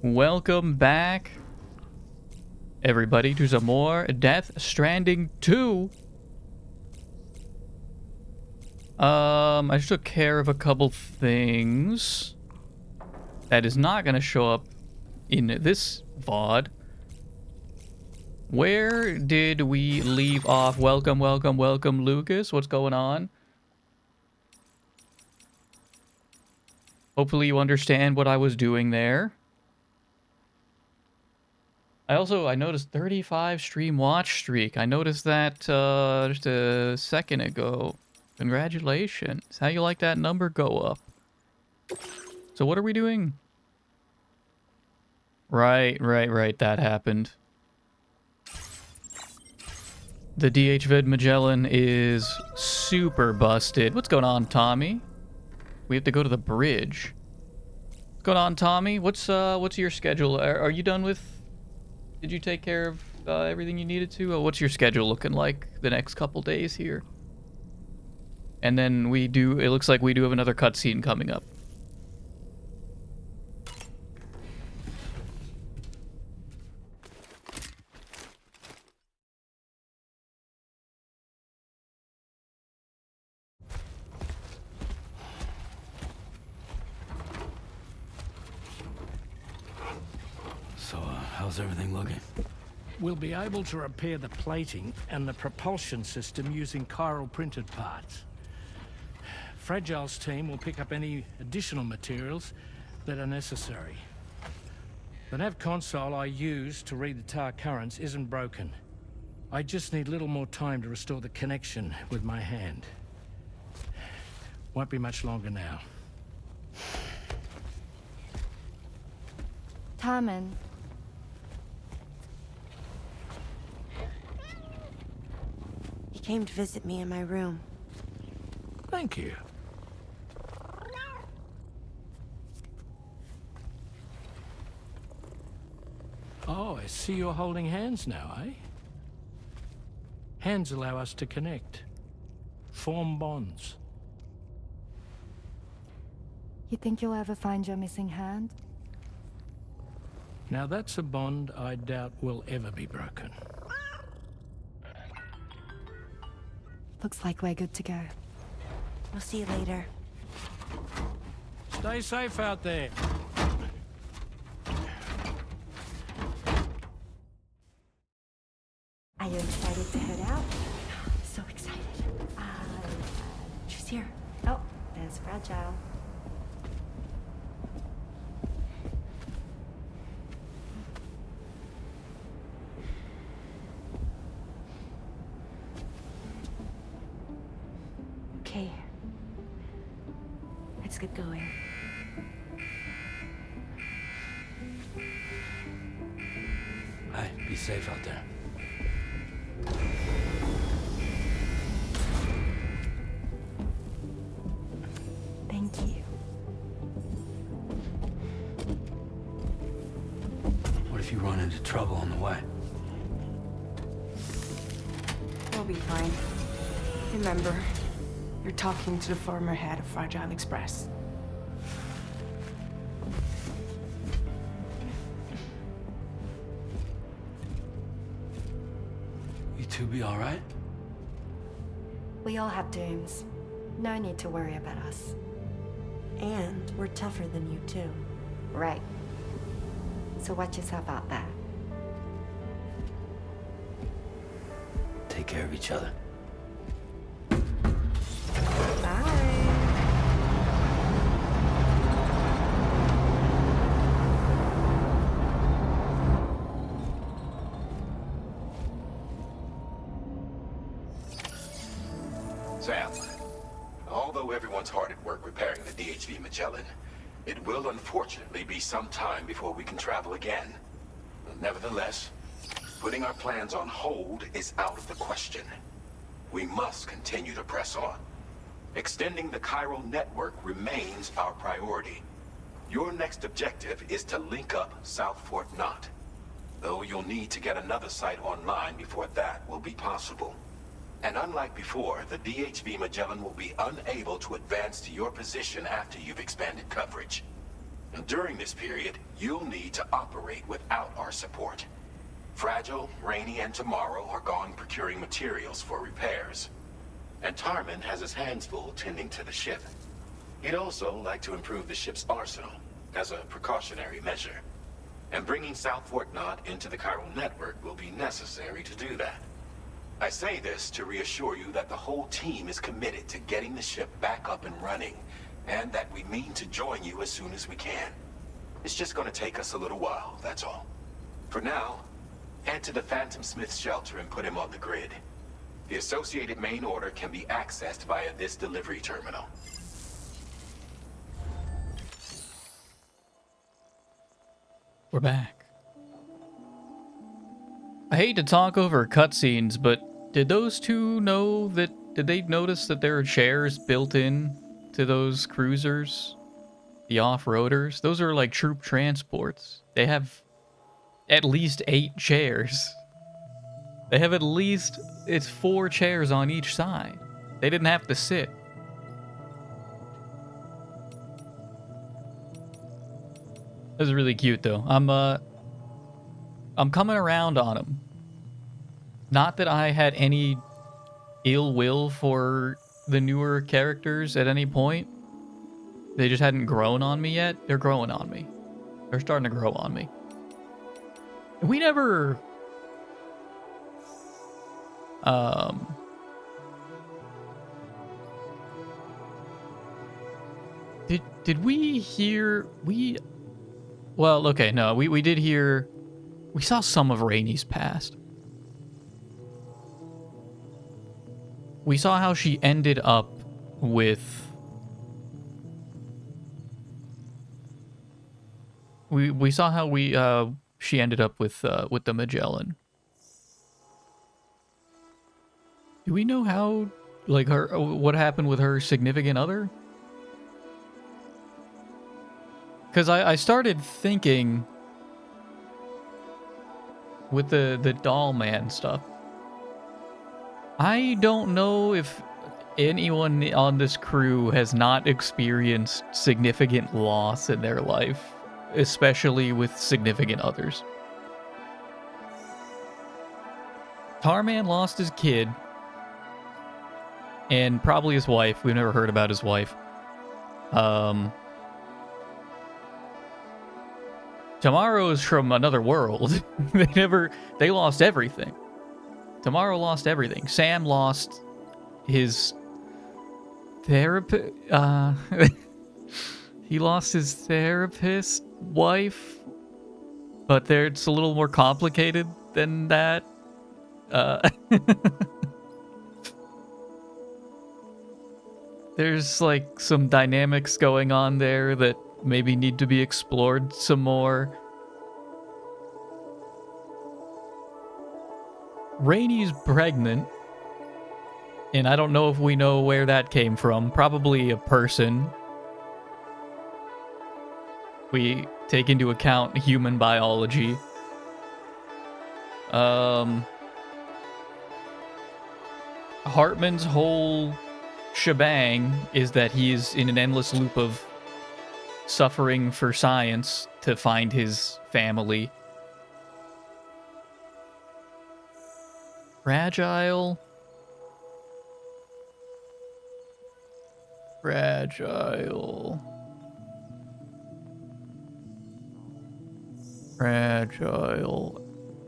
Welcome back, everybody, to some more Death Stranding 2. I just took care of a couple things that is not going to show up in this VOD. Where did we leave off? Welcome, Lucas. What's going on? Hopefully you understand what I was doing there. I noticed 35 stream watch streak. I noticed that just a second ago. Congratulations. How you like that number go up? So what are we doing? Right. That happened. The DHVID Magellan is super busted. What's going on, Tommy? We have to go to the bridge. What's going on, Tommy? What's your schedule? Are you done with... Did you take care of everything you needed to? What's your schedule looking like the next couple days here? And then it looks like we do have another cutscene coming up. So, how's everything looking? We'll be able to repair the plating and the propulsion system using chiral printed parts. Fragile's team will pick up any additional materials that are necessary. The nav console I use to read the tar currents isn't broken. I just need a little more time to restore the connection with my hand. Won't be much longer now. Tarman. He came to visit me in my room. Thank you. Oh, I see you're holding hands now, eh? Hands allow us to connect, form bonds. You think you'll ever find your missing hand? Now that's a bond I doubt will ever be broken. Looks like we're good to go. We'll see you later. Stay safe out there. Are you excited to head out? So excited. She's here. Oh, there's Fragile. Okay. Let's get going. Hey, be safe out there. Thank you. What if you run into trouble on the way? We'll be fine. Remember, you're talking to the former head of Fragile Express. You two be all right? We all have dooms. No need to worry about us. And we're tougher than you too. Right. So watch yourself out there. Take care of each other. Sam, although everyone's hard at work repairing the DHV Magellan, it will unfortunately be some time before we can travel again. Nevertheless, putting our plans on hold is out of the question. We must continue to press on. Extending the chiral network remains our priority. Your next objective is to link up South Fort Knot, though you'll need to get another site online before that will be possible. And unlike before, the DHV Magellan will be unable to advance to your position after you've expanded coverage. Now, during this period, you'll need to operate without our support. Fragile, Rainy, and Tomorrow are gone procuring materials for repairs. And Tarman has his hands full tending to the ship. He'd also like to improve the ship's arsenal as a precautionary measure. And bringing South Fort Knot into the chiral network will be necessary to do that. I say this to reassure you that the whole team is committed to getting the ship back up and running, and that we mean to join you as soon as we can. It's just going to take us a little while, that's all. For now, head to the Phantom Smith's shelter and put him on the grid. The associated main order can be accessed via this delivery terminal. We're back. I hate to talk over cutscenes, but did those two know that... Did they notice that there are chairs built in to those cruisers? The off-roaders? Those are like troop transports. They have at least 8 chairs. They have at least... It's 4 chairs on each side. They didn't have to sit. This is really cute, though. I'm coming around on them. Not that I had any ill will for the newer characters at any point. They just hadn't grown on me yet. They're growing on me. They're starting to grow on me. And we never... Did we hear... Well, okay, no, we did hear... We saw some of Rainy's past. We saw how she ended up with... We saw how she ended up with the Magellan. Do we know how, like, what happened with her significant other? Because I started thinking with the doll man stuff. I don't know if anyone on this crew has not experienced significant loss in their life, especially with significant others. Tarman lost his kid, and probably his wife. We've never heard about his wife. Tomorrow's from another world. They lost everything. Tomorrow lost everything. Sam lost his therapist. He lost his therapist wife, but it's a little more complicated than that. There's like some dynamics going on there that maybe need to be explored some more. Rainy's pregnant, and I don't know if we know where that came from. Probably a person. We take into account human biology. Hartman's whole shebang is that he is in an endless loop of suffering for science to find his family. Fragile.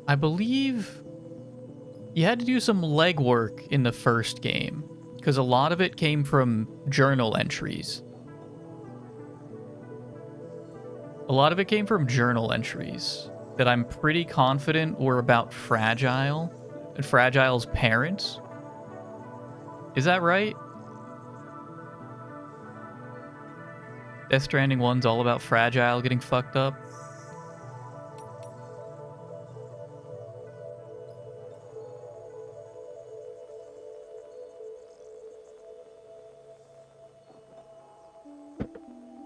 I believe you had to do some legwork in the first game, because a lot of it came from journal entries. That I'm pretty confident were about Fragile and Fragile's parents. Is that right? Death Stranding 1's all about Fragile getting fucked up.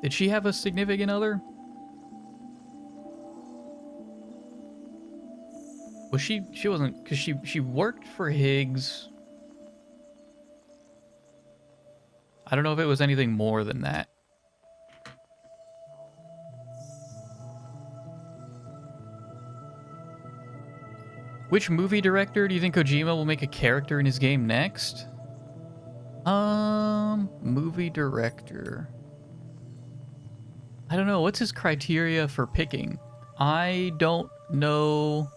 Did she have a significant other? Was she wasn't, because she worked for Higgs. I don't know if it was anything more than that. Which movie director do you think Kojima will make a character in his game next? Movie director. I don't know. What's his criteria for picking? I don't know.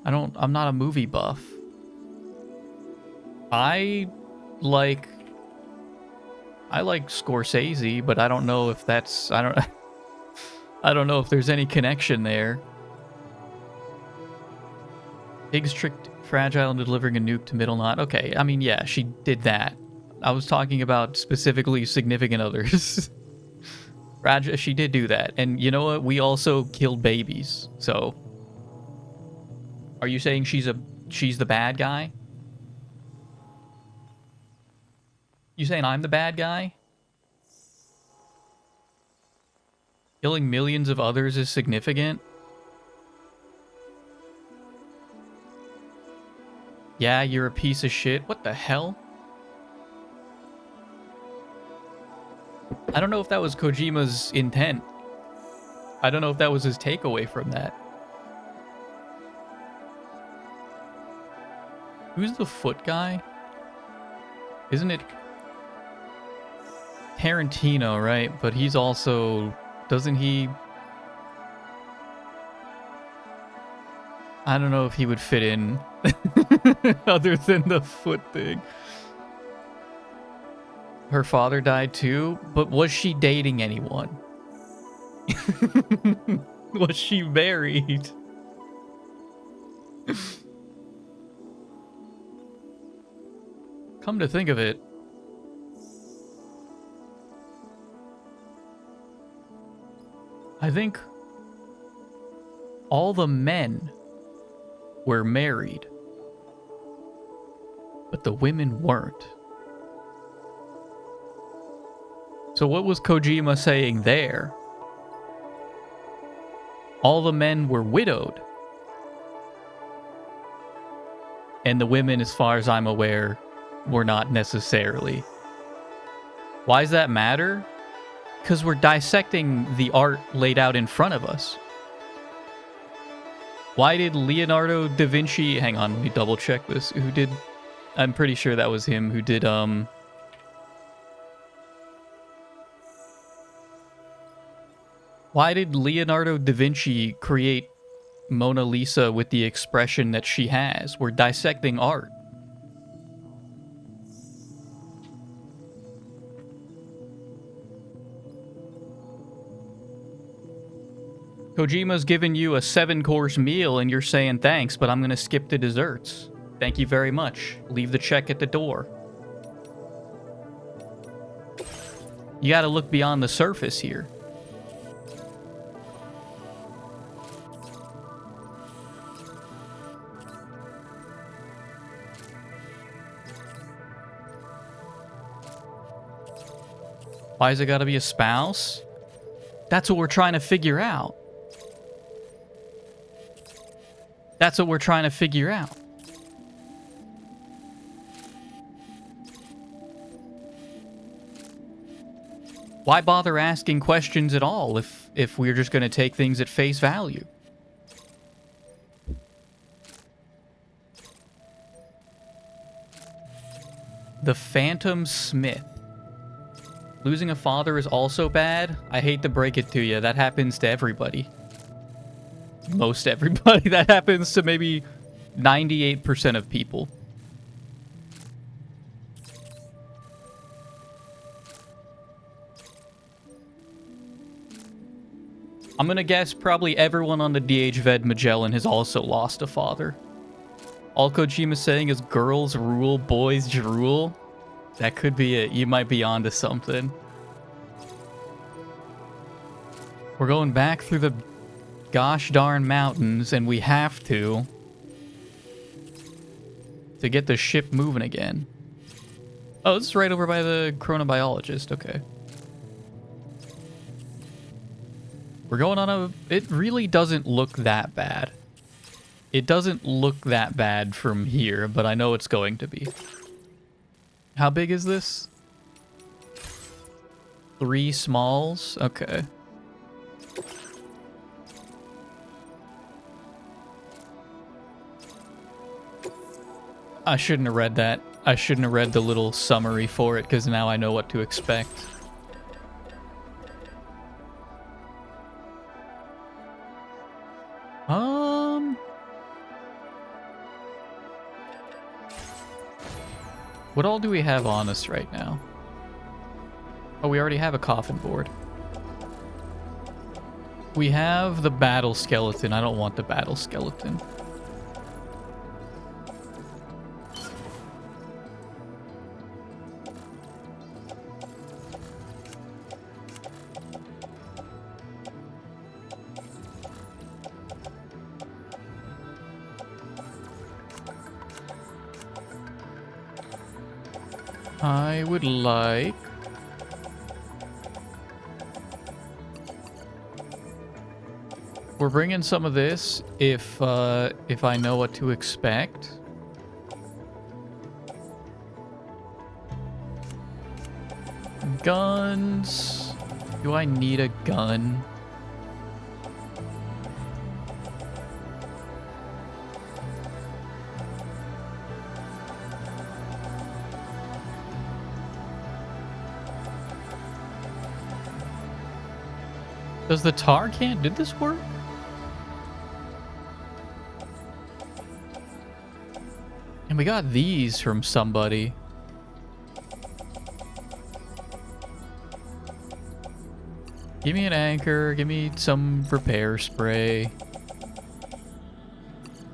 I'm not a movie buff. I like Scorsese, but I don't know if that's, I don't know if there's any connection there. Pigs tricked Fragile into delivering a nuke to Middle Knot. Okay, I mean, yeah, she did that. I was talking about specifically significant others. Fragile, she did do that. And you know what? We also killed babies. So, are you saying she's the bad guy? You saying I'm the bad guy? Killing millions of others is significant? Yeah, you're a piece of shit. What the hell? I don't know if that was Kojima's intent. I don't know if that was his takeaway from that. Who's the foot guy? Isn't it Tarantino, right? But he's also... Doesn't he... I don't know if he would fit in other than the foot thing. Her father died too, but was she dating anyone? Was she married? Come to think of it, I think all the men were married, but the women weren't. So what was Kojima saying there? All the men were widowed, and the women, as far as I'm aware, were not necessarily. Why does that matter? Because we're dissecting the art laid out in front of us. Why did Leonardo da Vinci... Hang on, let me double check this. Who did... I'm pretty sure that was him who did, Why did Leonardo da Vinci create Mona Lisa with the expression that she has? We're dissecting art. Kojima's giving you a 7-course meal and you're saying thanks, but I'm going to skip the desserts. Thank you very much. Leave the check at the door. You got to look beyond the surface here. Why is it got to be a spouse? That's what we're trying to figure out. That's what we're trying to figure out. Why bother asking questions at all if we're just going to take things at face value? The Phantom Smith. Losing a father is also bad? I hate to break it to you. That happens to everybody. Most everybody. That happens to maybe 98% of people. I'm gonna guess probably everyone on the DHVED Magellan has also lost a father. All Kojima's saying is girls rule, boys drool. That could be it. You might be onto something. We're going back through the gosh darn mountains, and we have to get the ship moving again. Oh, this is right over by the chronobiologist. Okay. We're going on a... It really doesn't look that bad. It doesn't look that bad from here, but I know it's going to be. How big is this? 3 smalls? Okay. I shouldn't have read that. I shouldn't have read the little summary for it, because now I know what to expect. What all do we have on us right now? Oh, we already have a coffin board. We have the battle skeleton. I don't want the battle skeleton. I would like... We're bringing some of this if I know what to expect. Guns. Do I need a gun? Does the tar can? Did this work? And we got these from somebody. Give me an anchor. Give me some repair spray.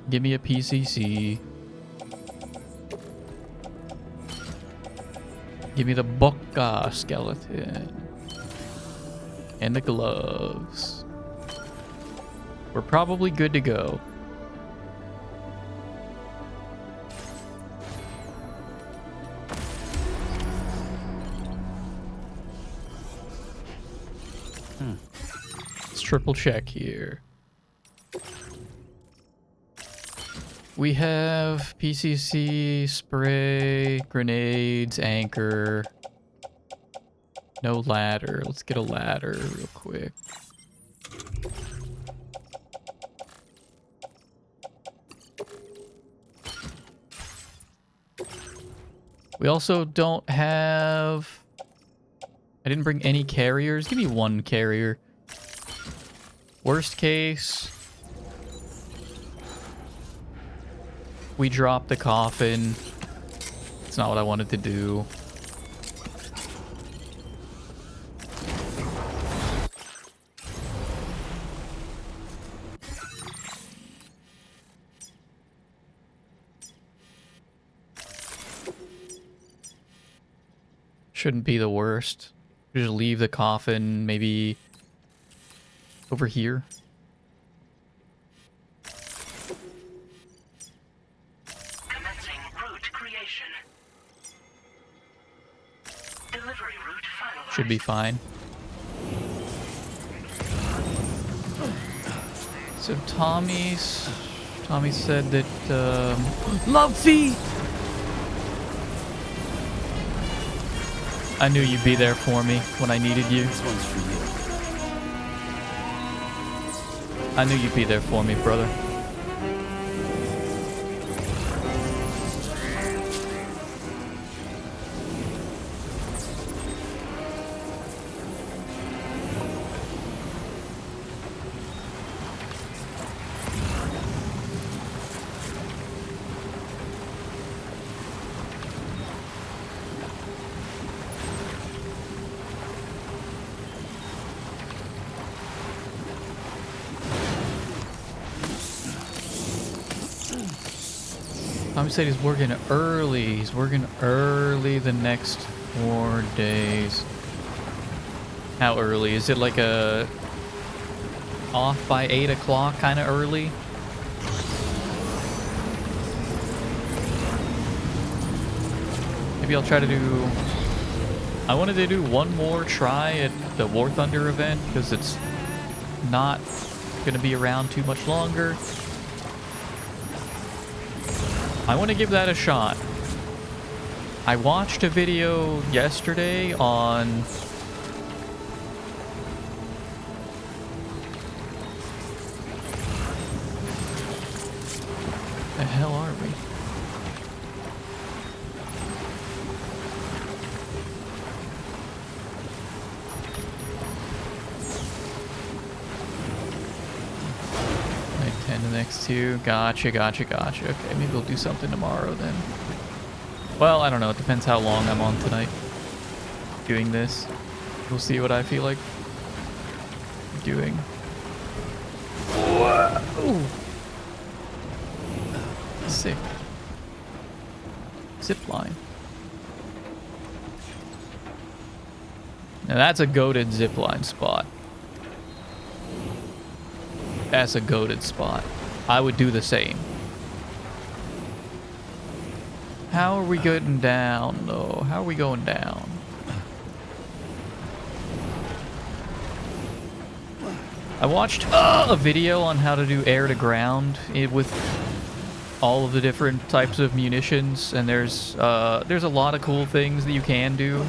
Give me a PCC. Give me the Boca skeleton. And the gloves. We're probably good to go. Let's triple check here. We have PCC, spray, grenades, anchor. No ladder. Let's get a ladder real quick. We also don't have... I didn't bring any carriers. Give me one carrier. Worst case... we drop the coffin. It's not what I wanted to do. Shouldn't be the worst. Just leave the coffin maybe over here. Commencing route creation. Delivery route finalized. Should be fine. So Tommy said that love fee. I knew you'd be there for me when I needed you. This one's for you. I knew you'd be there for me, brother. Tommy said he's working early. He's working early the next 4 days. How early? Is it like a off by 8 o'clock kind of early? Maybe I'll try to do... I wanted to do one more try at the War Thunder event because it's not going to be around too much longer. I want to give that a shot. I watched a video yesterday on... the hell are we? find the next two. Gotcha, gotcha, gotcha. Okay, maybe we'll do something tomorrow then. Well, I don't know. It depends how long I'm on tonight doing this. We'll see what I feel like doing. Whoa! Sick. Zip line. Now that's a goated zip line spot. That's a goated spot. I would do the same. How are we getting down, though? How are we going down? I watched a video on how to do air to ground with all of the different types of munitions, and there's a lot of cool things that you can do.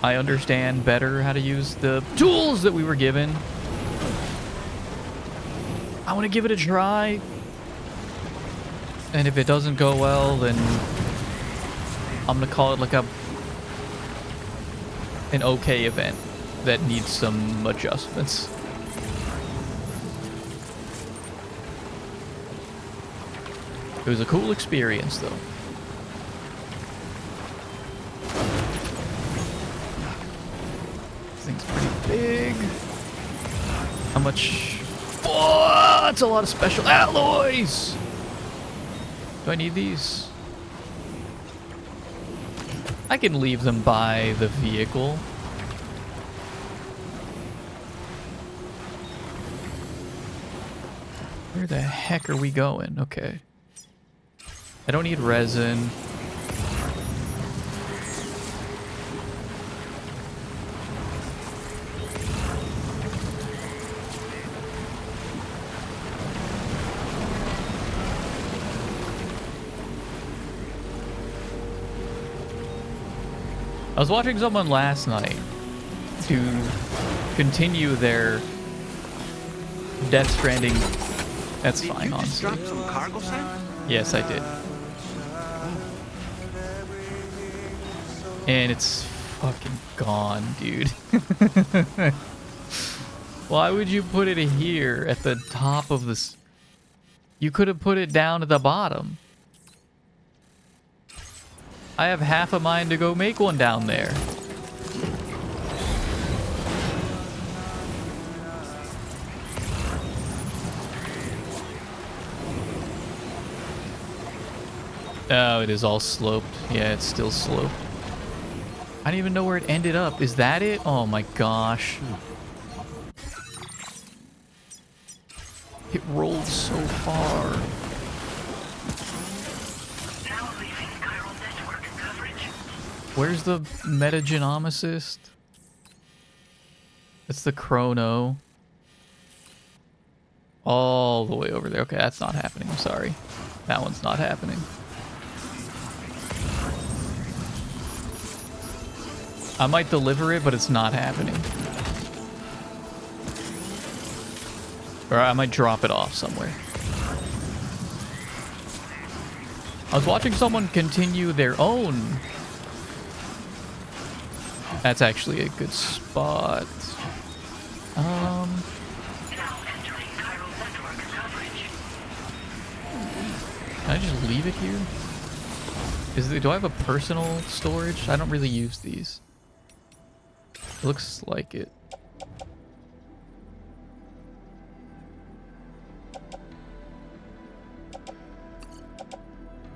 I understand better how to use the tools that we were given. I want to give it a try. And if it doesn't go well, then I'm going to call it like an okay event that needs some adjustments. It was a cool experience, though. This thing's pretty big. How much? Oh, that's a lot of special alloys! Do I need these? I can leave them by the vehicle. Where the heck are we going? Okay. I don't need resin. I was watching someone last night to continue their Death Stranding. That's fine, honestly. Drop some cargo sand? Yes, I did. And it's fucking gone, dude. Why would you put it here at the top of this? You could have put it down at the bottom. I have half a mind to go make one down there. Oh, it is all sloped. Yeah, it's still sloped. I don't even know where it ended up. Is that it? Oh my gosh. It rolled so far. Where's the metagenome assist? It's the chrono. All the way over there. Okay, that's not happening. I'm sorry. That one's not happening. I might deliver it, but it's not happening. Or I might drop it off somewhere. I was watching someone continue their own. That's actually a good spot. Can I just leave it here? Do I have a personal storage? I don't really use these. Looks like it.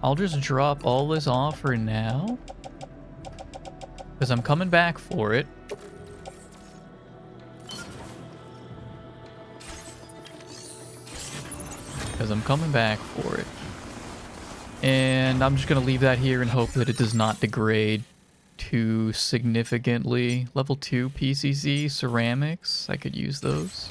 I'll just drop all this off for now. Because I'm coming back for it. And I'm just going to leave that here and hope that it does not degrade too significantly. Level 2 PCC ceramics. I could use those.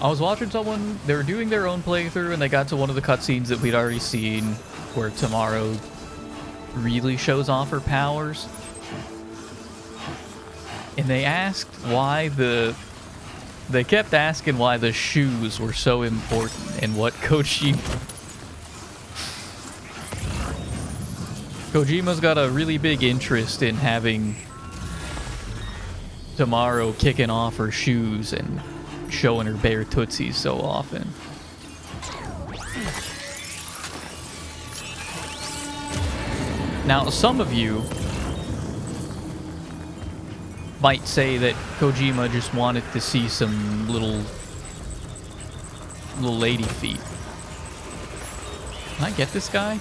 I was watching someone, they were doing their own playthrough and they got to one of the cutscenes that we'd already seen where Tomorrow really shows off her powers. And they asked why they kept asking why the shoes were so important and what Kojima Kojima's got a really big interest in having Tomorrow kicking off her shoes and showing her bare tootsies so often. Now, some of you might say that Kojima just wanted to see some little lady feet. Can I get this guy?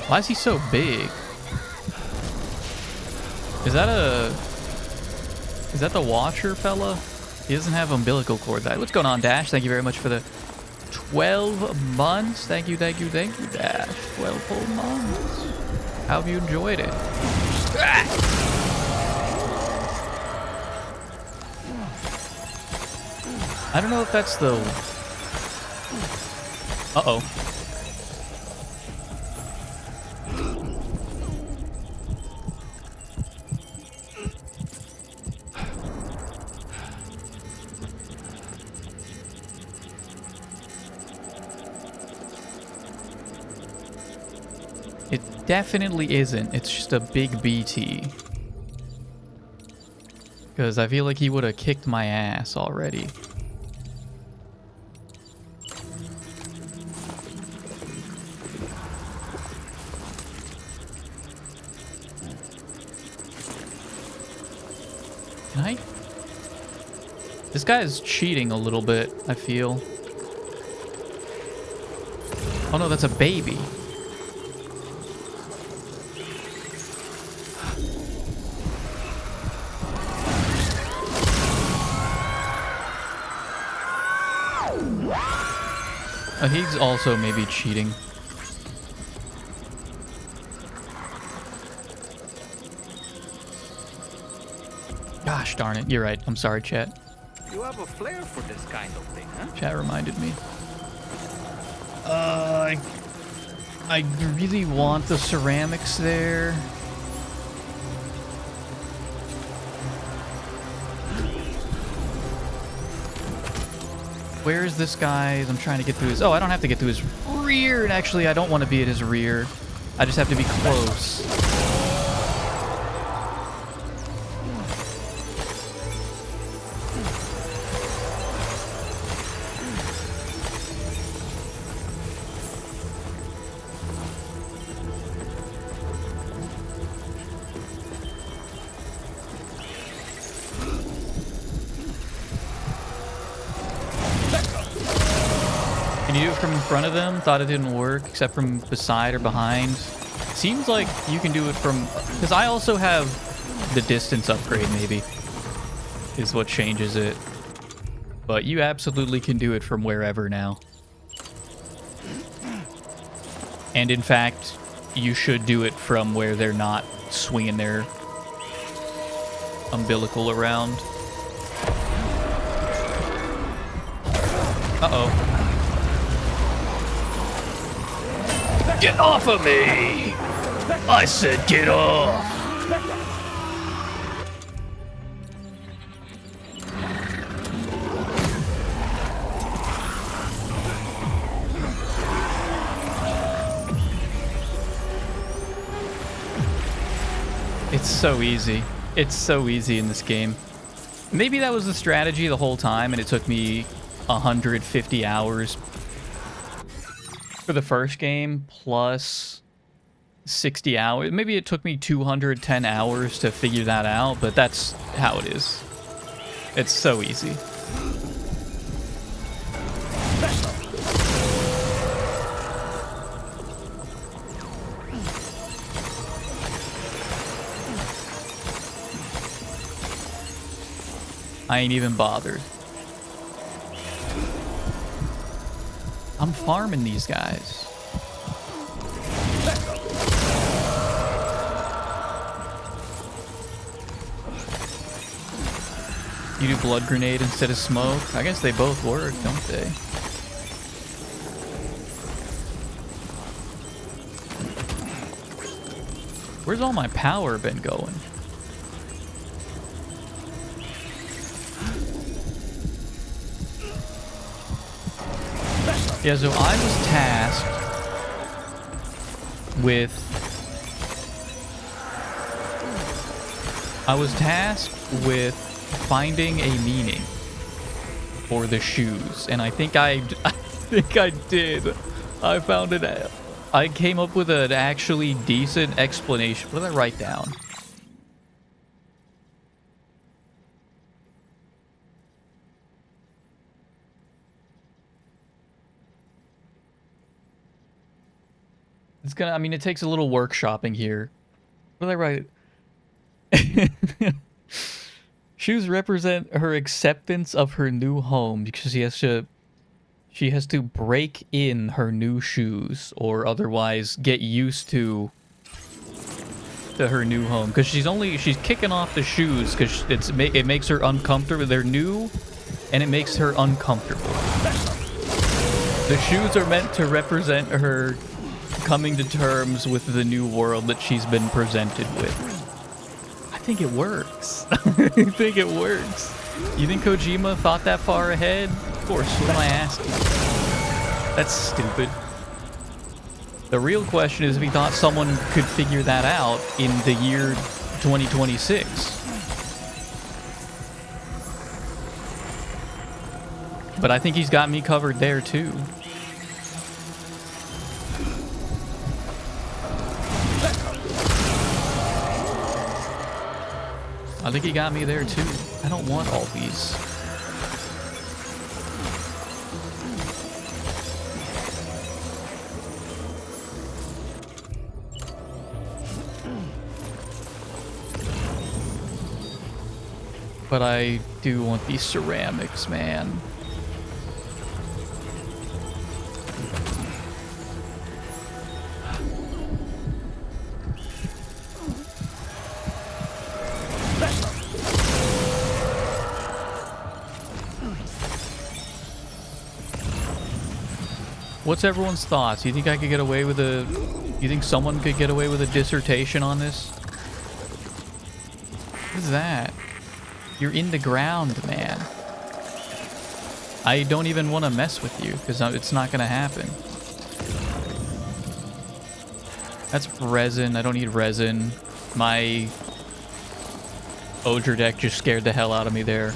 Why is he so big? Is that the Watcher fella? He doesn't have umbilical cord. What's going on, Dash? Thank you very much for the 12 months. Thank you, Dash. 12 whole months. How have you enjoyed it? I don't know if that's the... Uh-oh. It definitely isn't. It's just a big BT. Because I feel like he would have kicked my ass already. Can I? This guy is cheating a little bit, I feel. Oh no, that's a baby. He's also maybe cheating. Gosh darn it, you're right. I'm sorry, chat. You have a flair for this kind of thing, huh? Chat reminded me. I really want the ceramics there. Where is this guy? I'm trying to get through his... Oh, I don't have to get through his rear. And actually, I don't want to be at his rear. I just have to be close. Can you do it from in front of them? Thought it didn't work, except from beside or behind. Seems like you can do it from... Because I also have the distance upgrade, maybe, is what changes it. But you absolutely can do it from wherever now. And in fact, you should do it from where they're not swinging their umbilical around. Uh-oh. Get off of me! I said get off! It's so easy. It's so easy in this game. Maybe that was the strategy the whole time and it took me 150 hours for the first game, plus 60 hours. Maybe it took me 210 hours to figure that out, but that's how it is. It's so easy. I ain't even bothered. I'm farming these guys. You do blood grenade instead of smoke? I guess they both work, don't they? Where's all my power been going? Yeah, so I was tasked with... finding a meaning for the shoes, and I think I did. I found it. I came up with an actually decent explanation. What did I write down? It's gonna, I mean, it takes a little workshopping here. What did I write? Shoes represent her acceptance of her new home because she has to break in her new shoes or otherwise get used to her new home, because she's kicking off the shoes because it makes her uncomfortable. They're new and it makes her uncomfortable. The shoes are meant to represent her coming to terms with the new world that she's been presented with. I think it works. I think it works. You think Kojima thought that far ahead? Of course, what am I asking? That's stupid. The real question is if he thought someone could figure that out in the year 2026. But I think he's got me covered there too. I think he got me there too. I don't want all these. But I do want these ceramics, man. What's everyone's thoughts? You think I could get away with a... You think someone could get away with a dissertation on this? What is that? You're in the ground, man. I don't even want to mess with you, because it's not going to happen. That's resin. I don't need resin. My Odra deck just scared the hell out of me there.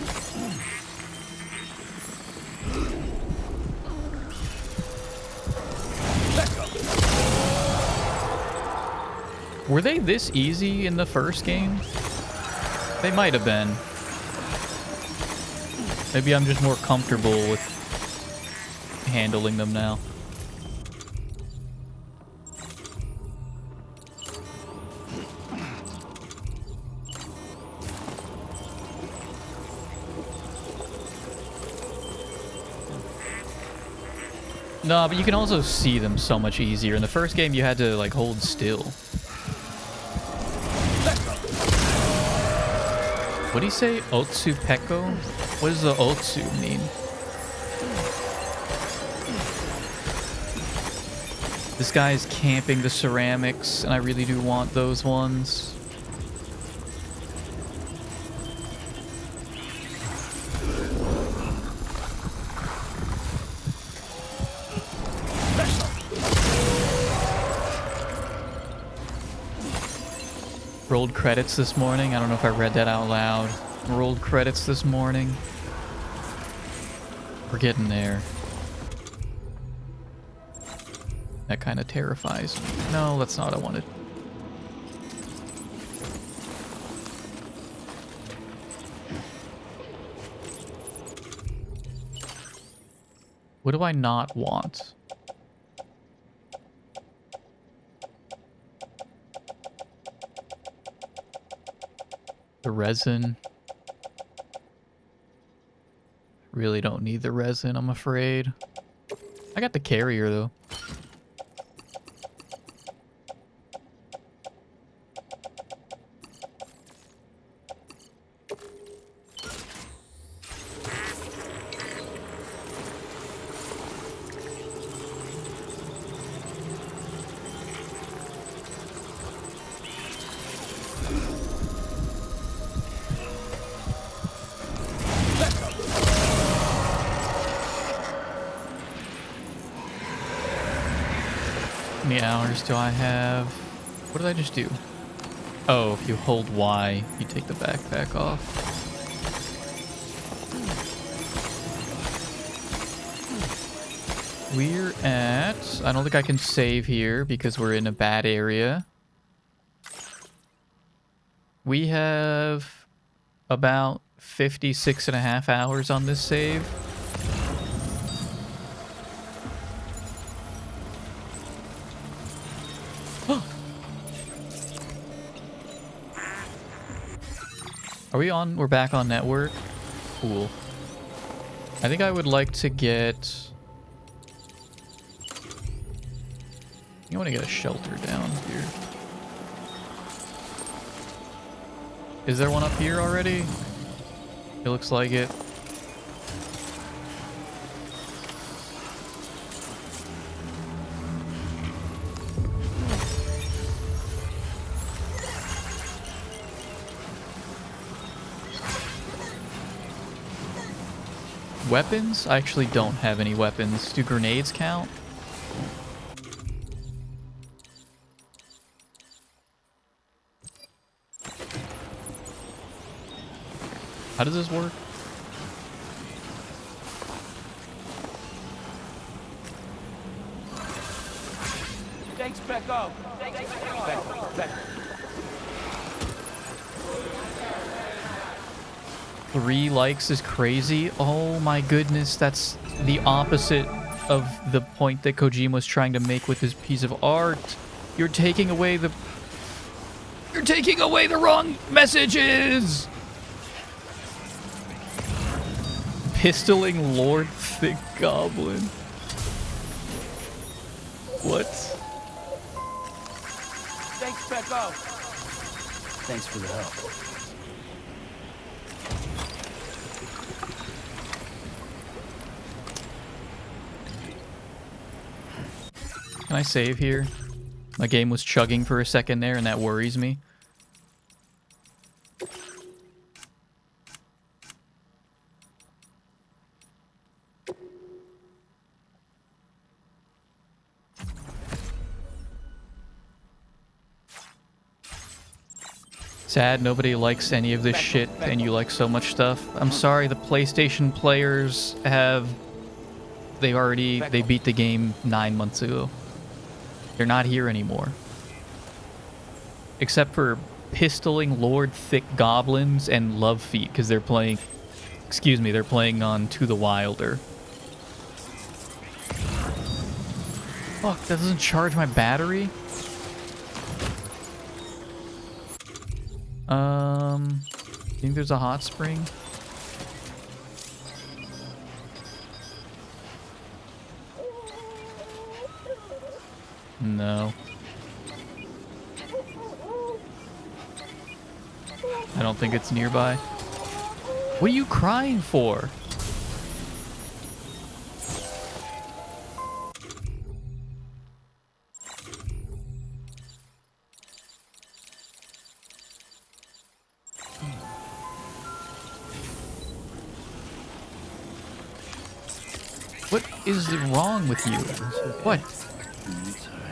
Were they this easy in the first game? They might have been. Maybe I'm just more comfortable with handling them now. No, but you can also see them so much easier. In the first game, you had to, like, hold still. What do you say? Otsu Peko? What does the Otsu mean? This guy's camping the ceramics, and I really do want those ones. Rolled credits this morning. I don't know if I read that out loud. Rolled credits this morning. We're getting there. That kind of terrifies me. No, that's not what I wanted. What do I not want? The resin. Really don't need the resin, I'm afraid. I got the carrier, though. How many hours do I have? What did I just do? Oh, if you hold Y, you take the backpack off. We're at... I don't think I can save here because we're in a bad area. We have about 56.5 hours on this save. Are we on? We're back on network? Cool. I think I would like to get... I want to get a shelter down here. Is there one up here already? It looks like it. Weapons? I actually don't have any weapons. Do grenades count? How does this work? Thanks, Becco. Becco. 3 likes is crazy. Oh my goodness, that's the opposite of the point that Kojima was trying to make with his piece of art. You're taking away the wrong messages. Pistoling Lord Thick Goblin. What? Thanks, Becco. Thanks for the help. Can I save here? My game was chugging for a second there, and that worries me. Sad nobody likes any of this shit, and you like so much stuff. I'm sorry, the PlayStation players have... They beat the game 9 months ago. They're not here anymore. Except for pistoling Lord Thick Goblins and Love Feet, because they're playing... Excuse me, they're playing on To the Wilder. Fuck, that doesn't charge my battery? Think there's a hot spring? No. I don't think it's nearby. What are you crying for? What is wrong with you? What? It's alright.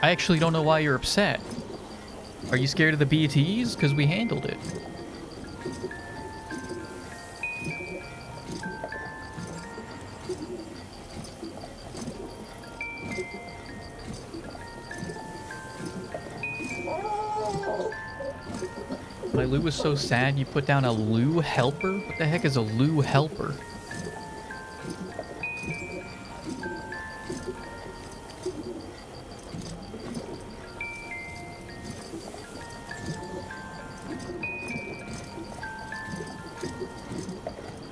I actually don't know why you're upset. Are you scared of the BTs? Because we handled it. My Lou was so sad you put down a Lou helper? What the heck is a Lou helper?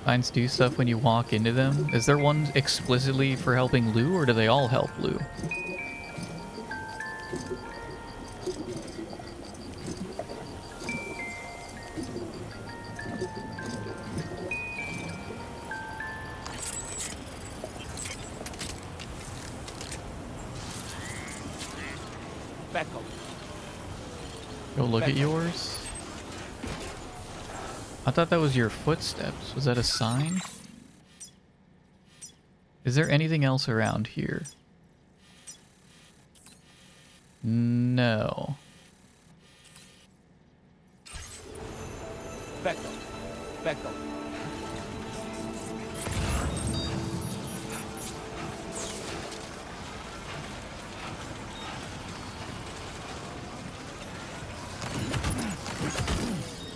Mines do stuff when you walk into them. Is there one explicitly for helping Lou, or do they all help Lou? Becco. Go look at yours. I thought that was your footsteps. Was that a sign? Is there anything else around here? No. Back up. Back up.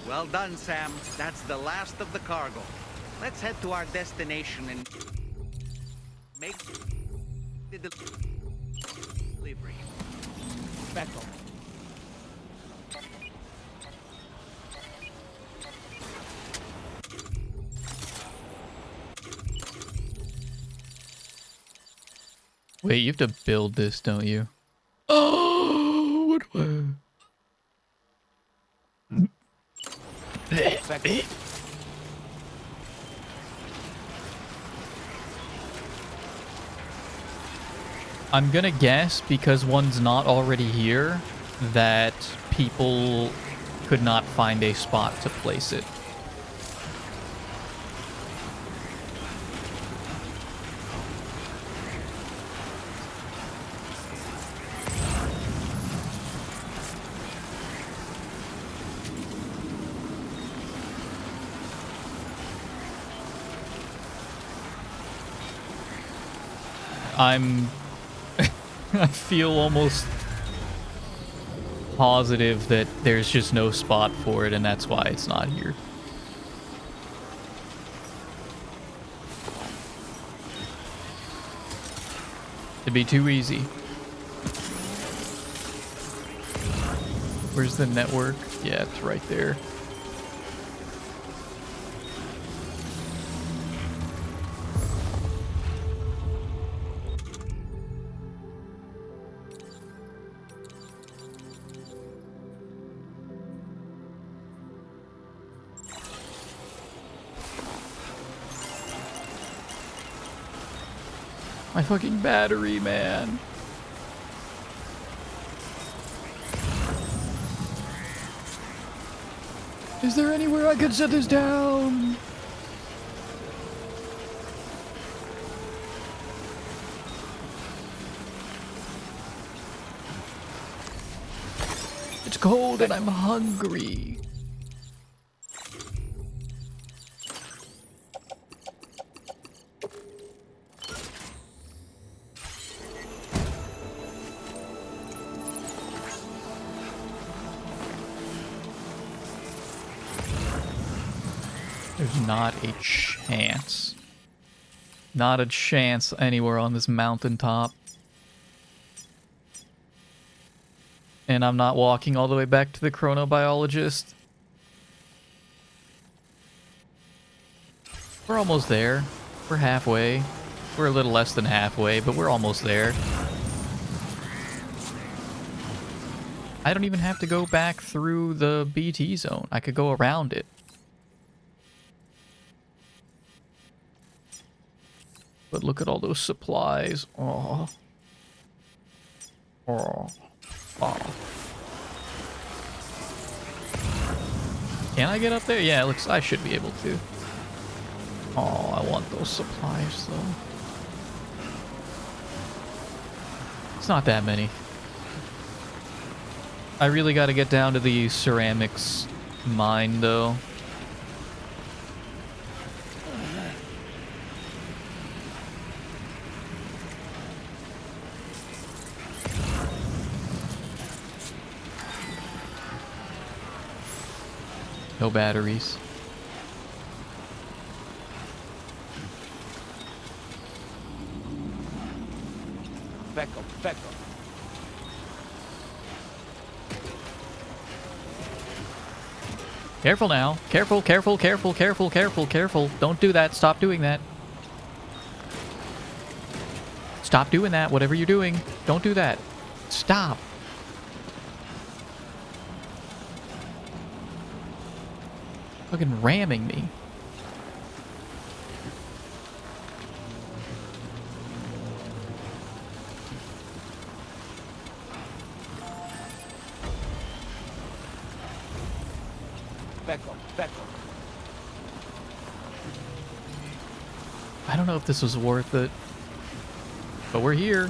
Well done, Sam. That's the last of the cargo. Let's head to our destination and make the delivery. Back up. Wait, you have to build this, don't you? Oh, what was... Back up. I'm gonna guess, because one's not already here, that people could not find a spot to place it. I feel almost positive that there's just no spot for it, and that's why it's not here. It'd be too easy. Where's the network? Yeah, it's right there. My fucking battery, man. Is there anywhere I could set this down? It's cold and I'm hungry. There's not a chance. Not a chance anywhere on this mountaintop. And I'm not walking all the way back to the chronobiologist. We're almost there. We're halfway. We're a little less than halfway, but we're almost there. I don't even have to go back through the BT zone. I could go around it. But look at all those supplies. Oh. Oh. Oh. Can I get up there? Yeah, it looks I should be able to. Oh, I want those supplies though. It's not that many. I really got to get down to the ceramics mine though. No batteries. Back up, back up. Careful now. Careful, careful, careful, careful, careful, careful. Don't do that. Stop doing that. Stop doing that, whatever you're doing. Don't do that. Stop. Fucking ramming me. Back up, back up. I don't know if this was worth it, but we're here.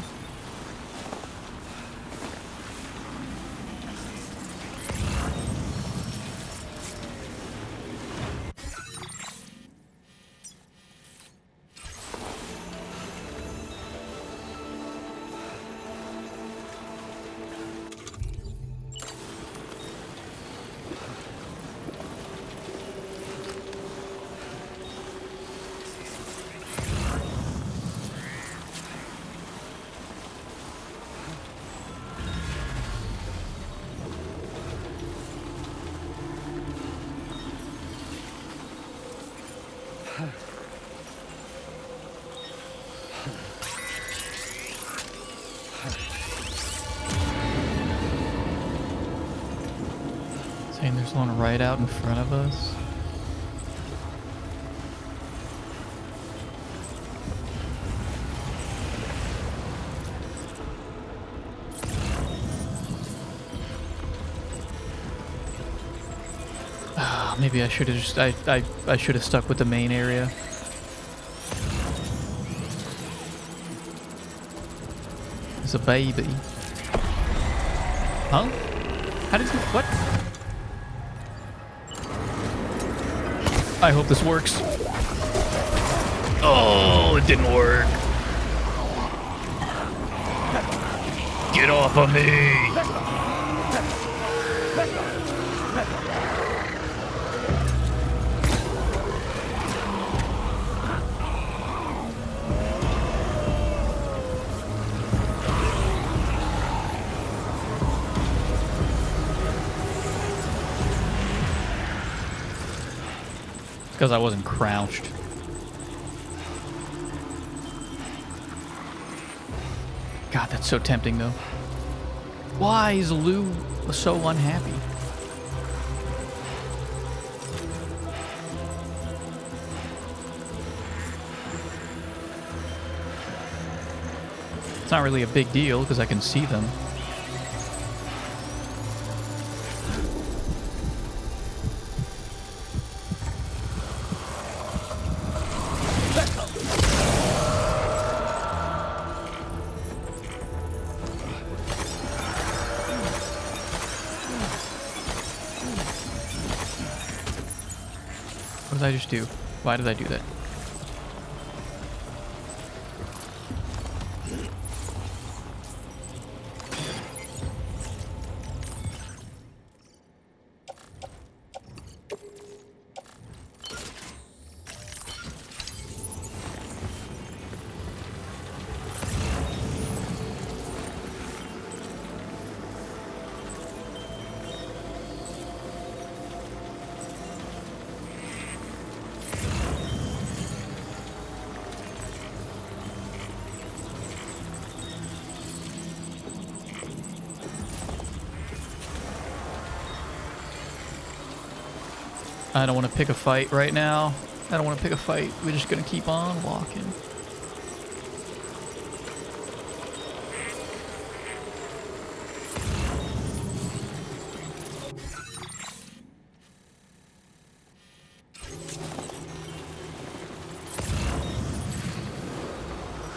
Saying there's one right out in front of us. Maybe I should have just I should have stuck with the main area. It's a baby. Huh? How did you what? I hope this works. Oh, it didn't work. Get off of me. Because I wasn't crouched. God, that's so tempting though. Why is Lou so unhappy? It's not really a big deal because I can see them. What did I just do? Why did I do that? I don't want to pick a fight right now. I don't want to pick a fight. We're just going to keep on walking.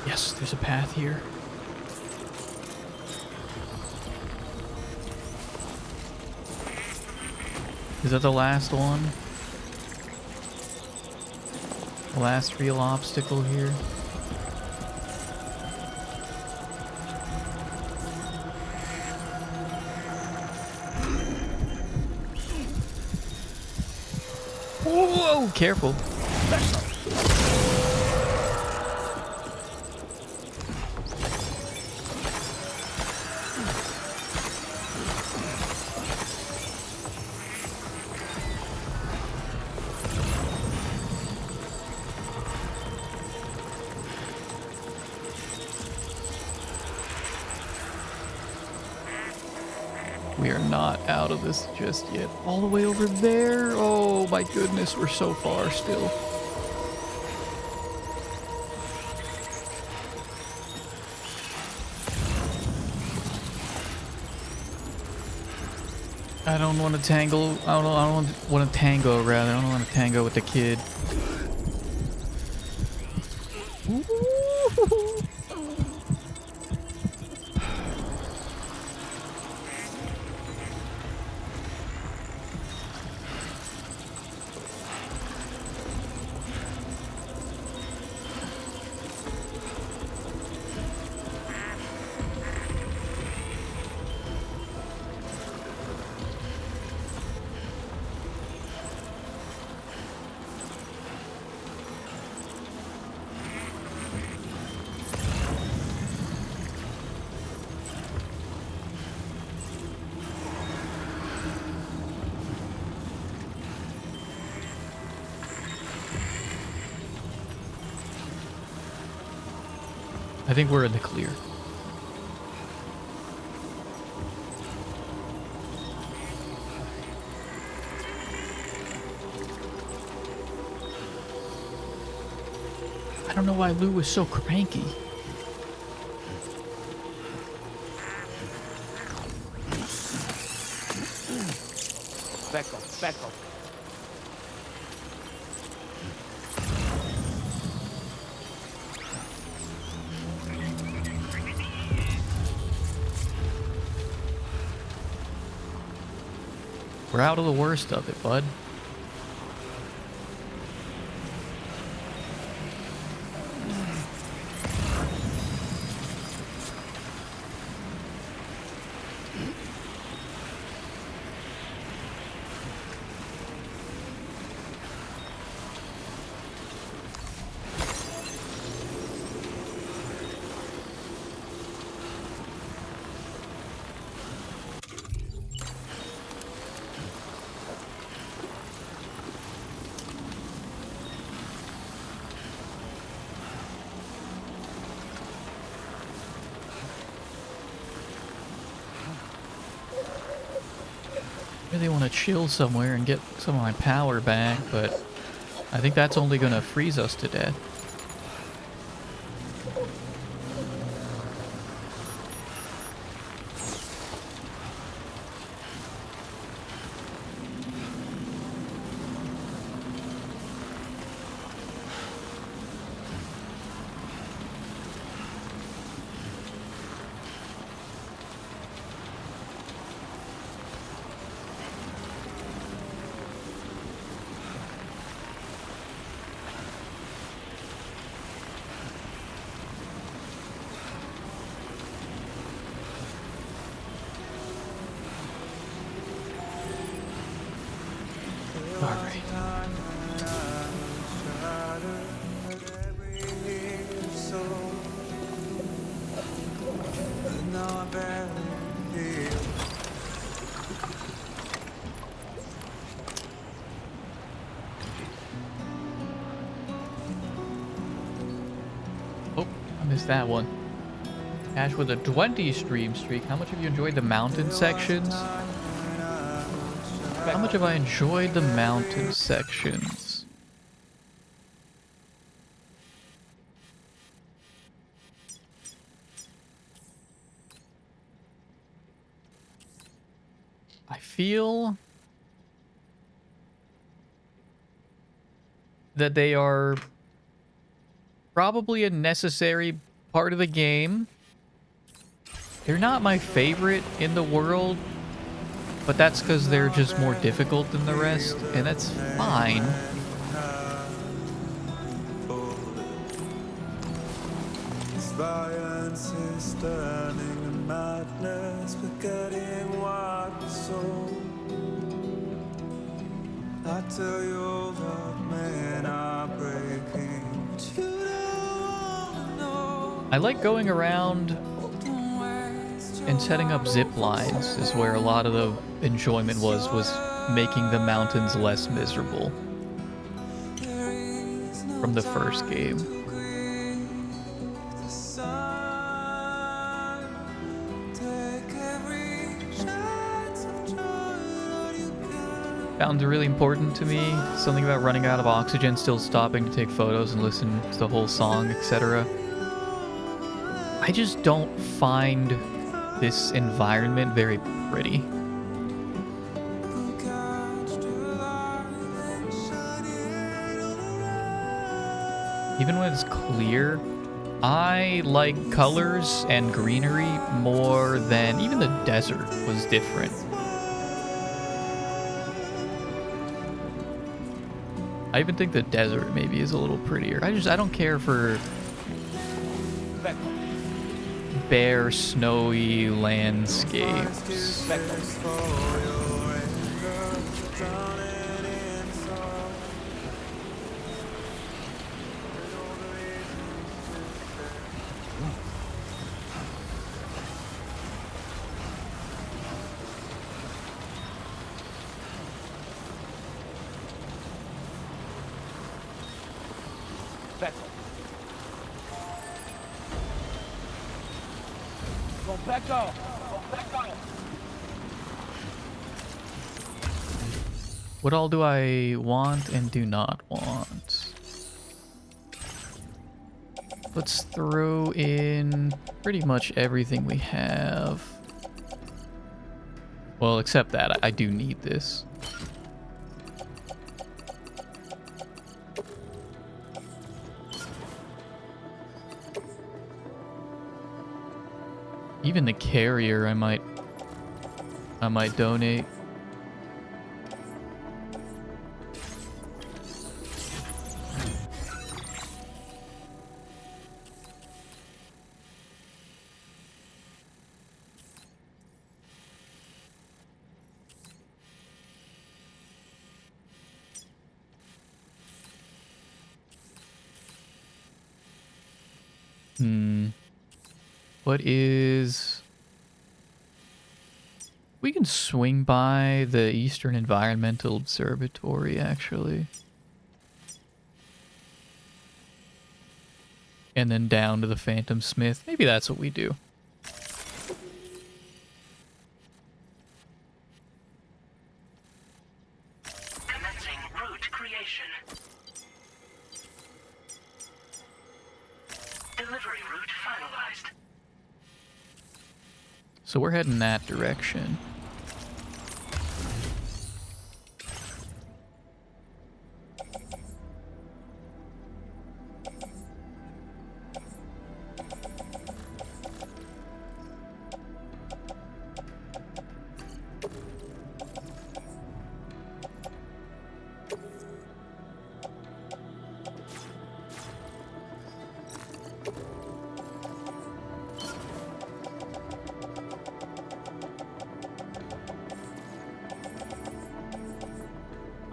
Yes, there's a path here. Is that the last one? The last real obstacle here? Whoa, careful. We are not out of this just yet. All the way over there. Oh my goodness, we're so far still. I don't want to tangle. I don't want to tango rather. I don't want to tango with the kid. I think we're in the clear. I don't know why Lou was so cranky. Back off, back off. We're out of the worst of it, bud. Really want to chill somewhere and get some of my power back, but I think that's only going to freeze us to death. Oh, I missed that one. Ash with a 20 stream streak. How much have you enjoyed the mountain sections? How much have I enjoyed the mountain sections? I feel that they are probably a necessary part of the game. They're not my favorite in the world, but that's because they're just more difficult than the rest, and that's fine. Violence is turning to madness, forgetting what we saw. I tell you all that men are breaking, but you don't wanna know. I like going around and setting up zip lines is where a lot of the enjoyment was making the mountains less miserable from the first game. Found really important to me. Something about running out of oxygen, still stopping to take photos and listen to the whole song, etc. I just don't find this environment very pretty. Even when it's clear, I like colors and greenery more than even the desert was different. I even think the desert maybe is a little prettier. I don't care for bare, snowy landscapes. Go back off. Go back off. What all do I want and do not want? Let's throw in pretty much everything we have. Well, except that I do need this. Even the carrier I might donate. What is... We can swing by the Eastern Environmental Observatory, actually. And then down to the Phantom Smith. Maybe that's what we do. Commencing route creation. Delivery route finalized. So we're heading that direction.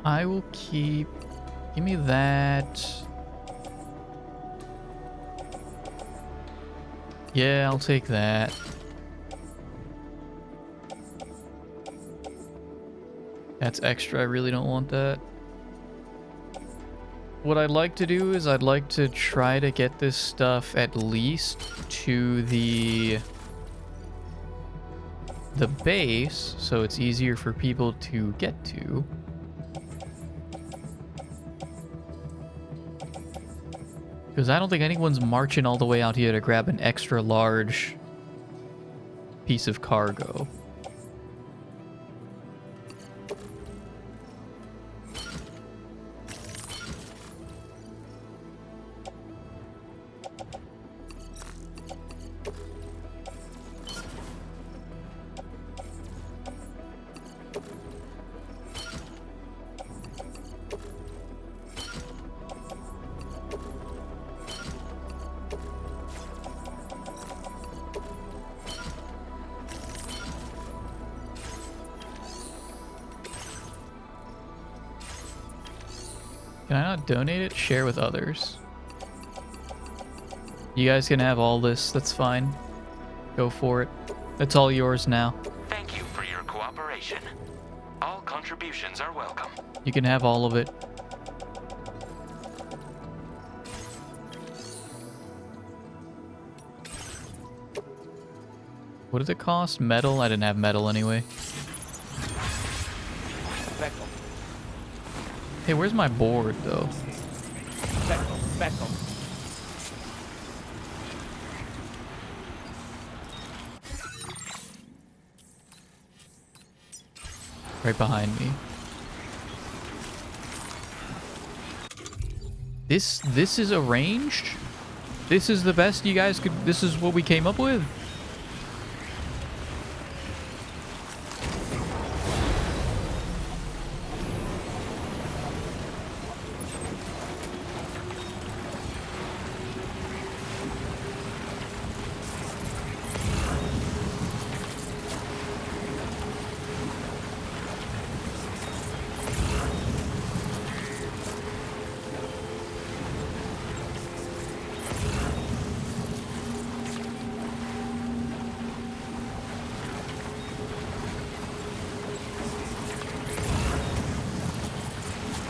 I will keep... Give me that. Yeah, I'll take that. That's extra. I really don't want that. What I'd like to do is I'd like to try to get this stuff at least to the base so it's easier for people to get to. Because I don't think anyone's marching all the way out here to grab an extra large piece of cargo. Can I not donate it? Share with others. You guys can have all this. That's fine. Go for it. It's all yours now. Thank you for your cooperation. All contributions are welcome. You can have all of it. What did it cost? Metal? I didn't have metal anyway. Hey, where's my board, though? Back up. Right behind me. This is arranged? This is the best you guys could... This is what we came up with?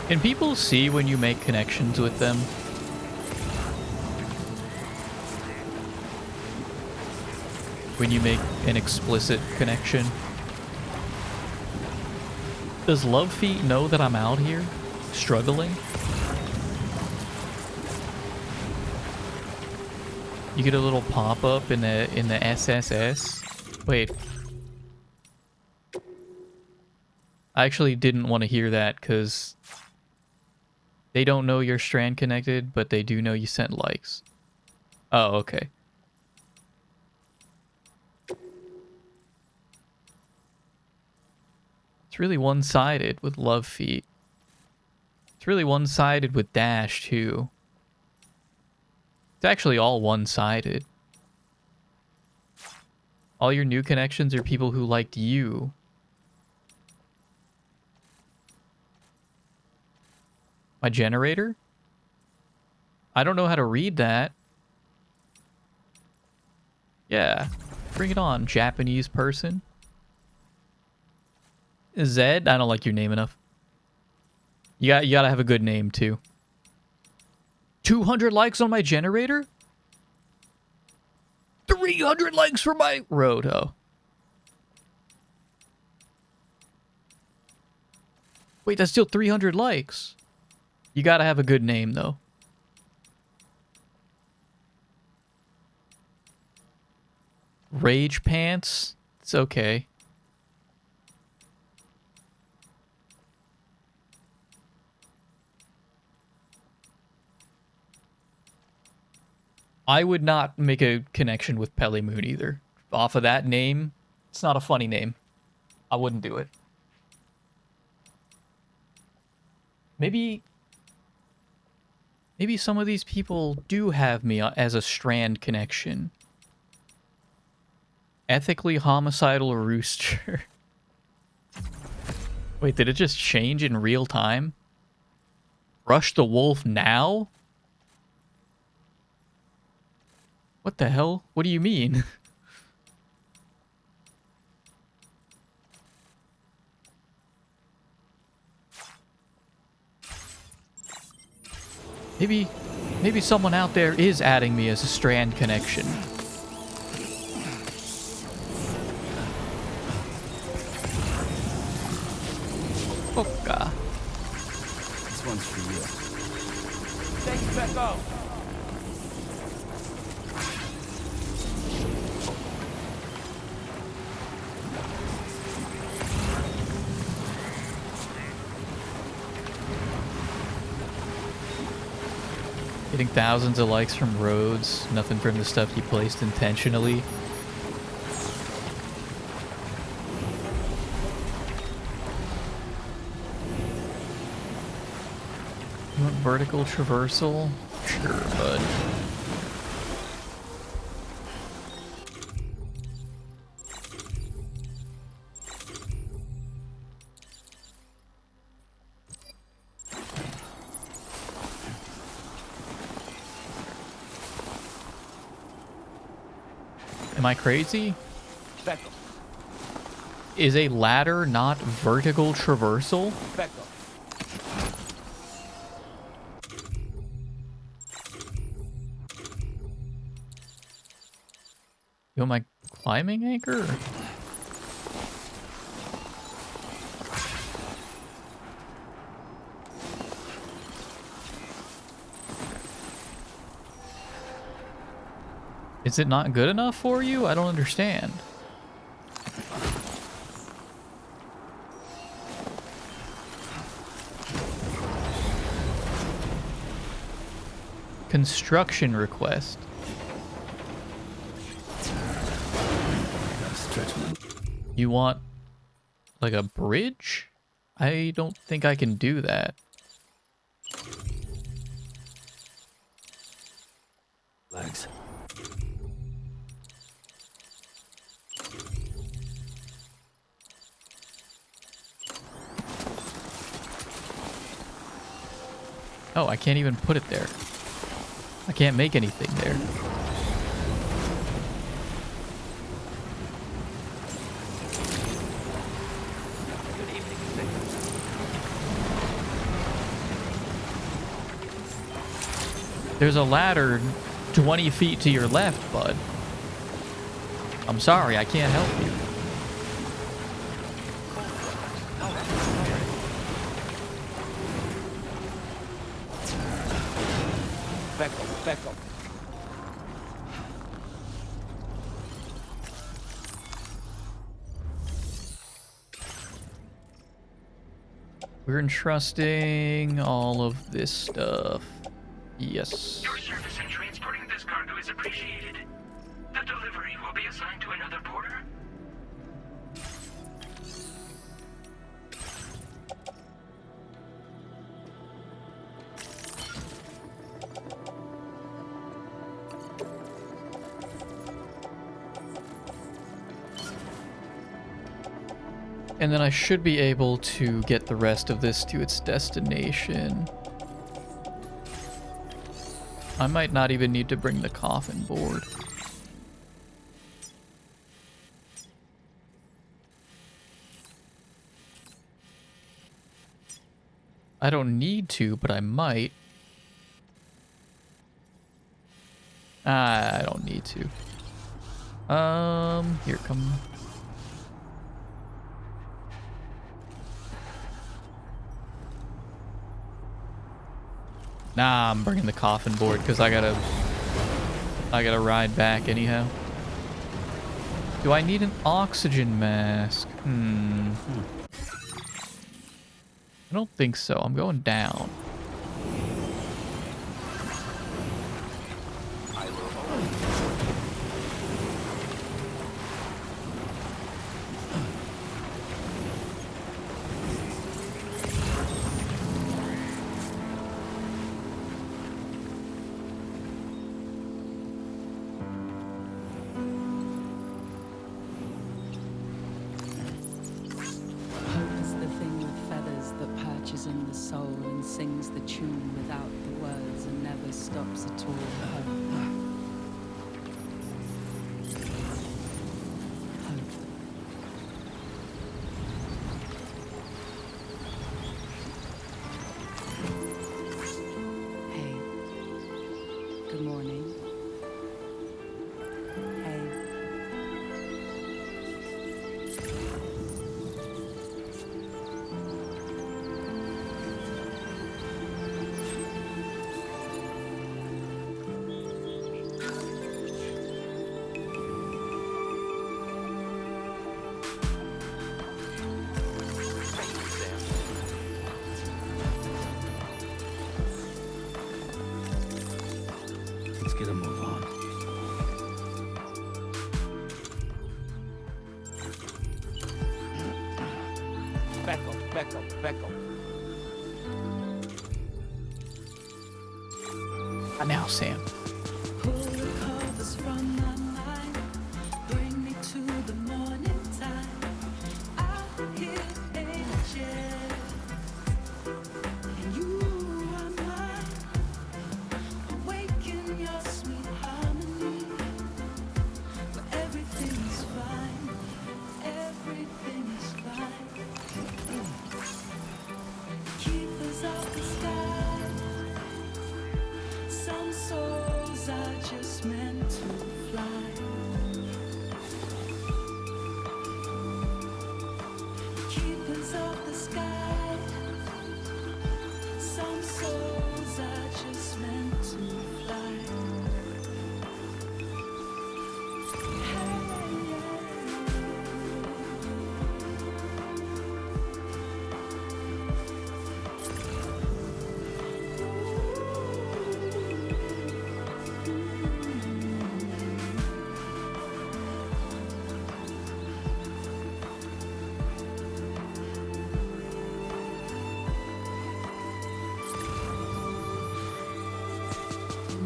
Can people see when you make connections with them? when you make an explicit connection. Does Love Feet know that I'm out here struggling? You get a little pop-up in the SSS. Wait. I actually didn't want to hear that because they don't know you're strand connected, but they do know you sent likes. Oh, okay. It's really one-sided with Love Feet. It's really one-sided with Dash, too. It's actually all one-sided. All your new connections are people who liked you. My generator? I don't know how to read that. Yeah. Bring it on, Japanese person. Zed? I don't like your name enough. You gotta have a good name, too. 200 likes on my generator? 300 likes for my road. Oh. Wait, that's still 300 likes. You gotta have a good name, though. Rage Pants? It's okay. I would not make a connection with Pelimoon either. Off of that name, it's not a funny name. I wouldn't do it. Maybe some of these people do have me as a strand connection. Ethically homicidal rooster. Wait, did it just change in real time? Rush the wolf now? What the hell? What do you mean? Maybe someone out there is adding me as a strand connection. Oka. This one's for you. Thanks, Becco. Getting thousands of likes from roads, nothing from the stuff you placed intentionally. You want vertical traversal? Sure, bud. Am I crazy? Becco. Is a ladder not vertical traversal? Becco. You want my climbing anchor? Is it not good enough for you? I don't understand. Construction request. You want like a bridge? I don't think I can do that. Legs. Oh, I can't even put it there. I can't make anything there. There's a ladder 20 feet to your left, bud. I'm sorry, I can't help you. Back up, back up. We're entrusting all of this stuff. Yes. Your service in transporting this cargo is appreciated. The delivery will be assigned to another porter. And then I should be able to get the rest of this to its destination. I might not even need to bring the coffin board. I don't need to, but I might. I don't need to. Here, come. Nah, I'm bringing the coffin board because I gotta ride back anyhow. Do I need an oxygen mask? I don't think so. I'm going down. Get a move on. Back up, back up, back up. Now, Sam. Pull the covers from my mind, bring me to the morning time. I hear angels, and you are mine. Awaken your sweet harmony, but everything is fine. Everything is fine. Keep us off the sky. Some souls are just meant to fly. Keep us off the sky. Some souls are just meant to fly.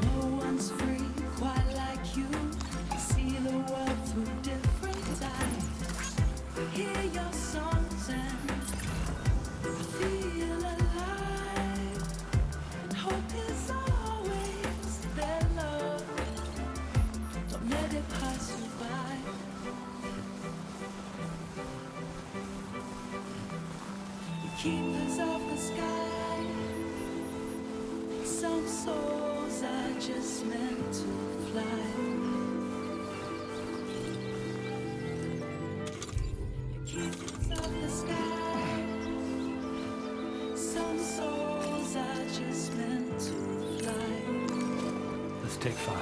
No one's free quite like you. See the world through different eyes. Hear your songs and feel alive. Hope is always their love. Don't let it pass you by. Keep us off the sky. Some souls are just meant to fly. Take 5.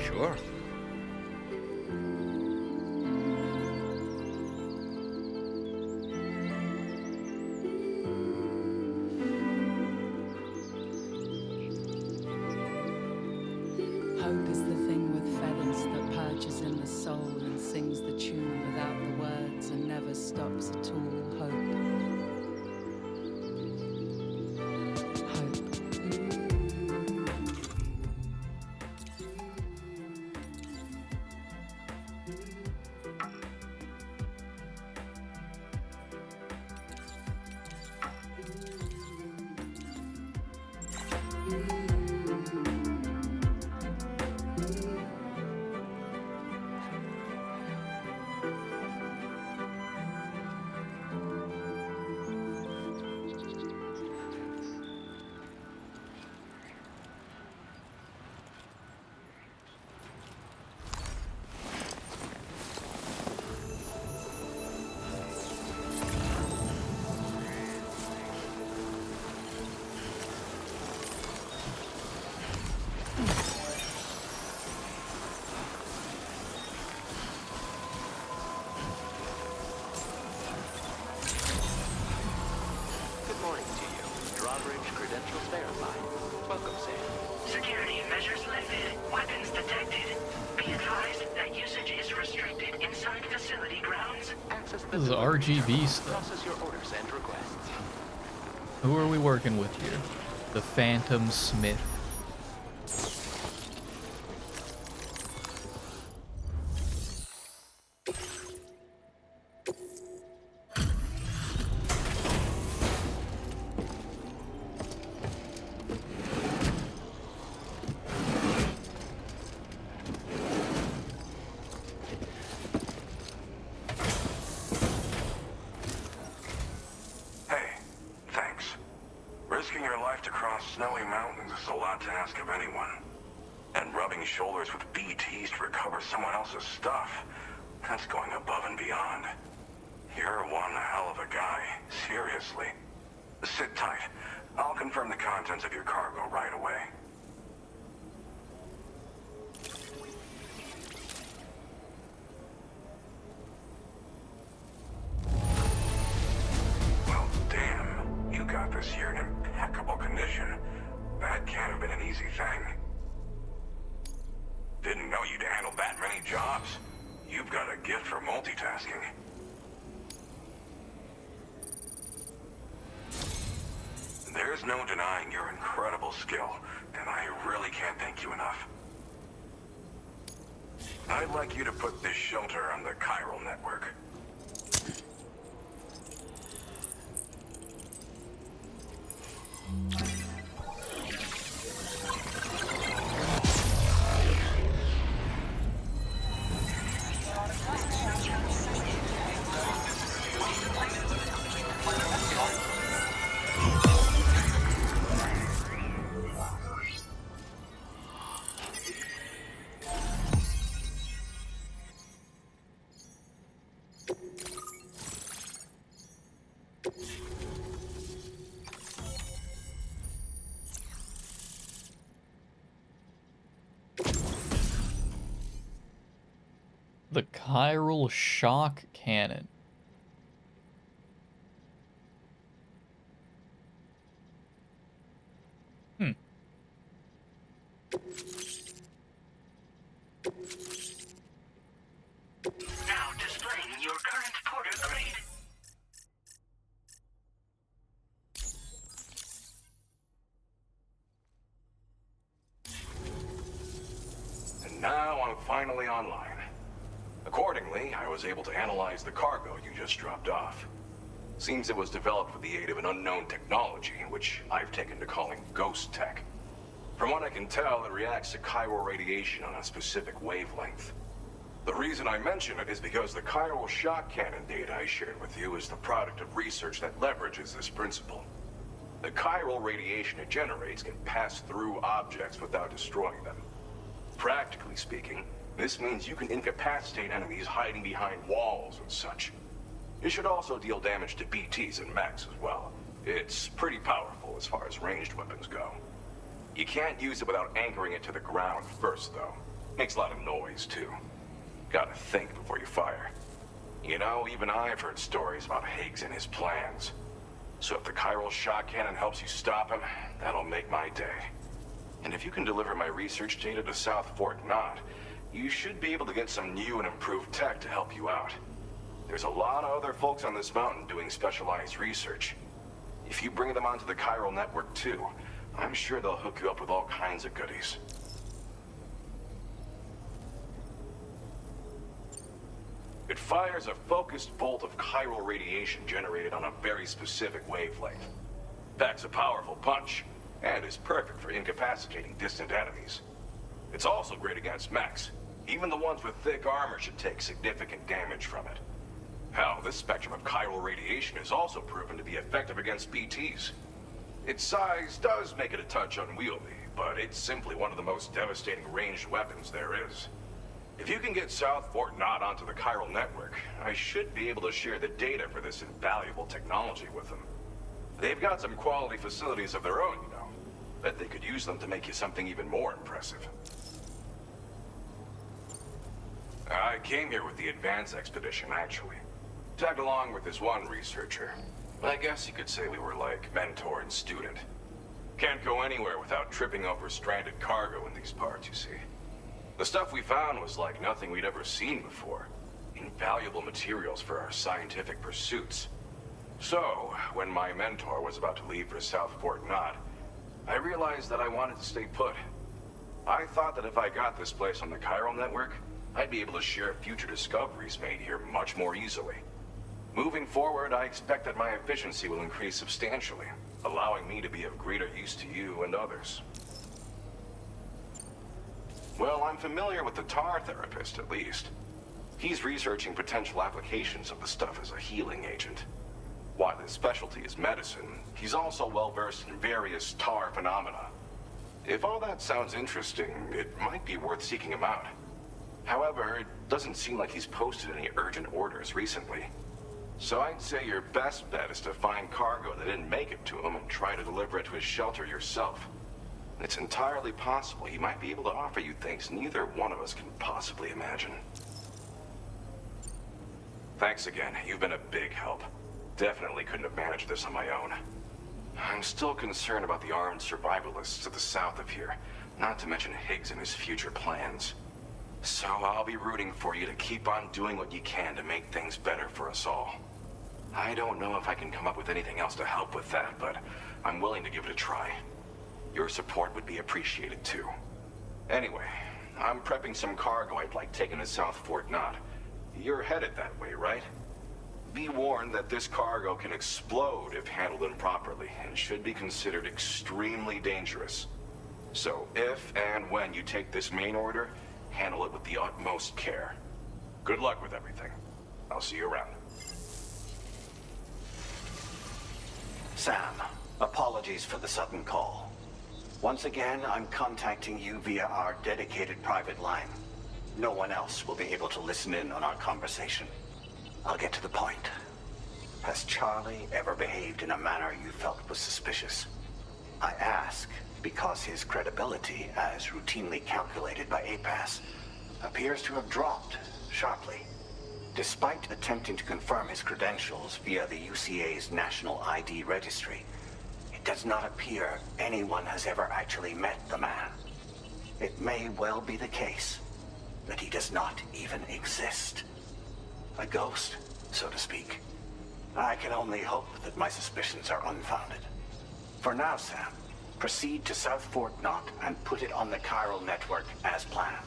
Sure. Hope is the thing with feathers that perches in the soul and sings the tune without the words and never stops at all. Hope. Credentials verified. Welcome, Sam. Security measures lifted. Weapons detected. Be advised that usage is restricted inside facility grounds. Access the This is RGB stuff. Process your orders and requests. Who are we working with here? The Phantom Smith. Risking your life to cross snowy mountains is a lot to ask of anyone. And rubbing shoulders with BTs to recover someone else's stuff, that's going above and beyond. You're one hell of a guy, seriously. Sit tight. I'll confirm the contents of your cargo right away. Well, damn. You got this here in impeccable condition. That can't have been an easy thing. Didn't know you'd handle that many jobs. You've got a gift for multitasking. There's no denying your incredible skill, and I really can't thank you enough. I'd like you to put this shelter on the chiral network. The chiral shock cannon. Now displaying your current porter grade. And now I'm finally online. Accordingly, I was able to analyze the cargo you just dropped off. Seems it was developed with the aid of an unknown technology, which I've taken to calling ghost tech. From what I can tell, it reacts to chiral radiation on a specific wavelength. The reason I mention it is because the chiral shock cannon data I shared with you is the product of research that leverages this principle. The chiral radiation it generates can pass through objects without destroying them. Practically speaking, this means you can incapacitate enemies hiding behind walls and such. It should also deal damage to BTs and mechs as well. It's pretty powerful as far as ranged weapons go. You can't use it without anchoring it to the ground first, though. Makes a lot of noise, too. Gotta think before you fire. You know, even I've heard stories about Higgs and his plans. So if the chiral shock cannon helps you stop him, that'll make my day. And if you can deliver my research data to South Fort Knot, you should be able to get some new and improved tech to help you out. There's a lot of other folks on this mountain doing specialized research. If you bring them onto the chiral network too, I'm sure they'll hook you up with all kinds of goodies. It fires a focused bolt of chiral radiation generated on a very specific wavelength. Packs a powerful punch, and is perfect for incapacitating distant enemies. It's also great against mechs. Even the ones with thick armor should take significant damage from it. Hell, this spectrum of chiral radiation is also proven to be effective against BTs. Its size does make it a touch unwieldy, but it's simply one of the most devastating ranged weapons there is. If you can get South Fort Knot onto the chiral network, I should be able to share the data for this invaluable technology with them. They've got some quality facilities of their own, you know. Bet they could use them to make you something even more impressive. I came here with the advance expedition, actually. Tagged along with this one researcher. I guess you could say we were like mentor and student. Can't go anywhere without tripping over stranded cargo in these parts, you see. The stuff we found was like nothing we'd ever seen before. Invaluable materials for our scientific pursuits. So, when my mentor was about to leave for South Fort Knot, I realized that I wanted to stay put. I thought that if I got this place on the chiral network, I'd be able to share future discoveries made here much more easily. Moving forward, I expect that my efficiency will increase substantially, allowing me to be of greater use to you and others. Well, I'm familiar with the tar therapist, at least. He's researching potential applications of the stuff as a healing agent. While his specialty is medicine, he's also well-versed in various tar phenomena. If all that sounds interesting, it might be worth seeking him out. However, it doesn't seem like he's posted any urgent orders recently. So I'd say your best bet is to find cargo that didn't make it to him and try to deliver it to his shelter yourself. It's entirely possible he might be able to offer you things neither one of us can possibly imagine. Thanks again. You've been a big help. Definitely couldn't have managed this on my own. I'm still concerned about the armed survivalists to the south of here, not to mention Higgs and his future plans. So I'll be rooting for you to keep on doing what you can to make things better for us all. I don't know if I can come up with anything else to help with that, but I'm willing to give it a try. Your support would be appreciated too. Anyway, I'm prepping some cargo I'd like taken to South Fort Knot. You're headed that way, right? Be warned that this cargo can explode if handled improperly and should be considered extremely dangerous. So if and when you take this main order, handle it with the utmost care. Good luck with everything. I'll see you around. Sam, apologies for the sudden call. Once again, I'm contacting you via our dedicated private line. No one else will be able to listen in on our conversation. I'll get to the point. Has Charlie ever behaved in a manner you felt was suspicious? I ask because his credibility, as routinely calculated by APAS, appears to have dropped sharply. Despite attempting to confirm his credentials via the UCA's National ID Registry, it does not appear anyone has ever actually met the man. It may well be the case that he does not even exist. A ghost, so to speak. I can only hope that my suspicions are unfounded. For now, Sam, proceed to South Fort Knot and put it on the chiral network as planned.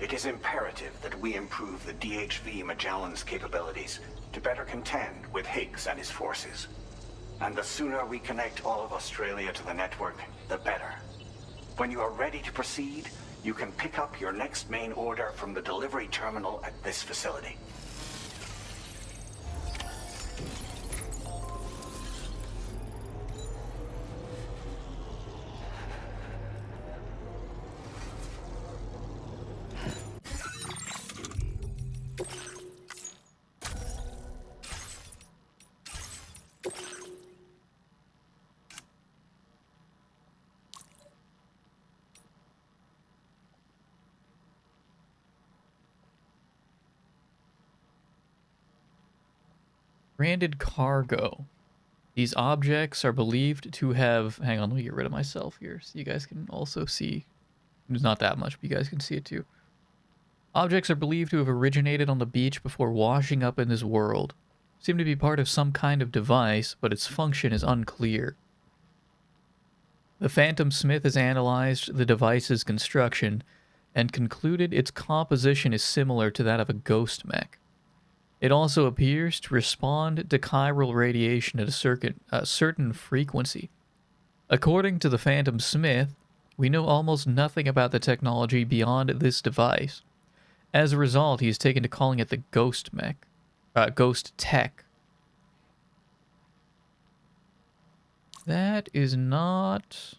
It is imperative that we improve the DHV Magellan's capabilities to better contend with Higgs and his forces. And the sooner we connect all of Australia to the network, the better. When you are ready to proceed, you can pick up your next main order from the delivery terminal at this facility. Stranded cargo. These objects are believed to have... Hang on, let me get rid of myself here so you guys can also see. It's not that much, but you guys can see it too. Objects are believed to have originated on the beach before washing up in this world. Seem to be part of some kind of device, but its function is unclear. The Phantom Smith has analyzed the device's construction and concluded its composition is similar to that of a ghost mech. It also appears to respond to chiral radiation at a certain frequency. According to the Phantom Smith, we know almost nothing about the technology beyond this device. As a result, he has taken to calling it the Ghost Tech. That is not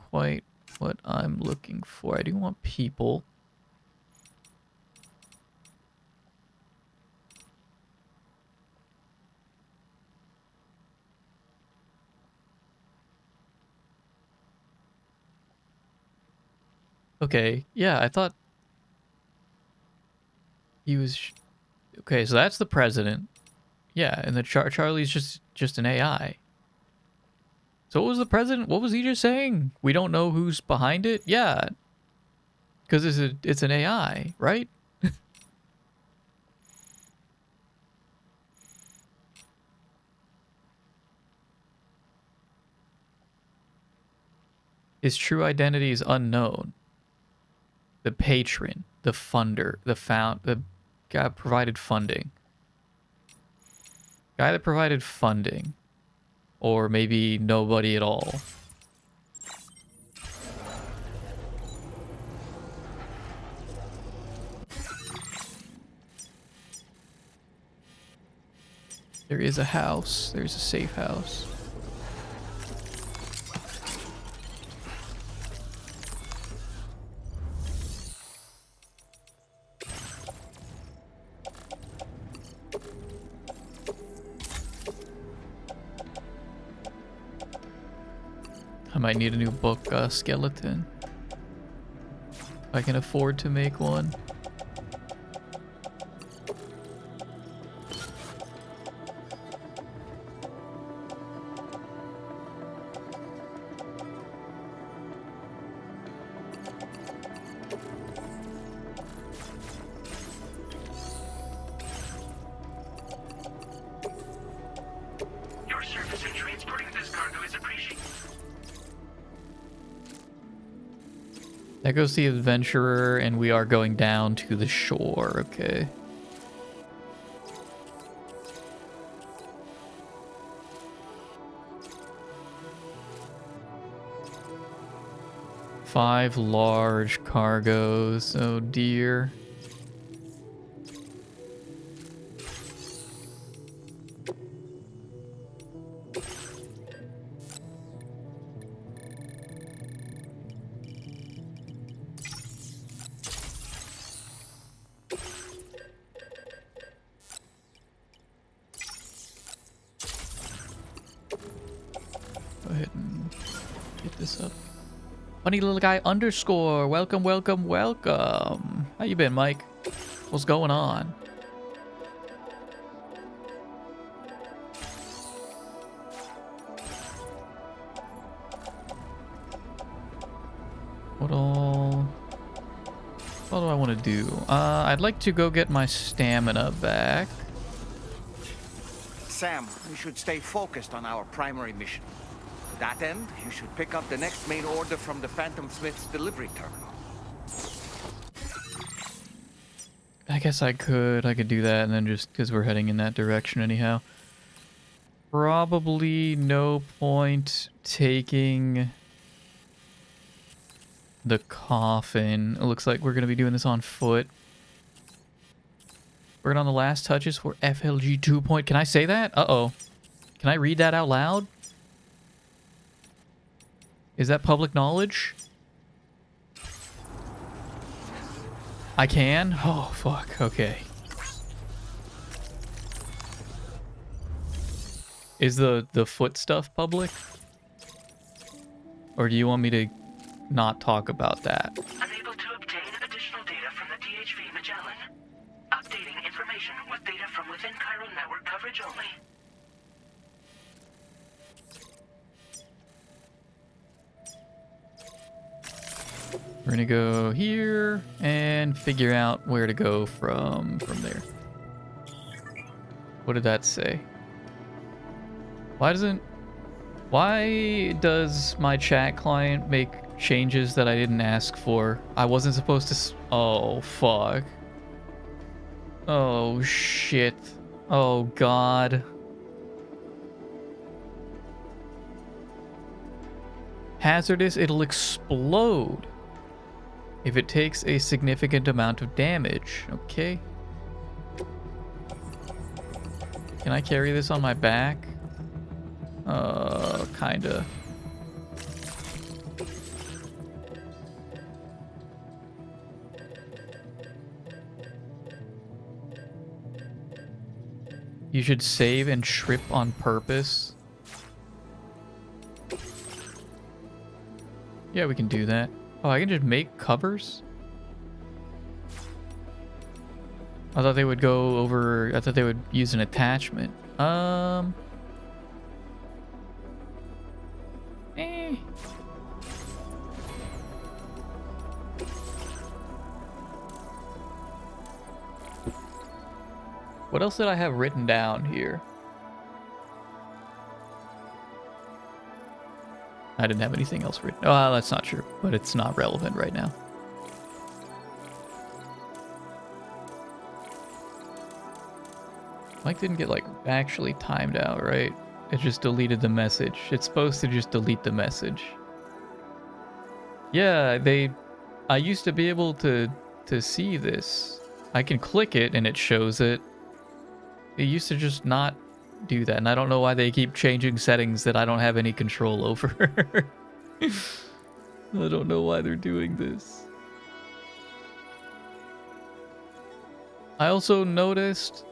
quite what I'm looking for. I do want people. Okay, yeah, I thought he was... Okay, so that's the president. Yeah, and the Charlie's just an AI. So what was the president? What was he just saying? We don't know who's behind it? Yeah. Because it's an AI, right? His true identity is unknown. The patron, the funder, the guy provided funding. Guy that provided funding. Or maybe nobody at all. There is a house. There's a safe house. I might need a new book skeleton. If I can afford to make one. Your service in transporting this cargo is appreciated. That goes the adventurer, and we are going down to the shore, okay. Five large cargoes, oh dear. Go ahead and get this up. Funny little guy underscore. Welcome, welcome, welcome. How you been, Mike? What's going on? What do I want to do? I'd like to go get my stamina back. Sam, we should stay focused on our primary mission. To that end, you should pick up the next main order from the Phantom Smith's delivery terminal. I guess I could do that, and then just because we're heading in that direction anyhow. Probably no point taking the coffin. It looks like we're going to be doing this on foot. We're on the last touches for FLG 2 point. Can I say that? Uh-oh. Can I read that out loud? Is that public knowledge? I can? Oh, fuck. Okay. Is the foot stuff public? Or do you want me to not talk about that? Unable to obtain additional data from the DHV Magellan. Updating information with data from within Chiral Network. bridge only. We're gonna go here and figure out where to go from there. What did that say? Why does my chat client make changes that I didn't ask for? I wasn't supposed to oh, fuck. Oh, shit. Oh, God. Hazardous, it'll explode if it takes a significant amount of damage. Okay. Can I carry this on my back? Kinda. You should save and trip on purpose. Yeah, we can do that. Oh, I can just make covers? I thought they would go over... I thought they would use an attachment. What else did I have written down here? I didn't have anything else written. Oh, that's not true, but it's not relevant right now. Mike didn't get, like, actually timed out, right? It just deleted the message. It's supposed to just delete the message. Yeah, I used to be able to see this. I can click it and it shows it. It used to just not do that, and I don't know why they keep changing settings that I don't have any control over. I don't know why they're doing this. I also noticed...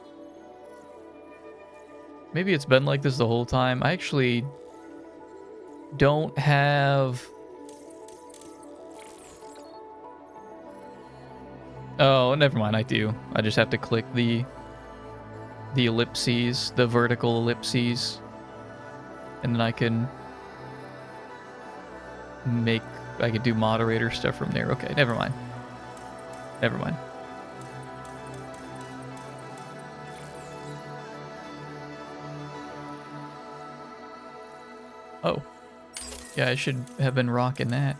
Maybe it's been like this the whole time. I actually don't have... Oh, never mind, I do. I just have to click the ellipses, the vertical ellipses, and then I can do moderator stuff from there. Okay, never mind. Never mind. Oh. Yeah, I should have been rocking that.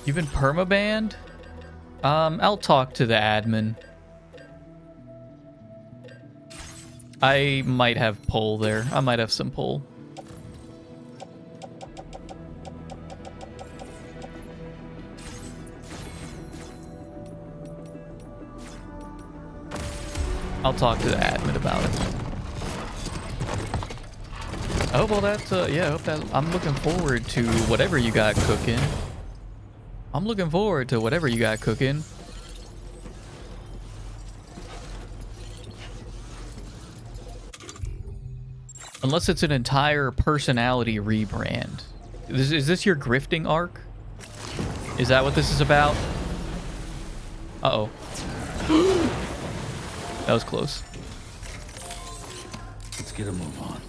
You've been permabanned? I'll talk to the admin. I might have pull there. I might have some pull. I'll talk to the admin about it. Oh, well, that's, yeah, I hope that, I'm looking forward to whatever you got cooking. I'm looking forward to whatever you got cooking. Unless it's an entire personality rebrand. Is this your grifting arc? Is that what this is about? Uh-oh. That was close. Let's get a move on.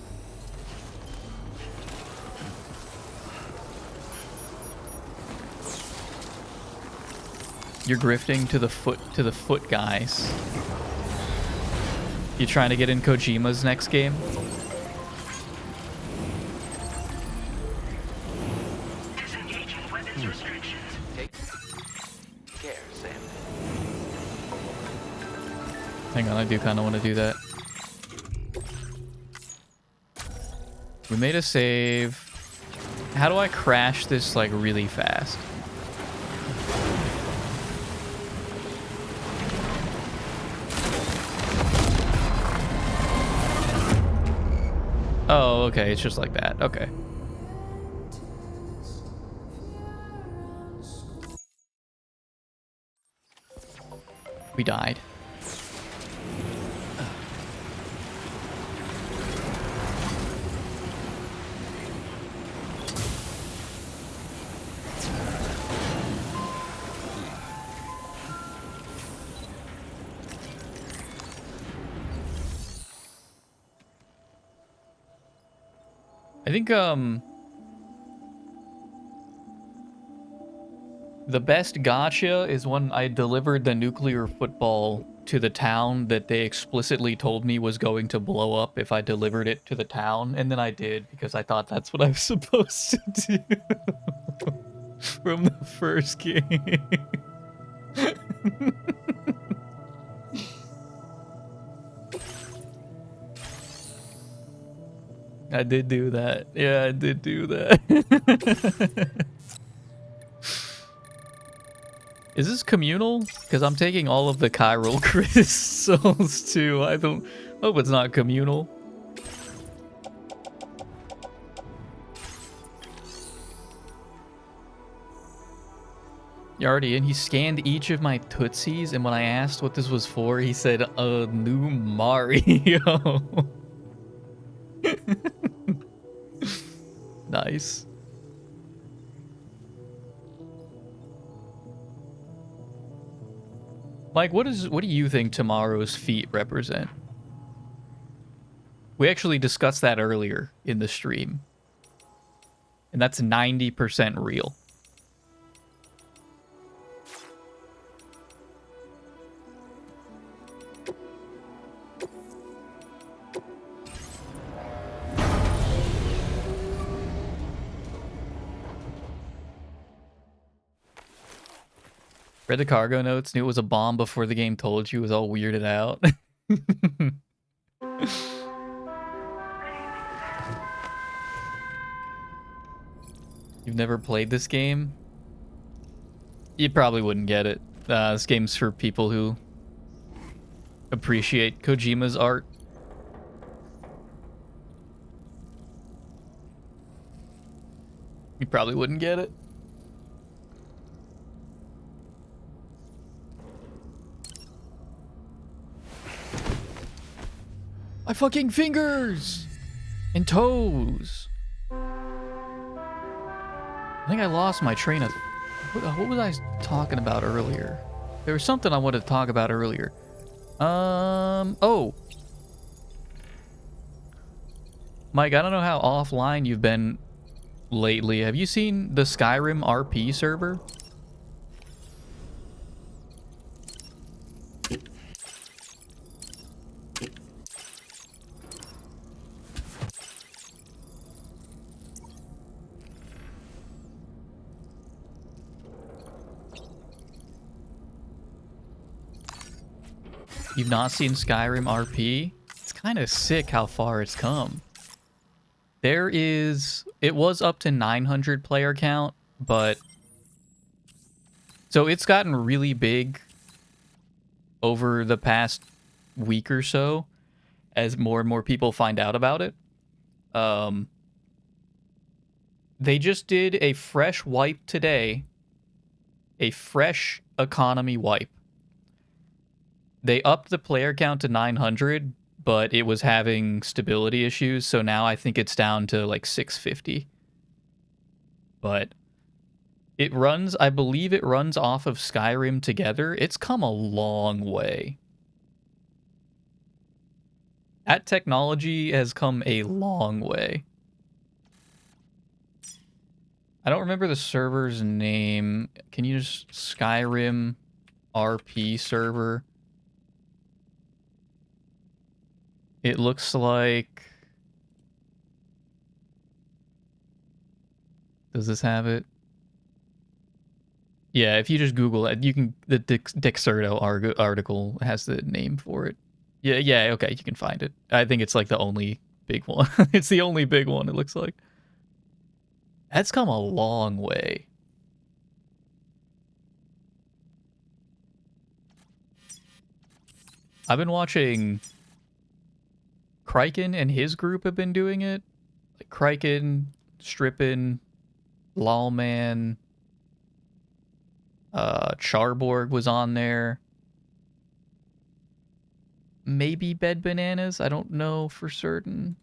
You're grifting to the foot guys. You trying to get in Kojima's next game? Disengaging weapons restrictions. Take care, Sam. Hang on, I do kind of want to do that. We made a save. How do I crash this, like, really fast? Oh, okay, it's just like that. Okay. We died. I think the best gotcha is when I delivered the nuclear football to the town that they explicitly told me was going to blow up if I delivered it to the town, and then I did because I thought that's what I was supposed to do from the first game. I did do that. Yeah, I did do that. Is this communal? Because I'm taking all of the chiral crystals too. I don't hope it's not communal. You're already in. He scanned each of my Tootsies, and when I asked what this was for, he said, new Mario. Nice. Mike, what do you think tomorrow's feat represent? We actually discussed that earlier in the stream. And that's 90% real. Read the cargo notes, knew it was a bomb before the game told you, was all weirded out. You've never played this game? You probably wouldn't get it. This game's for people who appreciate Kojima's art. You probably wouldn't get it. My fucking fingers and toes. I think I lost my train of... What was I talking about earlier? There was something I wanted to talk about earlier. Oh. Mike, I don't know how offline you've been lately. Have you seen the Skyrim RP server? You've not seen Skyrim RP? It's kind of sick how far it's come. It was up to 900 player count, but... So it's gotten really big over the past week or so as more and more people find out about it. They just did a fresh wipe today. A fresh economy wipe. They upped the player count to 900, but it was having stability issues, so now I think it's down to like 650. But it runs, I believe it runs off of Skyrim together. It's come a long way. That technology has come a long way. I don't remember the server's name. Can you just Skyrim RP server? It looks like... Does this have it? Yeah, if you just Google it, you can... The Dexerto article has the name for it. Yeah, okay, you can find it. I think it's like the only big one. It's the only big one, it looks like. That's come a long way. I've been watching... Kraken and his group have been doing it. Like Kraken, Strippin, Lawman, Charborg was on there. Maybe Bed Bananas, I don't know for certain.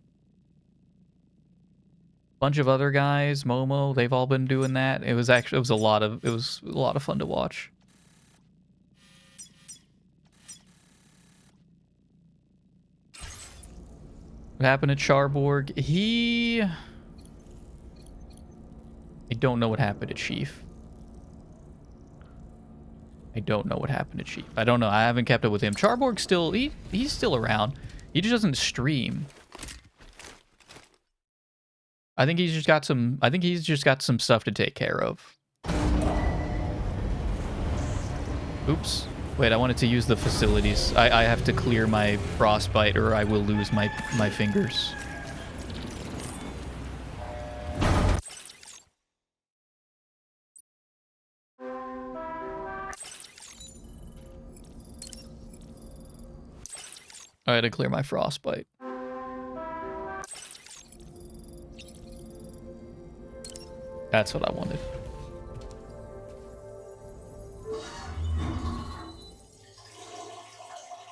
Bunch of other guys, Momo, they've all been doing that. It was a lot of fun to watch. What happened to Charborg? He I don't know what happened to Chief. I don't know what happened to Chief. I don't know. I haven't kept up with him. Charborg's still... He's still around. He just doesn't stream. I think he's just got some... I think he's just got some stuff to take care of. Oops. Wait, I wanted to use the facilities. I have to clear my frostbite or I will lose my fingers. I had to clear my frostbite. That's what I wanted.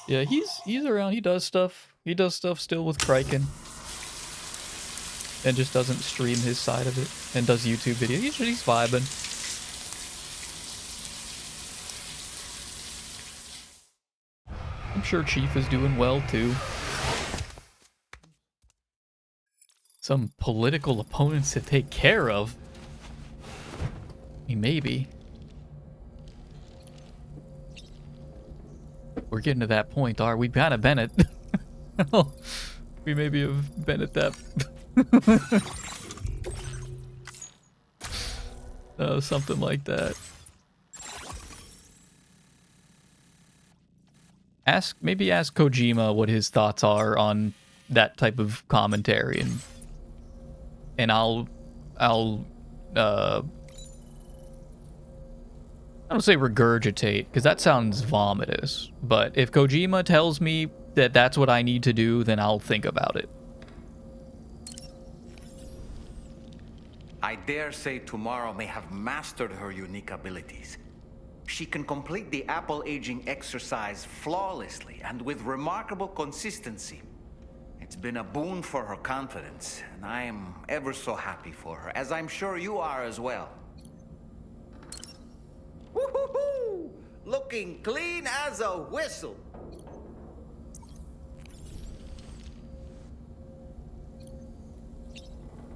Yeah, he's around. He does stuff. He does stuff still with Kraken. And just doesn't stream his side of it. And does YouTube videos. He's vibing. I'm sure Chief is doing well too. Some political opponents to take care of. I mean, maybe. We're getting to that point, are we? Kind of been at... we maybe have been at that... something like that. Maybe ask Kojima what his thoughts are on that type of commentary, and I'll I don't say regurgitate, because that sounds vomitous, but if Kojima tells me that that's what I need to do, then I'll think about it. I dare say tomorrow may have mastered her unique abilities. She can complete the apple aging exercise flawlessly and with remarkable consistency. It's been a boon for her confidence, and I am ever so happy for her, as I'm sure you are as well. Woo-hoo-hoo! Looking clean as a whistle.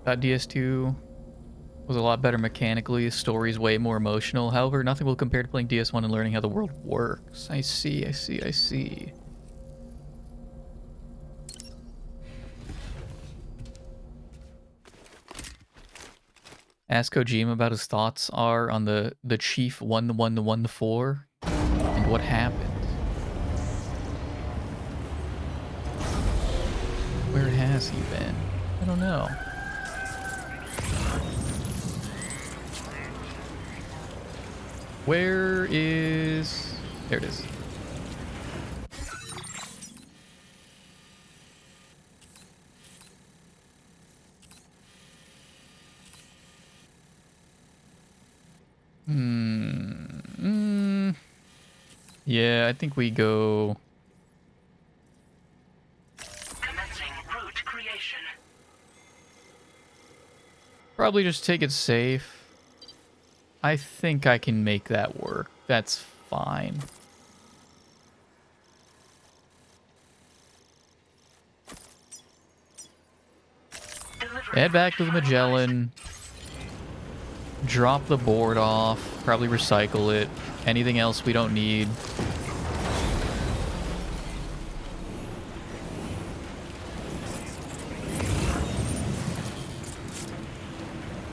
DS2 was a lot better mechanically. The story's way more emotional. However, nothing will compare to playing DS1 and learning how the world works. I see. Ask Kojima about his thoughts are on the Chief 1-1-1-4 and what happened. Where has he been? I don't know. Where is... There it is. Yeah, I think we go... Commencing route creation. Probably just take it safe. I think I can make that work. That's fine. Head back to the Magellan. Drop the board off. Probably recycle it. Anything else we don't need.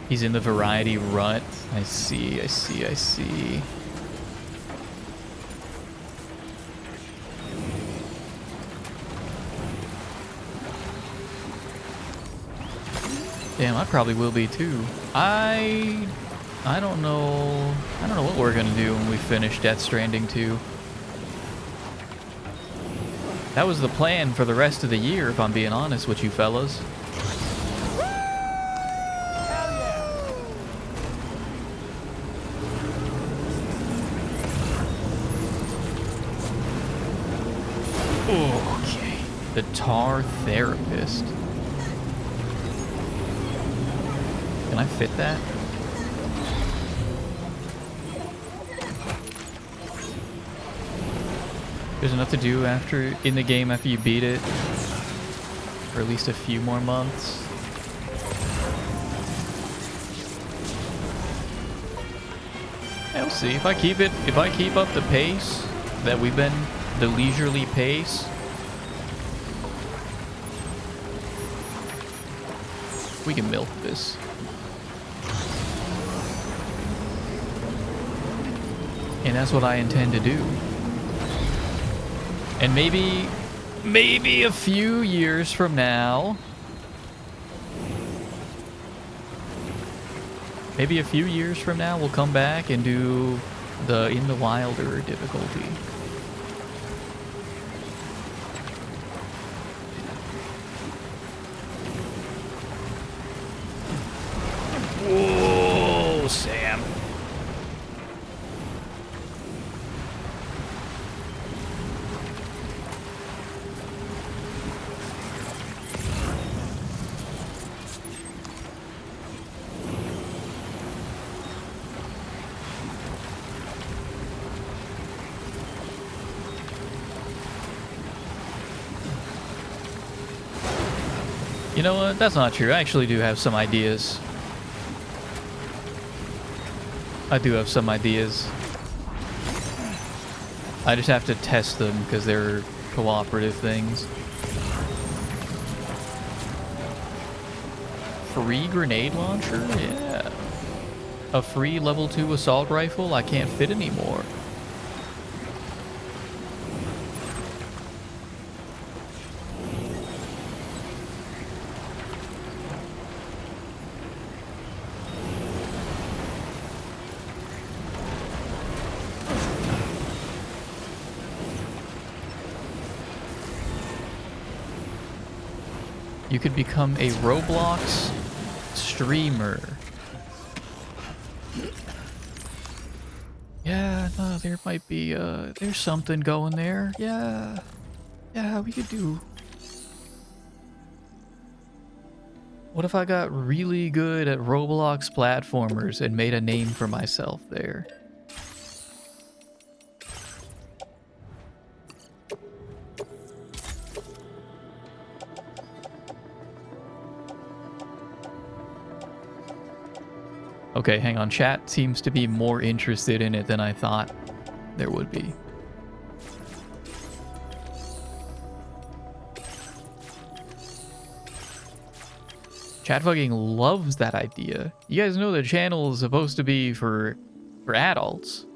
He's in the variety rut. I see. Damn, I probably will be too. I don't know. I don't know what we're gonna do when we finish Death Stranding 2. That was the plan for the rest of the year, if I'm being honest with you fellas. Okay. The Tar Therapist. Can I fit that? There's enough to do in the game after you beat it. For at least a few more months. We'll see. If I keep up the pace that we've been, the leisurely pace, we can milk this. And that's what I intend to do. And maybe a few years from now, we'll come back and do the In the Wilder difficulty. Whoa, Sam. You know what? That's not true. I actually do have some ideas. I just have to test them because they're cooperative things. Free grenade launcher? Yeah. A free level 2 assault rifle? I can't fit anymore. You could become a Roblox streamer. Yeah, no, there might be, there's something going there. Yeah. Yeah, we could do. What if I got really good at Roblox platformers and made a name for myself there? Okay, hang on. Chat seems to be more interested in it than I thought there would be. Chat fucking loves that idea. You guys know the channel is supposed to be for adults.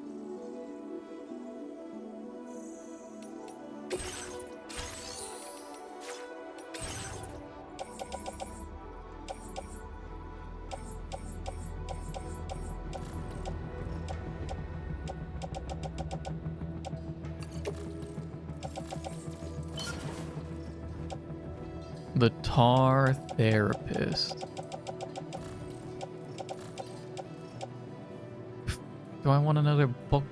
The Tar Therapist. Do I want another book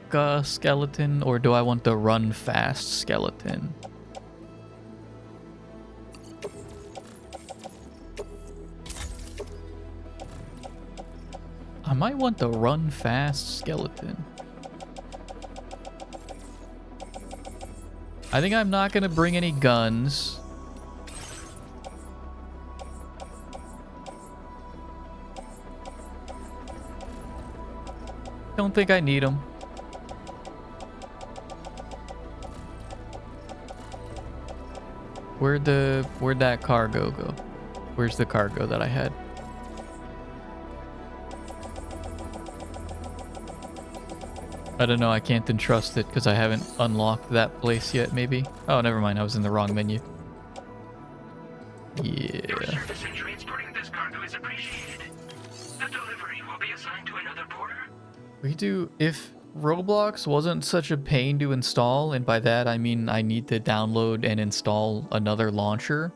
skeleton, or do I want the run fast skeleton? I might want the run fast skeleton. I think I'm not gonna bring any guns. Don't think I need them. Where'd that cargo go? Where's the cargo that I had? I don't know, I can't entrust it because I haven't unlocked that place yet, maybe. Oh, never mind, I was in the wrong menu. Yeah. Your service in transporting this cargo is appreciated. The delivery will be assigned to another porter. We do, if Roblox wasn't such a pain to install, and by that I mean I need to download and install another launcher.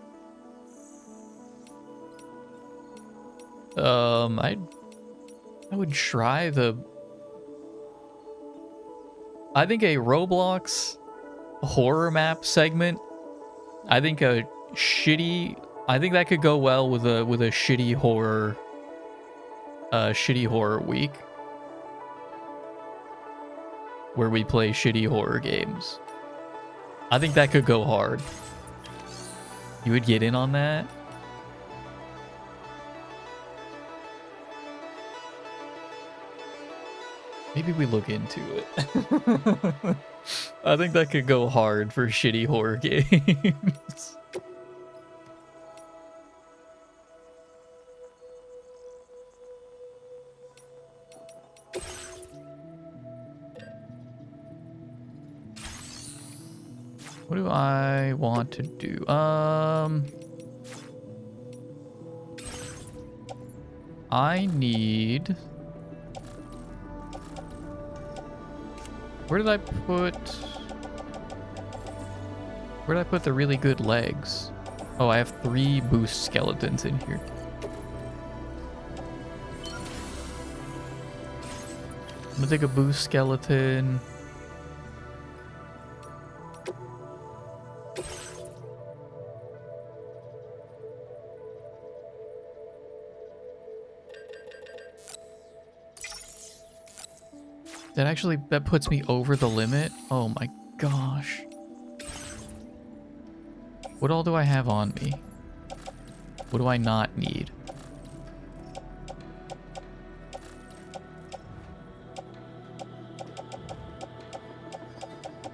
I would try I think a Roblox horror map segment, I think that could go well with a shitty horror week. Where we play shitty horror games. I think that could go hard. You would get in on that? Maybe we look into it. I think that could go hard for shitty horror games. What do I want to do? I need... Where did I put the really good legs? Oh, I have 3 boost skeletons in here. I'm gonna take a boost skeleton. That puts me over the limit? Oh my gosh. What all do I have on me? What do I not need?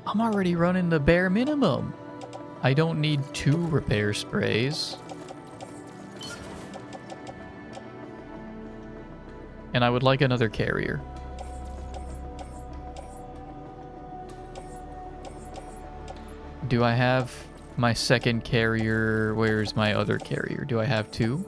I'm already running the bare minimum. I don't need 2 repair sprays. And I would like another carrier. Do I have my second carrier? Where's my other carrier? Do I have 2?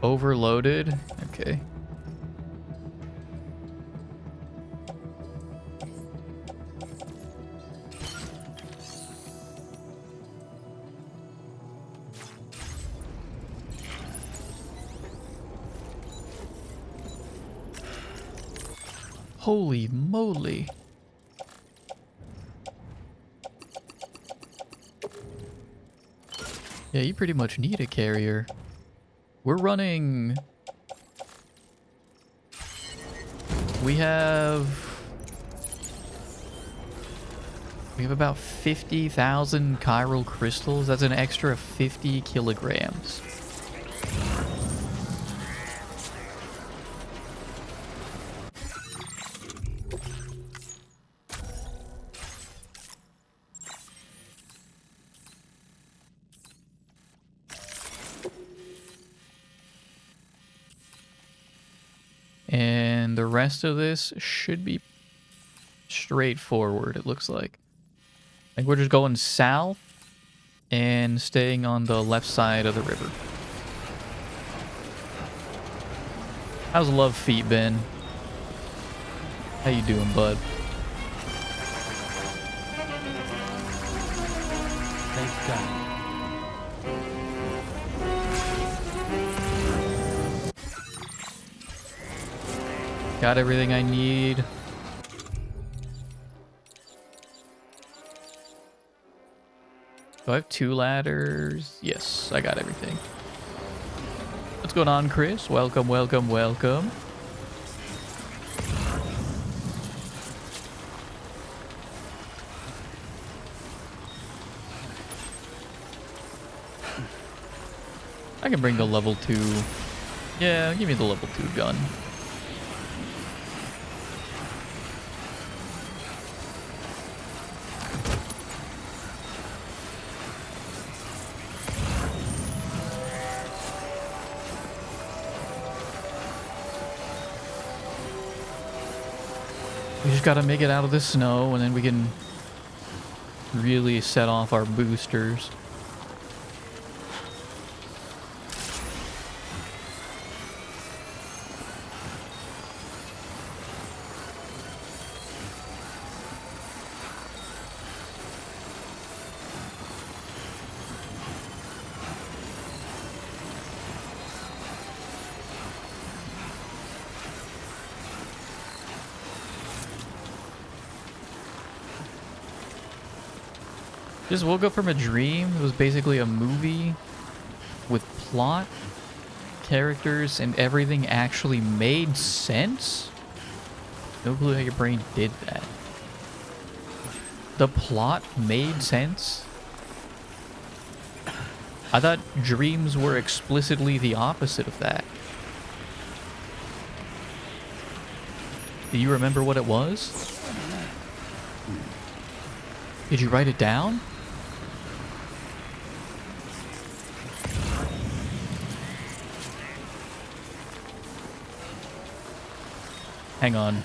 Overloaded? Okay. Holy moly. Yeah, you pretty much need a carrier. We're running... We have about 50,000 chiral crystals. That's an extra 50 kilograms. And the rest of this should be straightforward, it looks like. I think we're just going south and staying on the left side of the river. How's Love Feet been? How you doing, bud? Thank God. Got everything I need. Do I have 2 ladders? Yes, I got everything. What's going on, Chris? Welcome, welcome, welcome. I can bring the level 2. Yeah, give me the level 2 gun. We just gotta make it out of the snow, and then we can really set off our boosters. Just woke up from a dream. It was basically a movie with plot, characters, and everything actually made sense. No clue how your brain did that. The plot made sense? I thought dreams were explicitly the opposite of that. Do you remember what it was? Did you write it down? Hang on.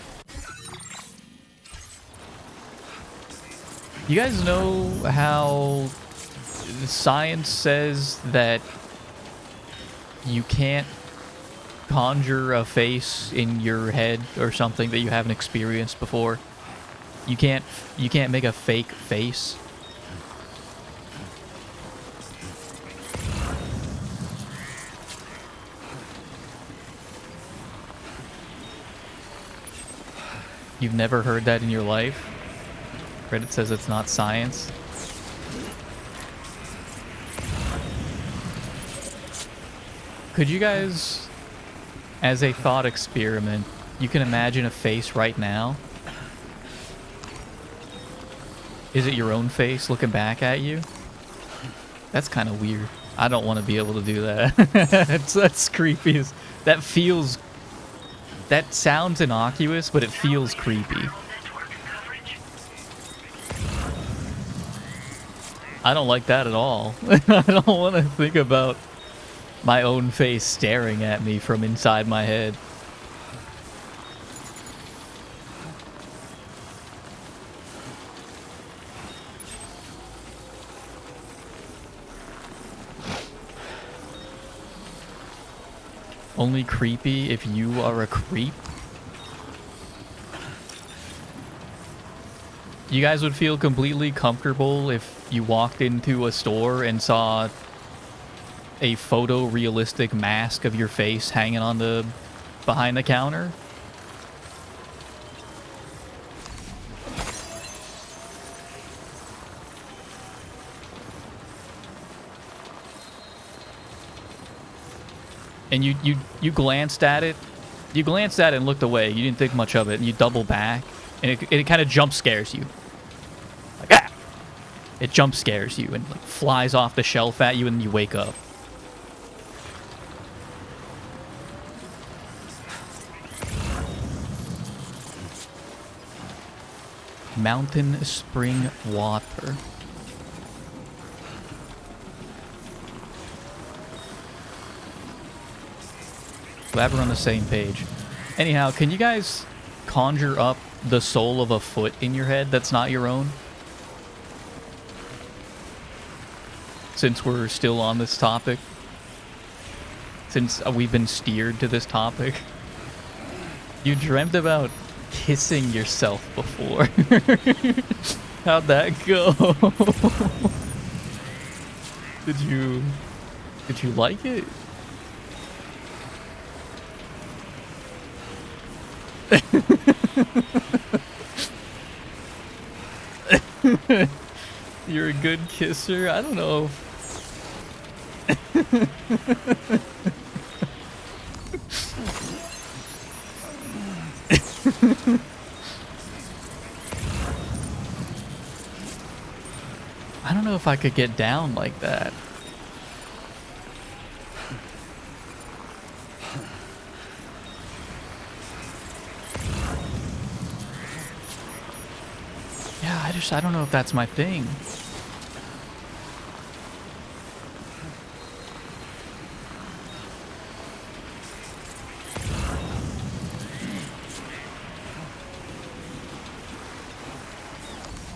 You guys know how science says that you can't conjure a face in your head or something that you haven't experienced before? You can't make a fake face. You've never heard that in your life? Reddit says it's not science. Could you guys, as a thought experiment, you can imagine a face right now? Is it your own face looking back at you? That's kind of weird. I don't want to be able to do that. That's creepy. That sounds innocuous, but it feels creepy. I don't like that at all. I don't want to think about my own face staring at me from inside my head. Only creepy if you are a creep? You guys would feel completely comfortable if you walked into a store and saw a photorealistic mask of your face hanging on the behind the counter? And you glanced at it. You glanced at it and looked away. You didn't think much of it. And you double back. And it kind of jump scares you. Like, ah! It jump scares you and like, flies off the shelf at you and you wake up. Mountain spring water. Glad we're on the same page. Anyhow, can you guys conjure up the sole of a foot in your head that's not your own? Since we're still on this topic. Since we've been steered to this topic. You dreamt about kissing yourself before. How'd that go? Did you like it? You're a good kisser? I don't know. I don't know if I could get down like that. Yeah, I don't know if that's my thing.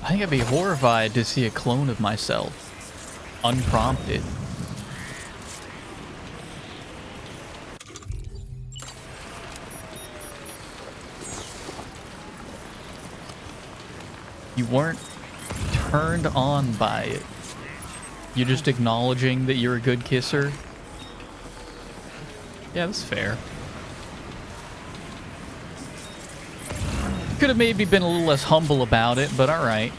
I think I'd be horrified to see a clone of myself, unprompted. You weren't turned on by it. You're just acknowledging that you're a good kisser. Yeah, that's fair. Could have maybe been a little less humble about it, but alright.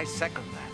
I second that.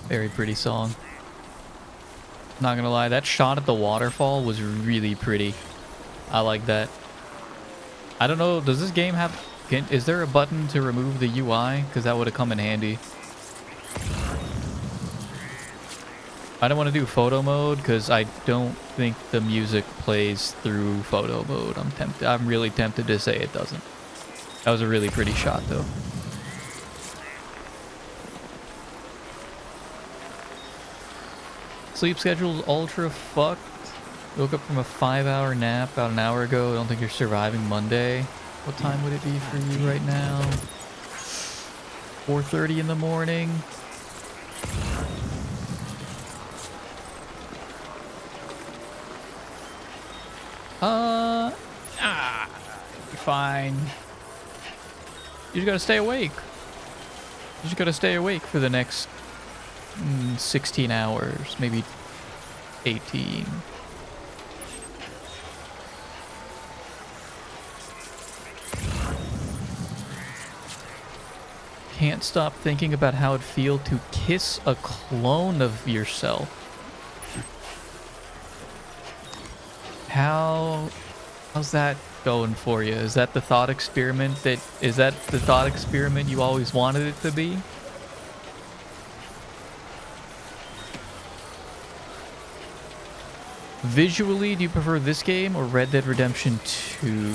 Very pretty song. Not gonna lie, that shot at the waterfall was really pretty. I like that. I don't know, does this game have... is there a button to remove the UI? Because that would have come in handy. I don't want to do photo mode because I don't think the music plays through photo mode. I'm really tempted to say it doesn't. That was a really pretty shot though. Sleep schedule's ultra fucked. Woke up from a 5-hour nap about an hour ago. I don't think you're surviving Monday. What time would it be for you right now? 4:30 in the morning. You're fine. You just gotta stay awake. You just gotta stay awake for the next 16 hours, maybe 18. Can't stop thinking about how it'd feel to kiss a clone of yourself. How's that going for you? Is that the thought experiment you always wanted it to be? Visually, do you prefer this game or Red Dead Redemption 2?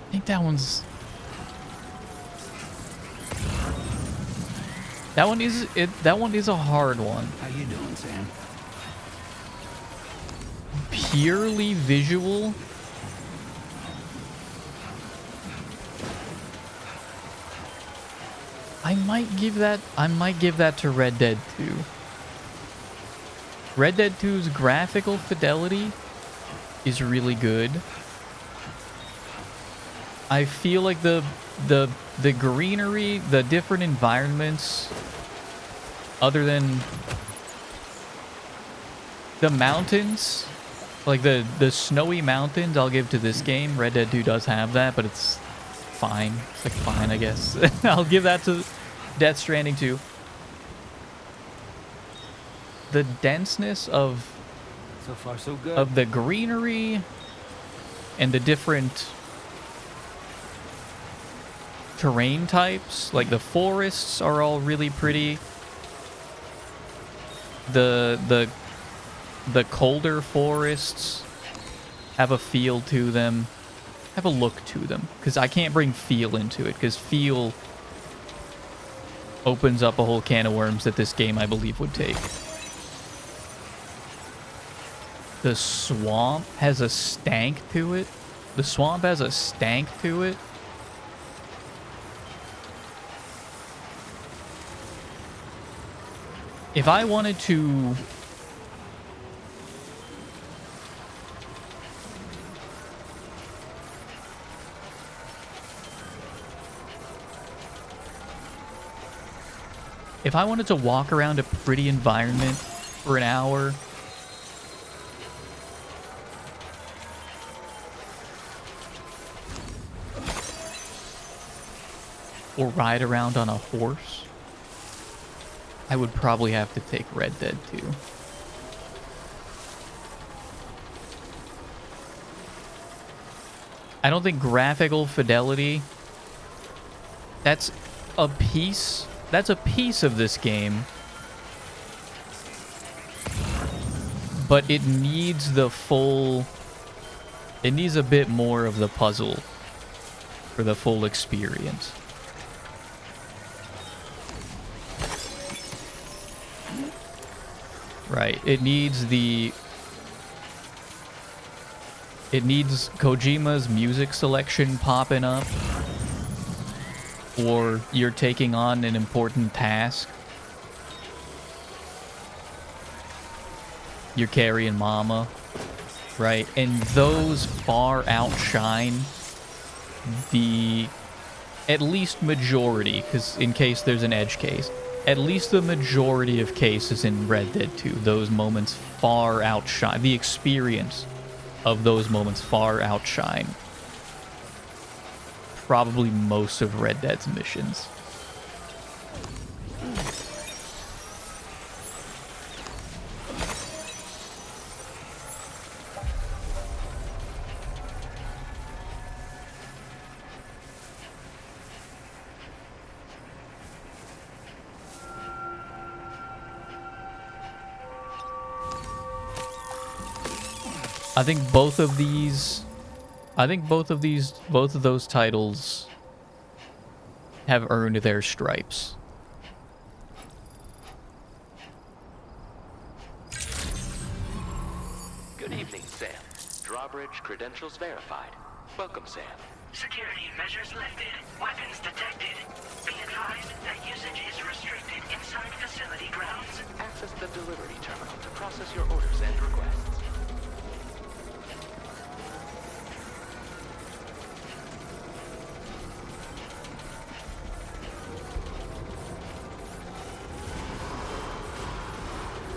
I think that one is a hard one. How you doing, Sam? Purely visual. I might give that to Red Dead 2. Red Dead 2's graphical fidelity is really good. I feel like the greenery, the different environments, other than the mountains, like the snowy mountains, I'll give to this game. Red Dead 2 does have that, but it's fine. It's like fine, I guess. I'll give that to Death Stranding 2. The denseness of So far, so good. of the greenery and the different terrain types, like the forests are all really pretty. The colder forests have a feel to them, have a look to them, because I can't bring feel into it, because feel opens up a whole can of worms that this game, I believe, would take. The swamp has a stank to it. The swamp has a stank to it. If I wanted to... If I wanted to walk around a pretty environment for an hour, or ride around on a horse, I would probably have to take Red Dead 2. I don't think graphical fidelity, that's a piece of this game, but it needs it needs a bit more of the puzzle for the full experience. Right. It needs Kojima's music selection popping up, or you're taking on an important task. You're carrying mama, right? And those far outshine the, at least majority, because in case there's an edge case, at least the majority of cases in Red Dead 2, those moments far outshine, the experience of those moments far outshine probably most of Red Dead's missions. I think both of those titles have earned their stripes. Good evening, Sam. Drawbridge credentials verified. Welcome, Sam. Security measures lifted. Weapons detected. Be advised that usage is restricted inside facility grounds. Access the delivery terminal to process your orders and requests.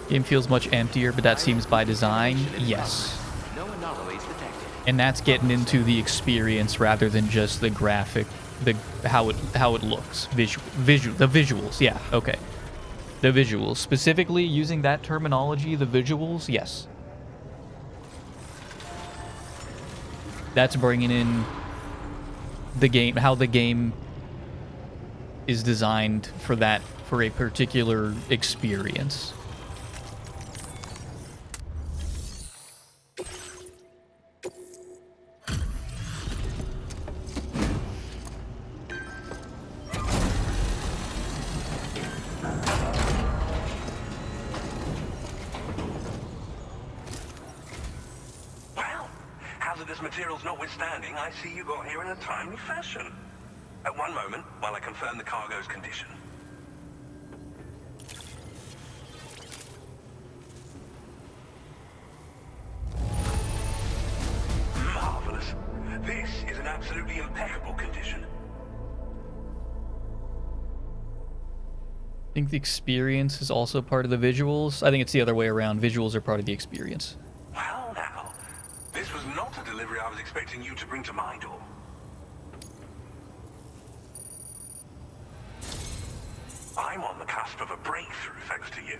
Game feels much emptier, but that seems by design. Yes. No anomalies detected. And that's getting into the experience rather than just the graphic, how it looks, the visuals. Yeah, okay. The visuals, specifically using that terminology, the visuals. Yes. That's bringing in the game, how the game is designed for that, for a particular experience. Materials notwithstanding, I see you got here in a timely fashion. At one moment, while I confirm the cargo's condition. Marvelous. This is an absolutely impeccable condition. I think the experience is also part of the visuals. I think it's the other way around. Visuals are part of the experience. Well, now, this was not a delivery I was expecting you to bring to my door. I'm on the cusp of a breakthrough, thanks to you.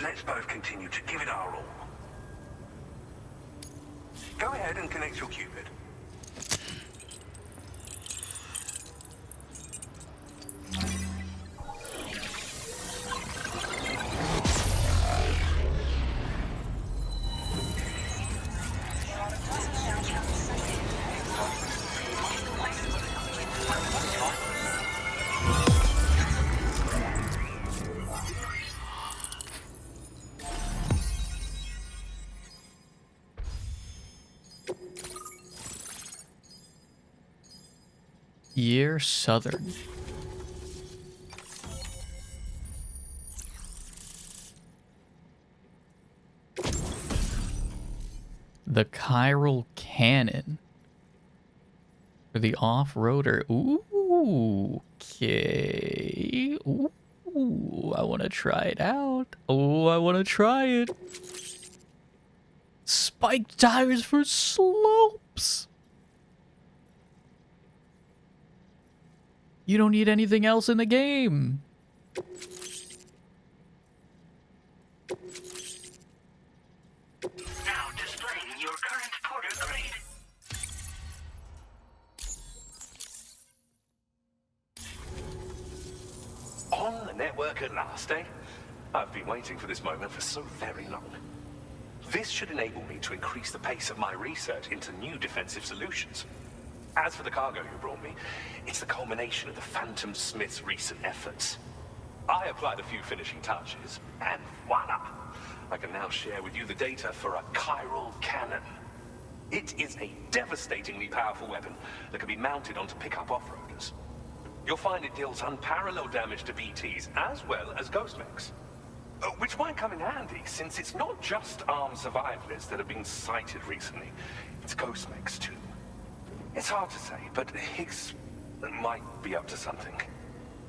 Let's both continue to give it our all. Go ahead and connect your Cupid. Year Southern. The Chiral Cannon. For the off-roader. Ooh, okay. Ooh, I want to try it out. Oh, I want to try it. Spiked tires for slopes. You don't need anything else in the game. Now displaying your current porter grade. On the network at last, eh? I've been waiting for this moment for so very long. This should enable me to increase the pace of my research into new defensive solutions. As for the cargo you brought me, it's the culmination of the Phantom Smith's recent efforts. I applied a few finishing touches, and voila! I can now share with you the data for a chiral cannon. It is a devastatingly powerful weapon that can be mounted onto pickup off-roaders. You'll find it deals unparalleled damage to BTs as well as ghost mechs. Which might come in handy, since it's not just armed survivalists that have been sighted recently. It's ghost mechs too. It's hard to say, but Higgs might be up to something.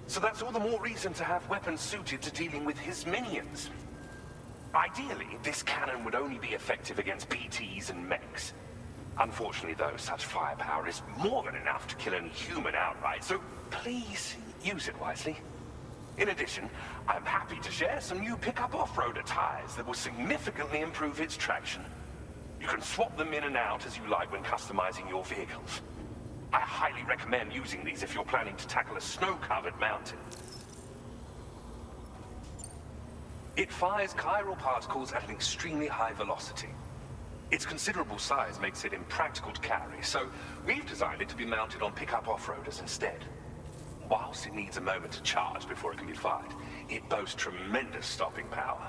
So that's all the more reason to have weapons suited to dealing with his minions. Ideally, this cannon would only be effective against BTs and mechs. Unfortunately, though, such firepower is more than enough to kill any human outright, so please use it wisely. In addition, I'm happy to share some new pickup off-roader tires that will significantly improve its traction. You can swap them in and out as you like when customizing your vehicles. I highly recommend using these if you're planning to tackle a snow-covered mountain. It fires chiral particles at an extremely high velocity. Its considerable size makes it impractical to carry, so we've designed it to be mounted on pickup off-roaders instead. Whilst it needs a moment to charge before it can be fired, it boasts tremendous stopping power.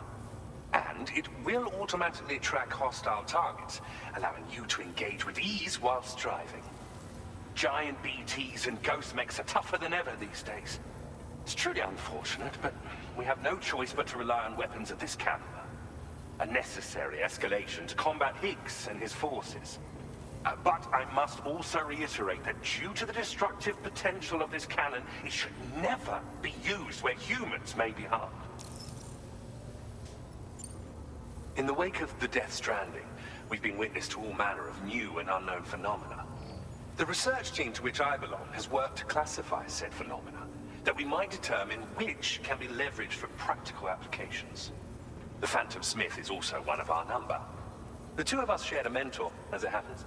And it will automatically track hostile targets, allowing you to engage with ease whilst driving. Giant BTs and ghost mechs are tougher than ever these days. It's truly unfortunate, but we have no choice but to rely on weapons of this caliber. A necessary escalation to combat Higgs and his forces. But I must also reiterate that due to the destructive potential of this cannon, it should never be used where humans may be harmed. In the wake of the Death Stranding, we've been witness to all manner of new and unknown phenomena. The research team to which I belong has worked to classify said phenomena, that we might determine which can be leveraged for practical applications. The Phantom Smith is also one of our number. The two of us shared a mentor, as it happens.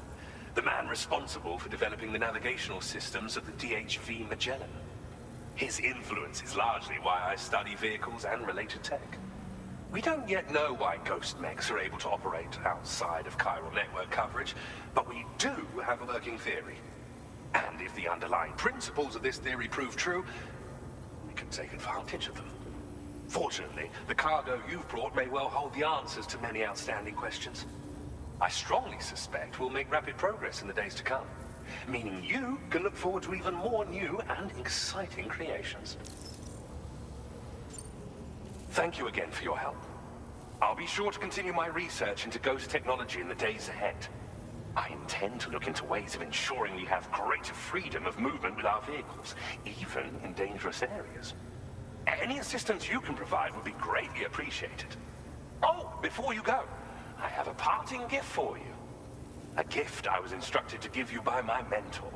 The man responsible for developing the navigational systems of the DHV Magellan. His influence is largely why I study vehicles and related tech. We don't yet know why ghost mechs are able to operate outside of chiral network coverage, but we do have a working theory. And if the underlying principles of this theory prove true, we can take advantage of them. Fortunately, the cargo you've brought may well hold the answers to many outstanding questions. I strongly suspect we'll make rapid progress in the days to come, meaning you can look forward to even more new and exciting creations. Thank you again for your help. I'll be sure to continue my research into ghost technology in the days ahead. I intend to look into ways of ensuring we have greater freedom of movement with our vehicles, even in dangerous areas. Any assistance you can provide would be greatly appreciated. Oh, before you go, I have a parting gift for you. A gift I was instructed to give you by my mentor.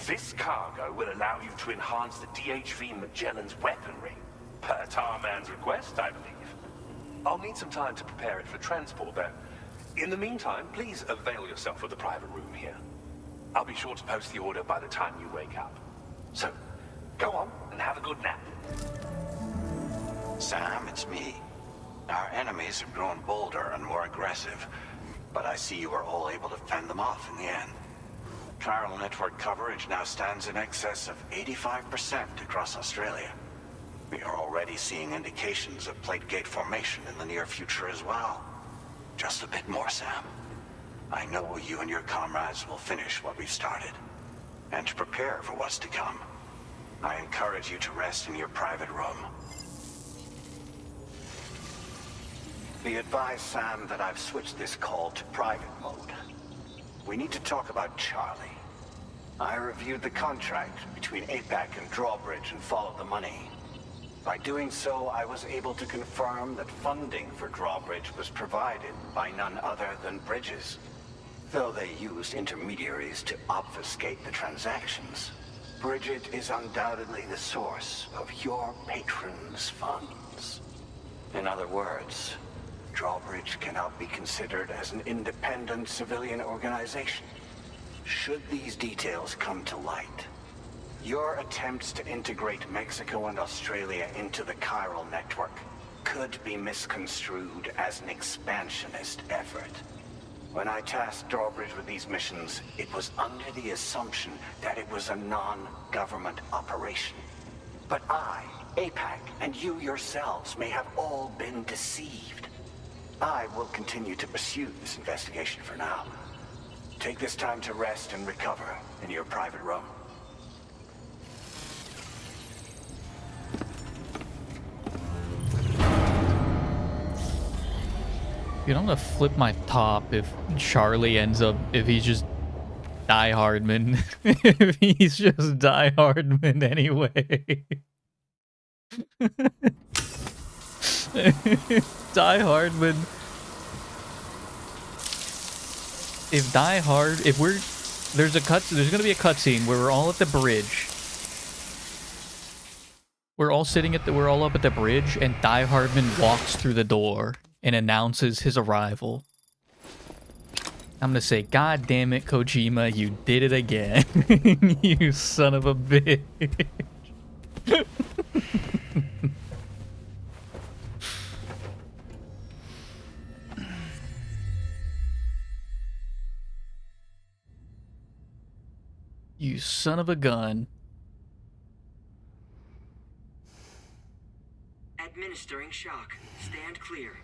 This cargo will allow you to enhance the DHV Magellan's weaponry, per Tarman's request, I believe. I'll need some time to prepare it for transport, though. In the meantime, please avail yourself of the private room here. I'll be sure to post the order by the time you wake up. So, go on and have a good nap. Sam, it's me. Our enemies have grown bolder and more aggressive, but I see you were all able to fend them off in the end. Chiral network coverage now stands in excess of 85% across Australia. We are already seeing indications of plate gate formation in the near future as well. Just a bit more, Sam. I know you and your comrades will finish what we've started. And to prepare for what's to come, I encourage you to rest in your private room. Be advised, Sam, that I've switched this call to private mode. We need to talk about Charlie. I reviewed the contract between APAC and Drawbridge and followed the money. By doing so, I was able to confirm that funding for Drawbridge was provided by none other than Bridges. Though they used intermediaries to obfuscate the transactions, Bridget is undoubtedly the source of your patrons' funds. In other words, Drawbridge cannot be considered as an independent civilian organization. Should these details come to light, your attempts to integrate Mexico and Australia into the chiral network could be misconstrued as an expansionist effort. When I tasked Drawbridge with these missions, it was under the assumption that it was a non-government operation. But I, APAC, and you yourselves may have all been deceived. I will continue to pursue this investigation for now. Take this time to rest and recover in your private room. Dude, I'm gonna flip my top if Charlie ends up, if he's just Die Hardman. If he's just Die Hardman anyway. Die Hardman. If Die Hard, if we're, there's gonna be a cutscene where we're all at the bridge. We're all up at the bridge, and Die Hardman walks through the door and announces his arrival. I'm gonna say, God damn it, Kojima, you did it again. You son of a bitch. You son of a gun. Administering shock. Stand clear.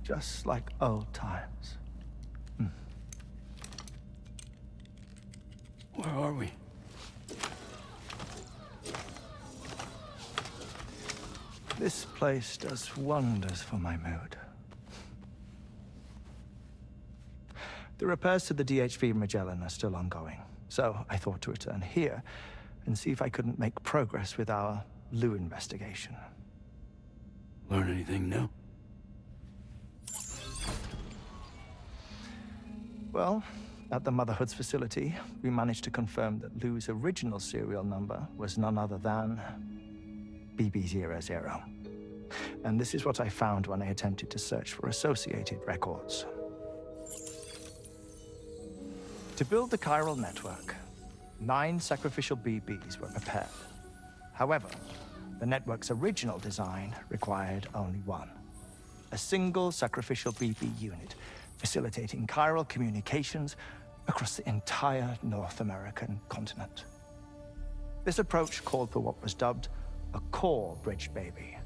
Just like old times. Where are we? This place does wonders for my mood. The repairs to the DHV Magellan are still ongoing, so I thought to return here and see if I couldn't make progress with our Lou investigation. Learn anything new? Well, at the Motherhood's facility, we managed to confirm that Lou's original serial number was none other than BB00. And this is what I found when I attempted to search for associated records. To build the chiral network, 9 sacrificial BBs were prepared. However, the network's original design required only 1. A single sacrificial BB unit facilitating chiral communications across the entire North American continent. This approach called for what was dubbed a core bridge baby,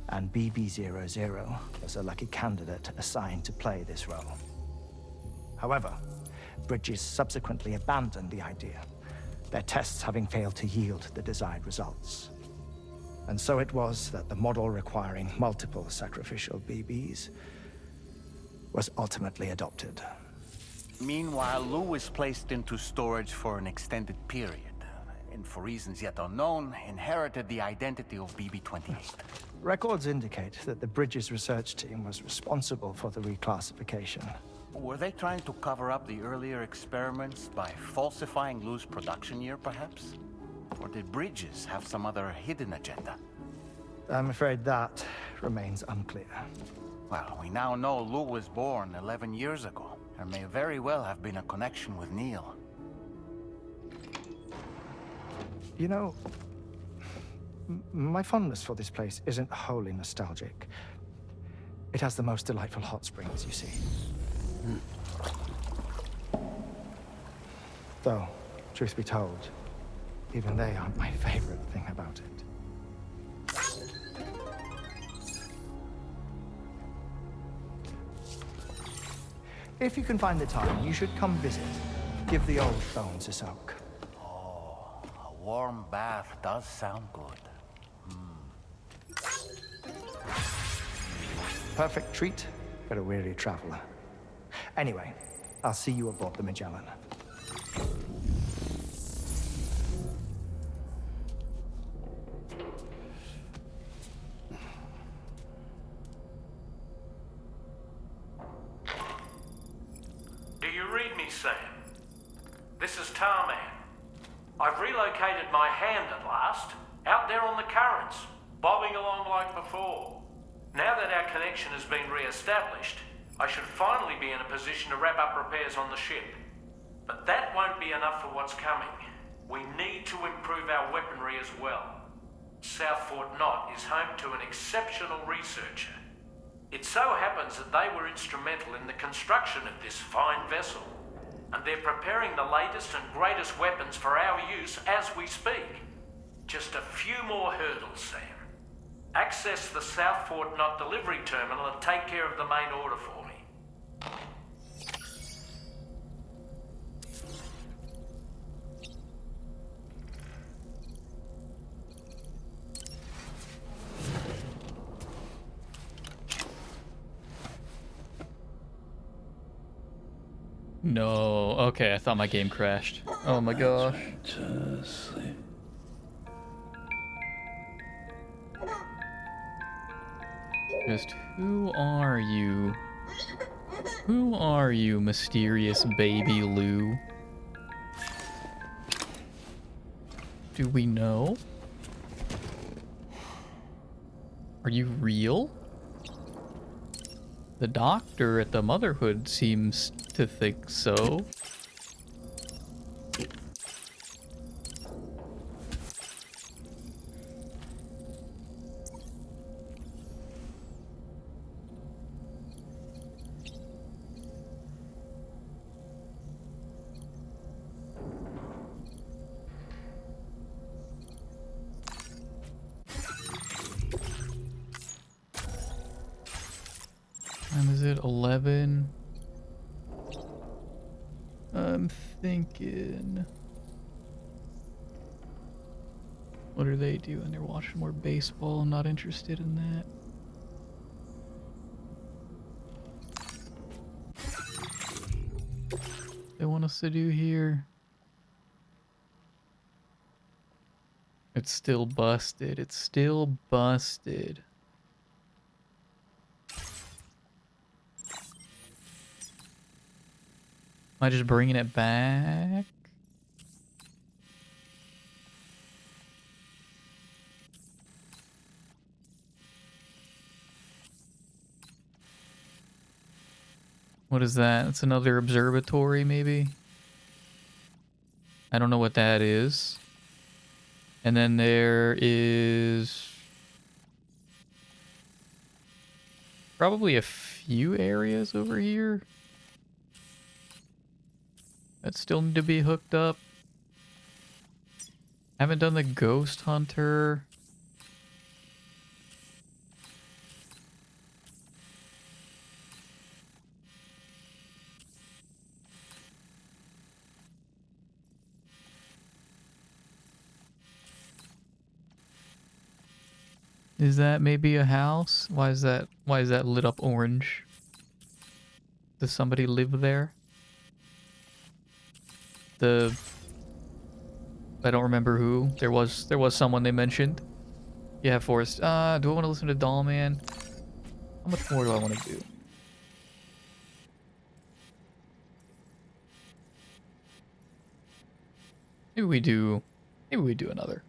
and BB00 was a lucky candidate assigned to play this role. However, Bridges subsequently abandoned the idea, their tests having failed to yield the desired results. And so it was that the model requiring multiple sacrificial BBs was ultimately adopted. Meanwhile, Lou was placed into storage for an extended period, and for reasons yet unknown, inherited the identity of BB-28. Records indicate that the Bridges research team was responsible for the reclassification. Were they trying to cover up the earlier experiments by falsifying Lou's production year, perhaps? Or did Bridges have some other hidden agenda? I'm afraid that remains unclear. Well, we now know Lou was born 11 years ago. There may very well have been a connection with Neil. You know, my fondness for this place isn't wholly nostalgic. It has the most delightful hot springs, you see. Though, truth be told, even they aren't my favorite thing about it. If you can find the time, you should come visit. Give the old bones a soak. Oh, a warm bath does sound good. Perfect treat for a weary traveler. Anyway, I'll see you aboard the Magellan. Do you read me, Sam? This is Tarman. I've relocated my hand at last, out there on the currents, bobbing along like before. Now that our connection has been re-established, I should finally be in a position to wrap up repairs on the ship. But that won't be enough for what's coming. We need to improve our weaponry as well. South Fort Knott is home to an exceptional researcher. It so happens that they were instrumental in the construction of this fine vessel. and they're preparing the latest and greatest weapons for our use as we speak. Just a few more hurdles, Sam. Access the South Fort Knot delivery terminal and take care of the main order for me. No. Okay, I thought my game crashed. Oh my gosh. To sleep. Just who are you? Who are you, mysterious baby Lou? Do we know? Are you real? The doctor at the Motherhood seems to think so. Time is it? 11? I'm thinking... What are they doing? They're watching more baseball. I'm not interested in that. They want us to do here. It's still busted. It's still busted. Am I just bringing it back? What is that? It's another observatory, maybe? I don't know what that is. And then there is... probably a few areas over here that still need to be hooked up. Haven't done the Ghost Hunter. Is that maybe a house? Why is that lit up orange? Does somebody live there? I don't remember who. There was someone they mentioned. Yeah, Forrest. Do I want to listen to Doll Man? How much more do I want to do? Maybe we do another.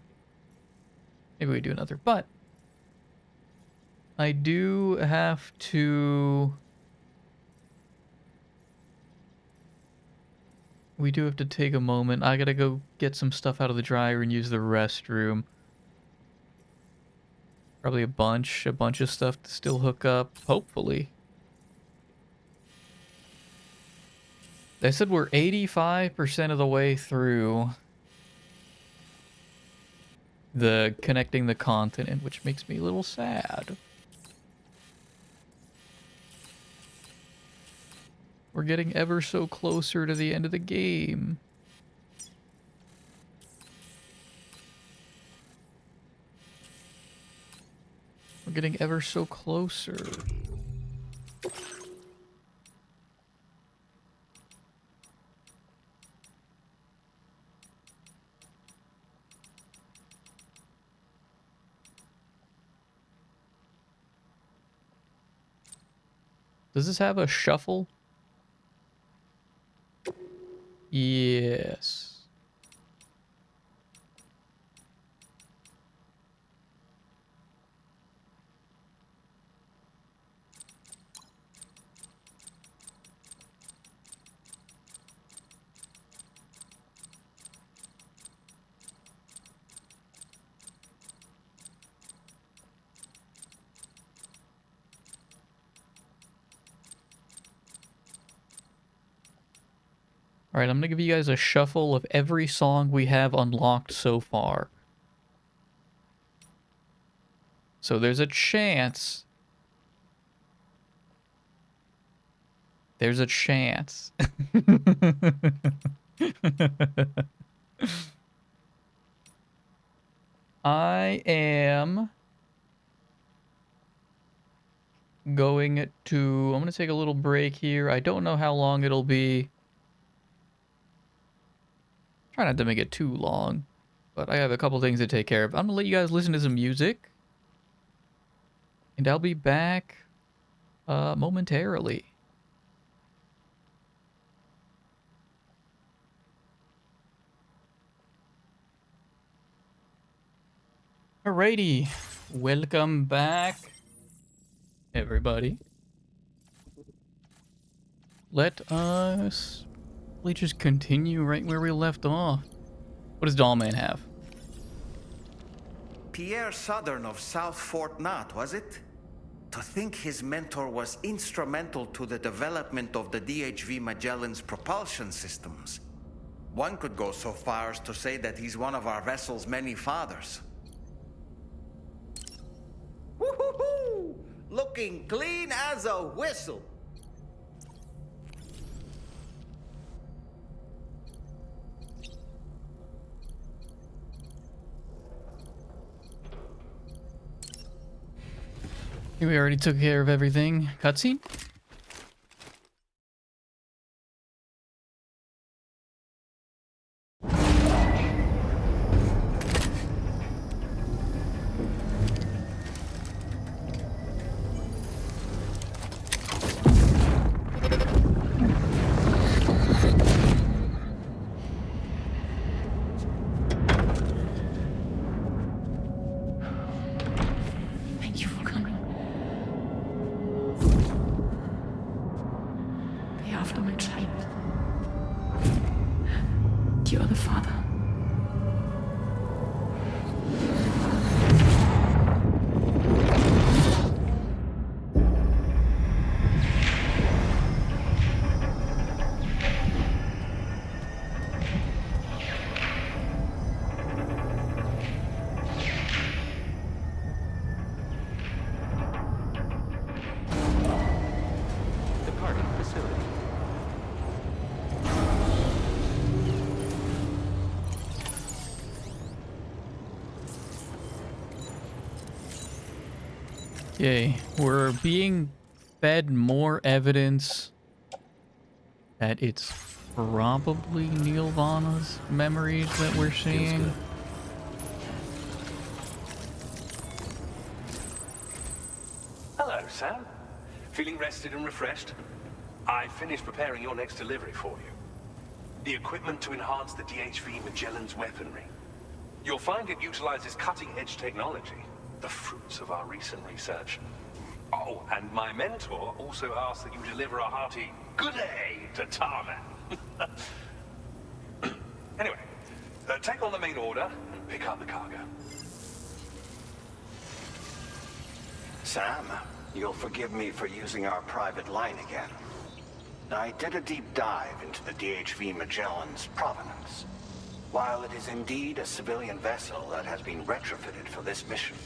Maybe we do another. But I do have to... We do have to take a moment. I gotta go get some stuff out of the dryer and use the restroom. Probably a bunch of stuff to still hook up, hopefully. They said we're 85% of the way through the connecting the continent, which makes me a little sad. We're getting ever so closer to the end of the game. We're getting ever so closer. Does this have a shuffle? Yes. Alright, I'm gonna give you guys a shuffle of every song we have unlocked so far. So there's a chance. There's a chance. I am going to... I'm going to take a little break here. I don't know how long it'll be. Try not to make it too long, but I have a couple things to take care of. I'm going to let you guys listen to some music, and I'll be back momentarily. Alrighty, welcome back, everybody. Let us really just continue right where we left off. What does Dollman have? Pierre Southern of South Fort Knott, was it? To think his mentor was instrumental to the development of the DHV Magellan's propulsion systems. One could go so far as to say that he's one of our vessel's many fathers. Woo-hoo-hoo! Looking clean as a whistle. We already took care of everything. Cutscene? Thank you for coming. The aftermath child. You're the father. Departing facility. Okay, we're being fed more evidence that it's probably Nirvana's memories that we're seeing. Hello, Sam. Feeling rested and refreshed? I finished preparing your next delivery for you. The equipment to enhance the DHV Magellan's weaponry. You'll find it utilizes cutting-edge technology, the fruits of our recent research. Oh, and my mentor also asked that you deliver a hearty good day to Tarman. Anyway, take on the main order and pick up the cargo. Sam, you'll forgive me for using our private line again. I did a deep dive into the DHV Magellan's provenance. While it is indeed a civilian vessel that has been retrofitted for this mission,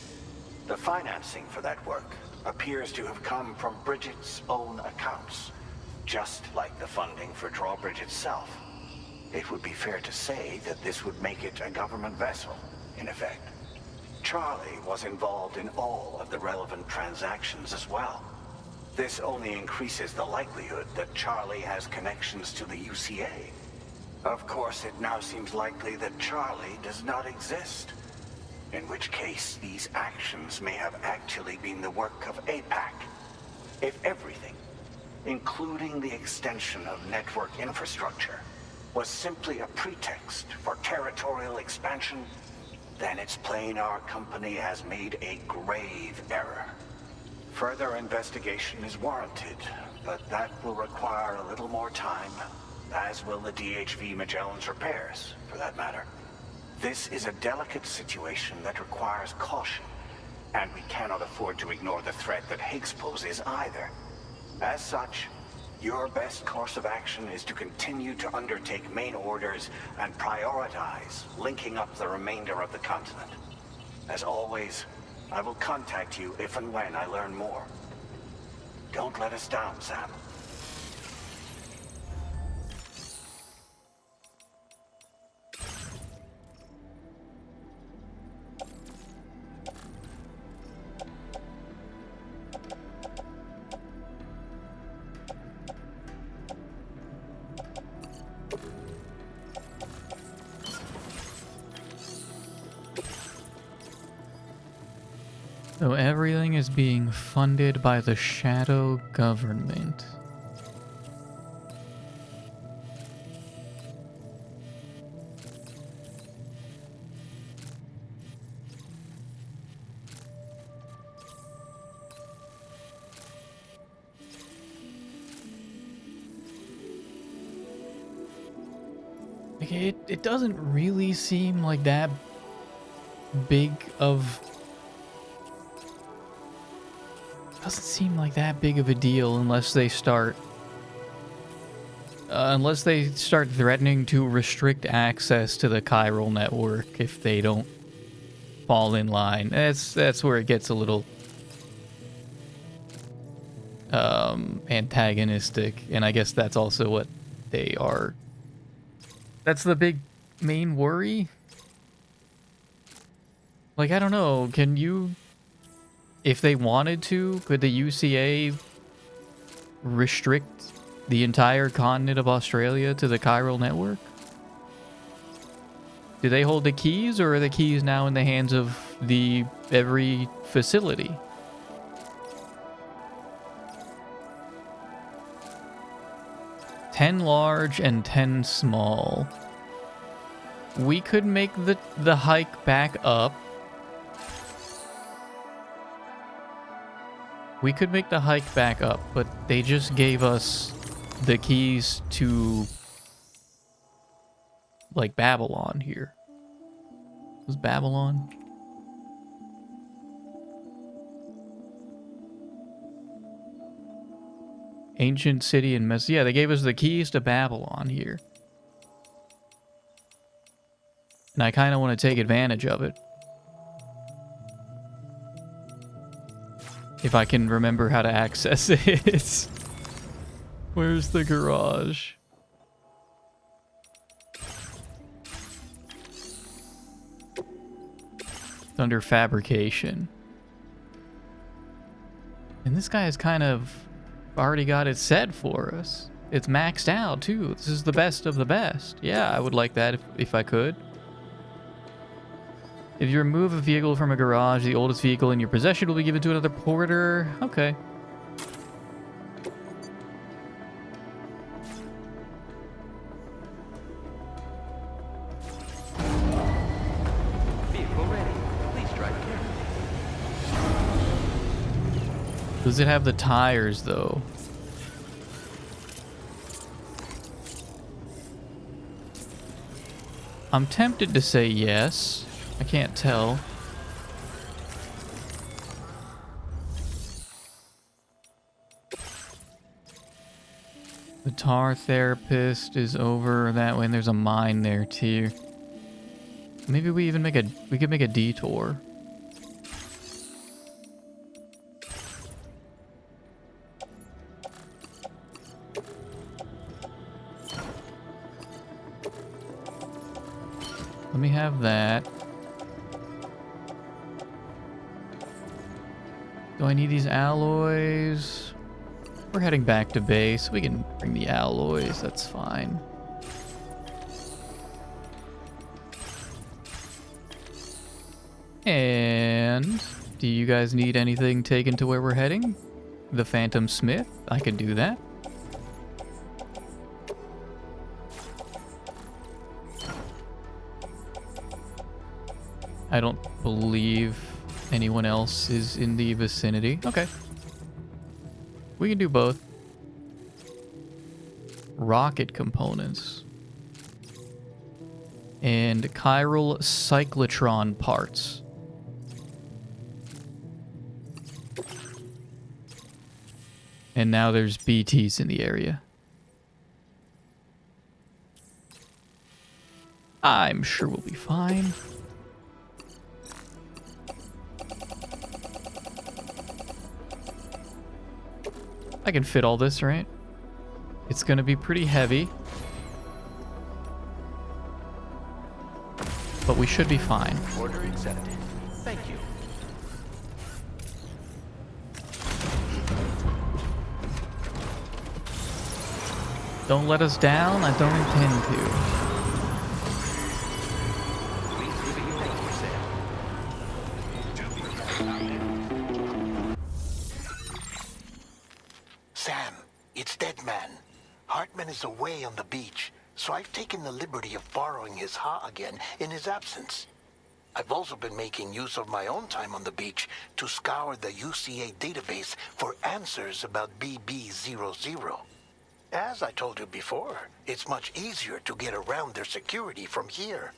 the financing for that work appears to have come from Bridget's own accounts, just like the funding for Drawbridge itself. It would be fair to say that this would make it a government vessel, in effect. Charlie was involved in all of the relevant transactions as well. This only increases the likelihood that Charlie has connections to the UCA. Of course, it now seems likely that Charlie does not exist. In which case, these actions may have actually been the work of APAC. If everything, including the extension of network infrastructure, was simply a pretext for territorial expansion, then it's plain our company has made a grave error. Further investigation is warranted, but that will require a little more time, as will the DHV Magellan's repairs, for that matter. This is a delicate situation that requires caution, and we cannot afford to ignore the threat that Higgs poses either. As such, Your best course of action is to continue to undertake main orders and prioritize linking up the remainder of the continent. As always, I will contact you if and when I learn more. Don't let us down, Sam. So everything is being funded by the shadow government. Like it doesn't really seem like that big of... Doesn't seem like that big of a deal unless they start threatening to restrict access to the chiral network if they don't fall in line. That's where it gets a little antagonistic, and I guess that's also what they are. That's the big main worry. Like, I don't know, can you... If they wanted to, could the UCA restrict the entire continent of Australia to the chiral network? Do they hold the keys, or are the keys now in the hands of every facility? $10 large and 10 small. We could make the hike back up. We could make the hike back up, but they just gave us the keys to, like, Babylon here. Was Babylon? Ancient city in Mess. Yeah, they gave us the keys to Babylon here. And I kind of want to take advantage of it. If I can remember how to access it. Where's the garage? It's under fabrication. And this guy has kind of already got it set for us. It's maxed out too. This is the best of the best. Yeah, I would like that if I could. If you remove a vehicle from a garage, the oldest vehicle in your possession will be given to another porter. Okay. Vehicle ready. Please drive carefully. Does it have the tires, though? I'm tempted to say yes. I can't tell. The tar therapist is over that way, and there's a mine there too. Maybe we could make a detour. Let me have that. Do I need these alloys? We're heading back to base. We can bring the alloys. That's fine. And do you guys need anything taken to where we're heading? The Phantom Smith? I can do that. I don't believe anyone else is in the vicinity. Okay. We can do both. Rocket components. And chiral cyclotron parts. And now there's BTs in the area. I'm sure we'll be fine. I can fit all this, right? It's gonna be pretty heavy. But we should be fine. Order accepted. Thank you. Don't let us down. I don't intend to. Sam, it's Deadman. Hartman is away on the beach, so I've taken the liberty of borrowing his Ha again in his absence. I've also been making use of my own time on the beach to scour the UCA database for answers about BB00. As I told you before, it's much easier to get around their security from here.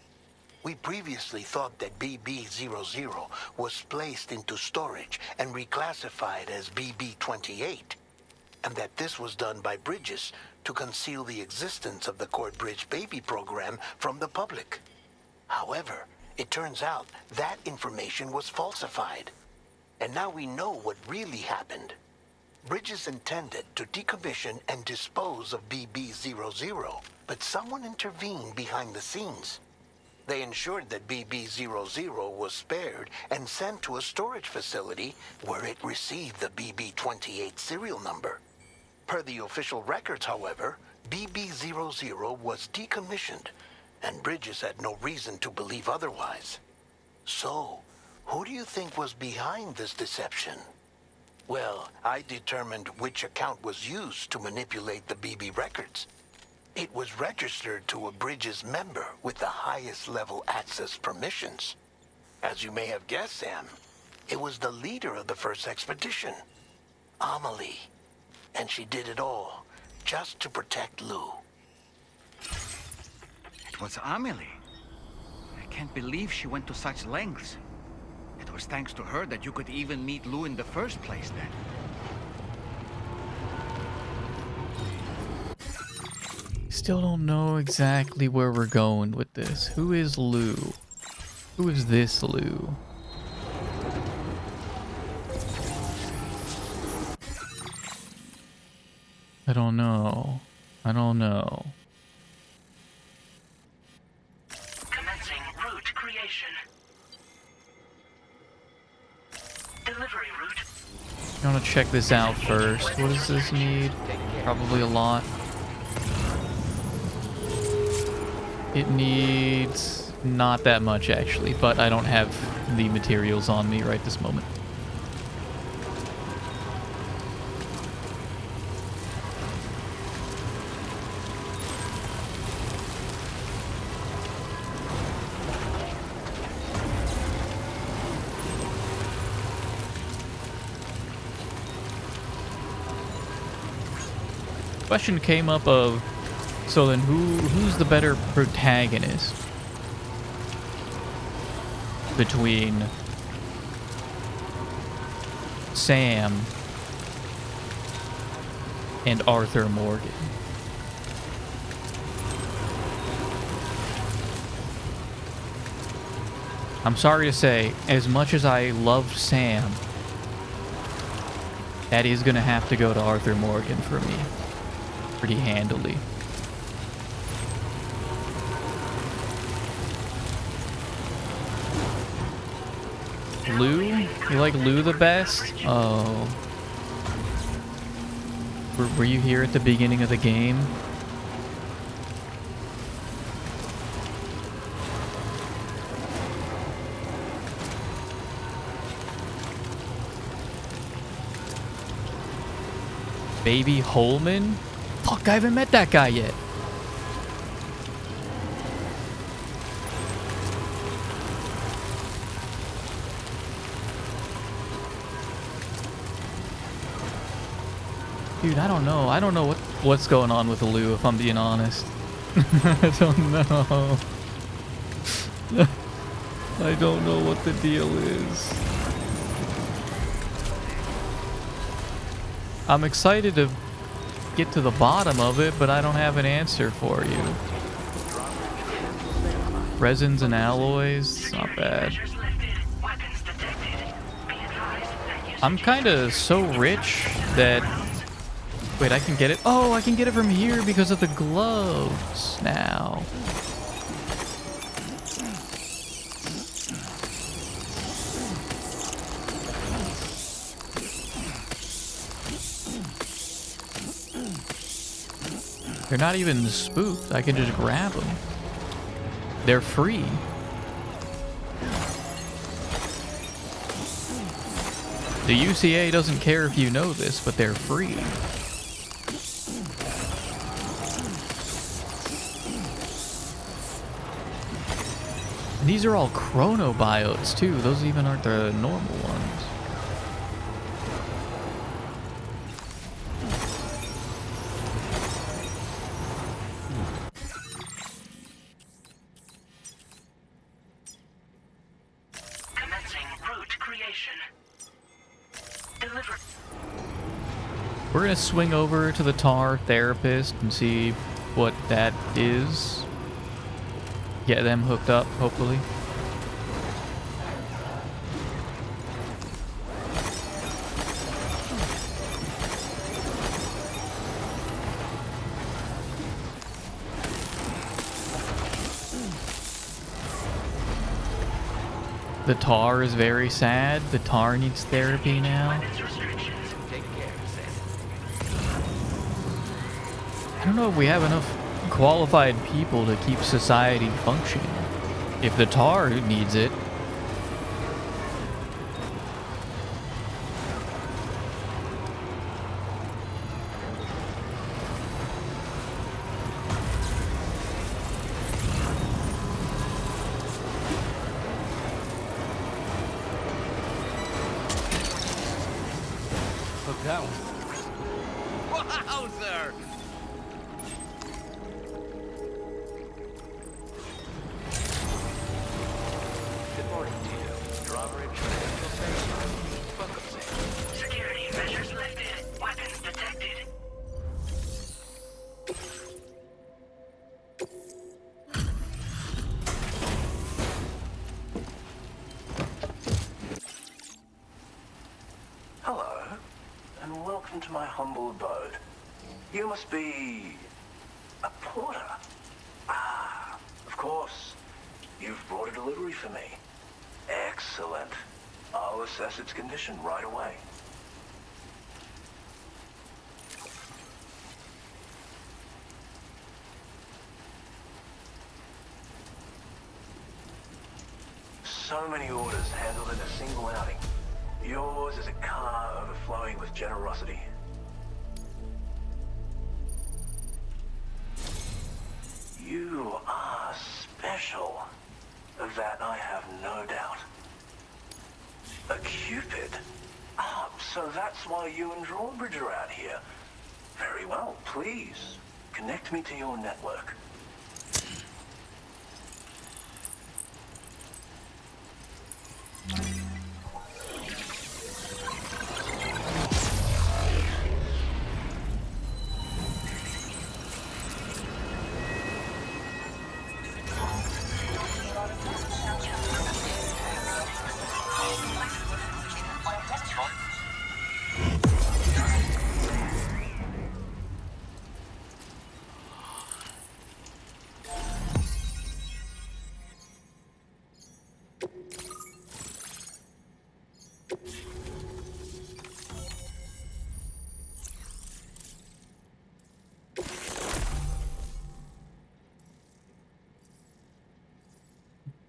We previously thought that BB00 was placed into storage and reclassified as BB28, and that this was done by Bridges to conceal the existence of the Court Bridge Baby program from the public. However, it turns out that information was falsified, and now we know what really happened. Bridges intended to decommission and dispose of BB00, but someone intervened behind the scenes. They ensured that BB00 was spared and sent to a storage facility where it received the BB28 serial number. Per the official records, however, BB00 was decommissioned, and Bridges had no reason to believe otherwise. So, who do you think was behind this deception? Well, I determined which account was used to manipulate the BB records. It was registered to a Bridges member with the highest level access permissions. As you may have guessed, Sam, it was the leader of the first expedition, Amelie. And she did it all just to protect Lou. It was Amelie. I can't believe she went to such lengths. It was thanks to her that you could even meet Lou in the first place then. Still don't know exactly where we're going with this. Who is Lou? Who is this Lou? I don't know. I don't know. Commencing route creation. Delivery route. I want to check this out first. What does this need? Probably a lot. It needs not that much actually, but I don't have the materials on me right this moment. Question came up of, so then who's the better protagonist between Sam and Arthur Morgan? I'm sorry to say, as much as I loved Sam, that is gonna have to go to Arthur Morgan for me. Pretty handily. Lou? You like Lou the best? Oh. Were you here at the beginning of the game? Baby Holman? Fuck, I haven't met that guy yet. Dude, I don't know. I don't know what's going on with Lou, if I'm being honest. I don't know. I don't know what the deal is. I'm excited to get to the bottom of it, but I don't have an answer for you. Resins and alloys, it's not bad. I'm kind of so rich that... Wait, I can get it? Oh, I can get it from here because of the gloves now. They're not even spooked. I can just grab them. They're free. The UCA doesn't care if you know this, but they're free. And these are all chronobiotes too. Those even aren't the normal ones. We're gonna swing over to the tar therapist and see what that is. Get them hooked up, hopefully. The tar is very sad. The tar needs therapy now. I don't know if we have enough qualified people to keep society functioning. If the tar needs it. Look that one. Wowzer! Good morning to you. Drawbridge Financial Services. Welcome, sir. Security measures lifted. Weapons detected. Hello, and welcome to my humble abode. You must be a porter. Ah, of course. You've brought a delivery for me. Excellent. I'll assess its condition right away. So many orders handled in a single outing. Yours is a car overflowing with generosity. You are special. Of that I have no doubt. A Cupid? Ah, so that's why you and Drawbridge are out here. Very well, please. Connect me to your network.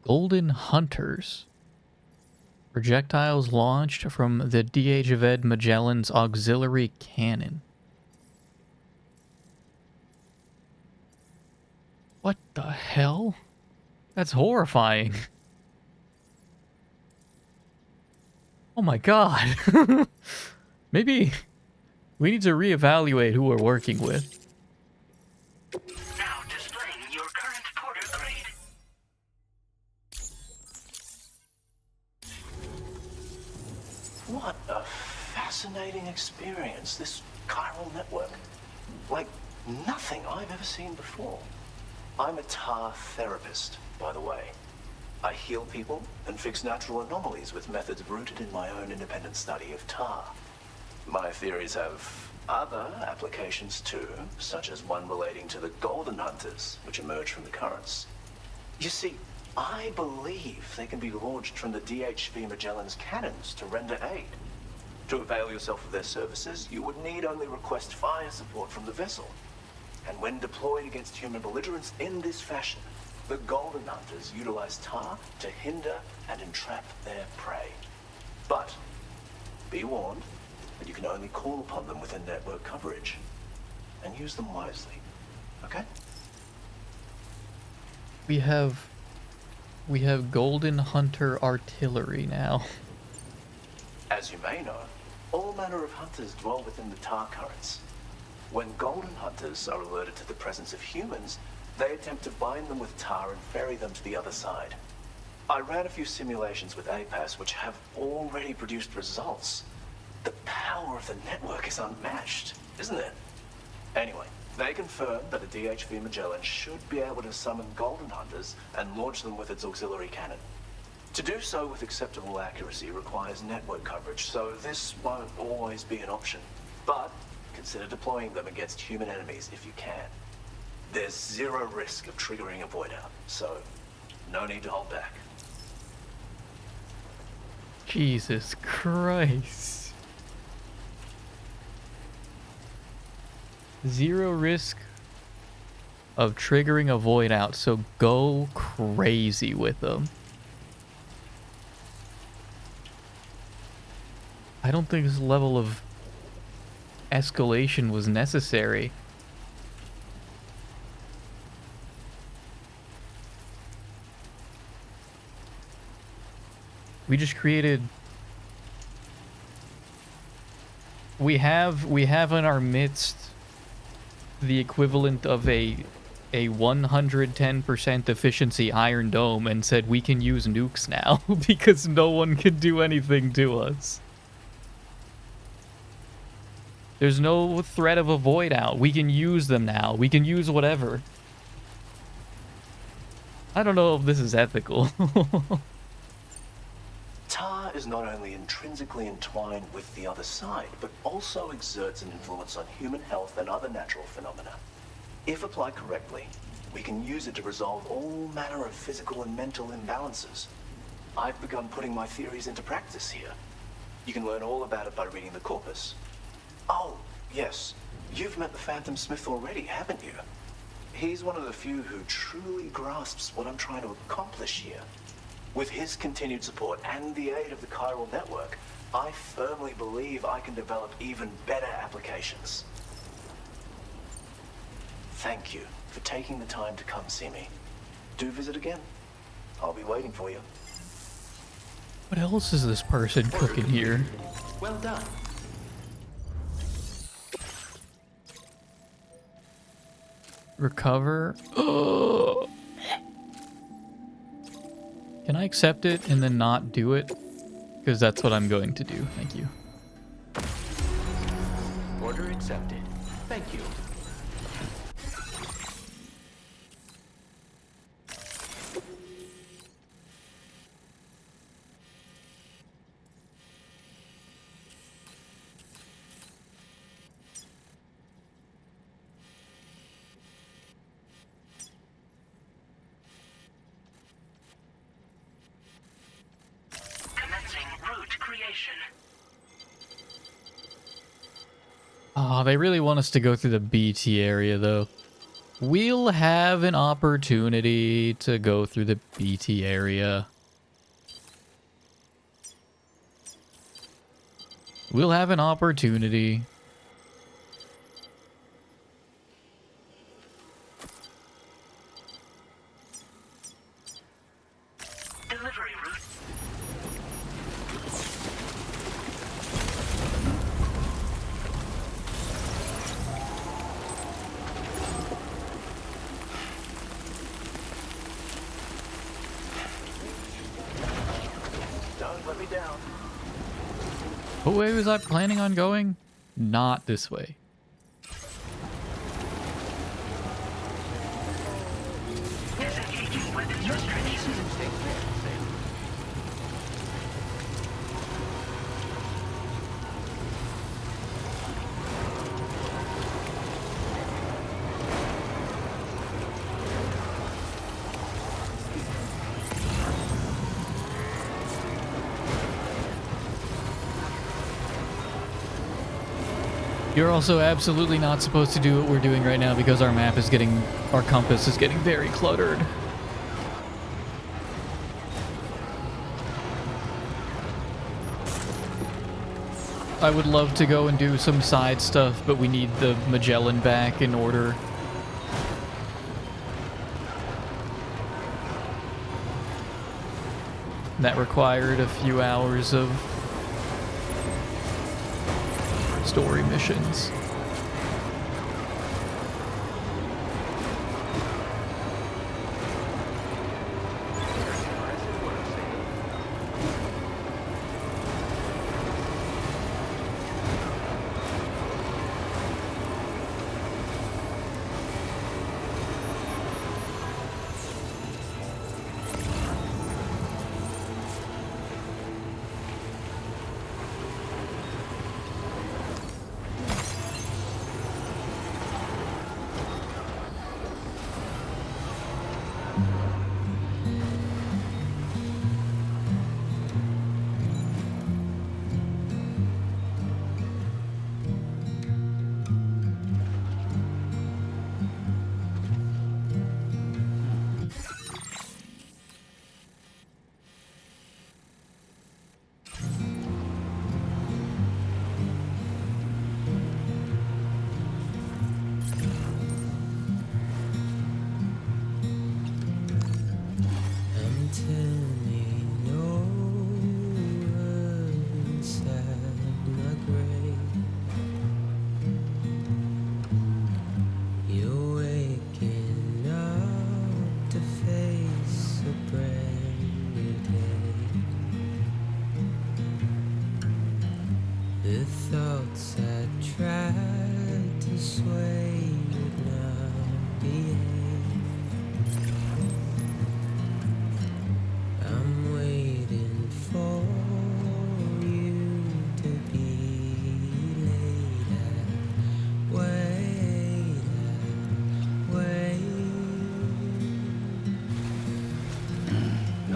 Golden Hunters. Projectiles launched from the DHVED Magellan's auxiliary cannon. What the hell? That's horrifying. Oh my god. Maybe we need to reevaluate who we're working with. Now displaying your current porter grade. What a fascinating experience. This chiral network. Like nothing I've ever seen before. I'm a tar therapist, by the way. I heal people and fix natural anomalies with methods rooted in my own independent study of tar. My theories have other applications too, such as one relating to the golden hunters, which emerge from the currents. You see, I believe they can be launched from the DHV Magellan's cannons to render aid. To avail yourself of their services, you would need only request fire support from the vessel. And when deployed against human belligerents in this fashion, the golden hunters utilize tar to hinder and entrap their prey. But be warned that you can only call upon them within network coverage, and use them wisely. Okay? We have golden hunter artillery now. As you may know, all manner of hunters dwell within the tar currents. When golden hunters are alerted to the presence of humans, they attempt to bind them with tar and ferry them to the other side. I ran a few simulations with APAS which have already produced results. The power of the network is unmatched, isn't it? Anyway, they confirmed that a DHV Magellan should be able to summon golden hunters and launch them with its auxiliary cannon. To do so with acceptable accuracy requires network coverage, so this won't always be an option. But consider deploying them against human enemies if you can. There's zero risk of triggering a void out, so no need to hold back. Jesus Christ. Zero risk of triggering a void out, so go crazy with them. I don't think this level of escalation was necessary. We just created... We have in our midst the equivalent of a 110% efficiency Iron Dome and said we can use nukes now because no one can do anything to us. There's no threat of a void out. We can use them now. We can use whatever. I don't know if this is ethical. Tar is not only intrinsically entwined with the other side, but also exerts an influence on human health and other natural phenomena. If applied correctly, we can use it to resolve all manner of physical and mental imbalances. I've begun putting my theories into practice here. You can learn all about it by reading the corpus. Oh, yes, you've met the Phantom Smith already, haven't you? He's one of the few who truly grasps what I'm trying to accomplish here. With his continued support and the aid of the chiral network, I firmly believe I can develop even better applications. Thank you for taking the time to come see me. Do visit again. I'll be waiting for you. What else is this person cooking here? Well done. Recover. Can I accept it and then not do it? Because that's what I'm going to do. Thank you. Order accepted. Thank you. Oh, they really want us to go through the BT area, though. We'll have an opportunity to go through the BT area. We'll have an opportunity. Delivery route. Don't let me down. What way was I planning on going? Not this way. You're also absolutely not supposed to do what we're doing right now because our map is getting, our compass is getting very cluttered. I would love to go and do some side stuff, but we need the Magellan back in order. That required a few hours of story missions.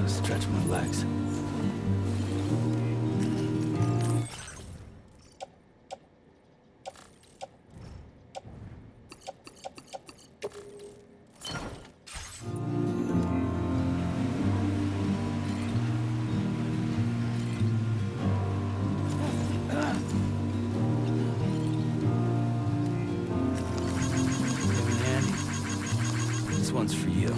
Stretch my legs. This one's for you.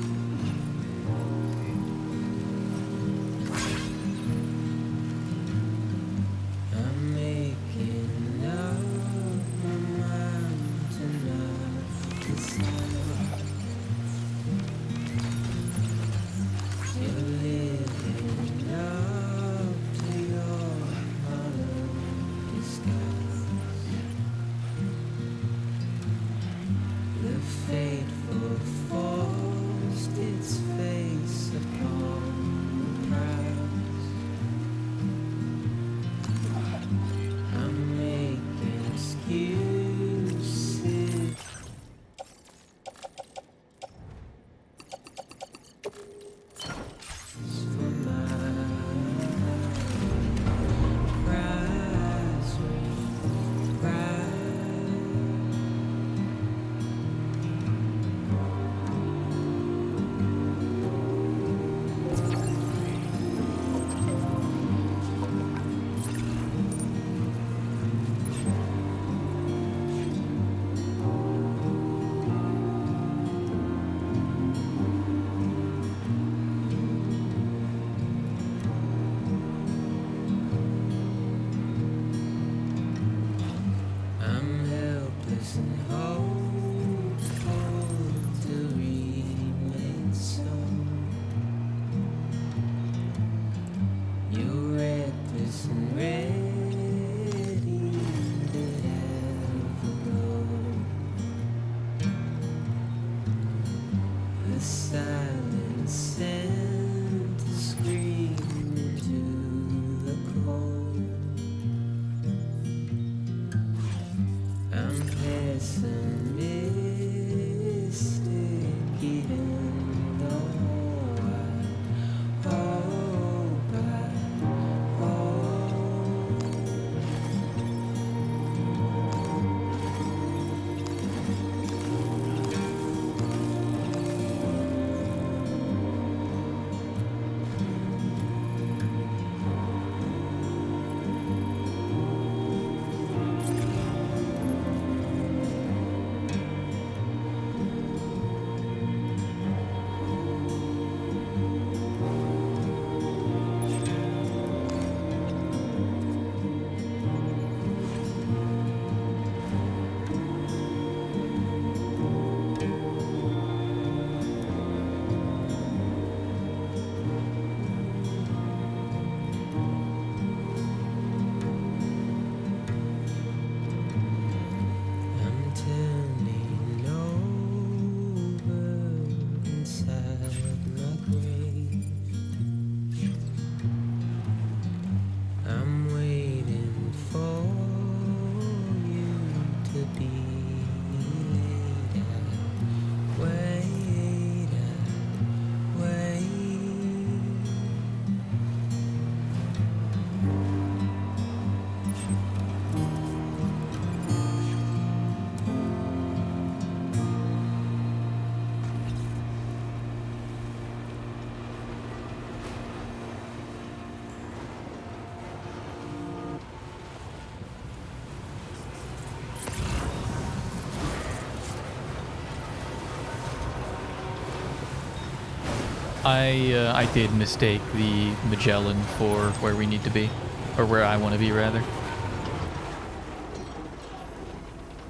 I did mistake the Magellan for where we need to be. Or where I want to be, rather.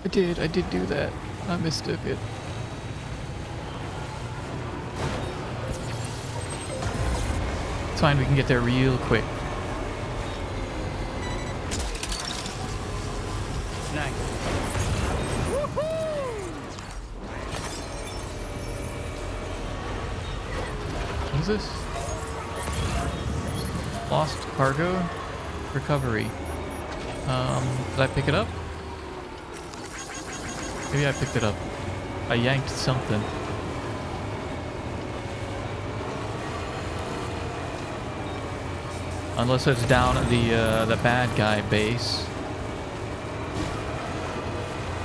I did do that. I mistook it. It's fine, we can get there real quick. Snag. What is this? Lost cargo recovery. Did I pick it up? Maybe I picked it up. I yanked something. Unless it's down at the bad guy base.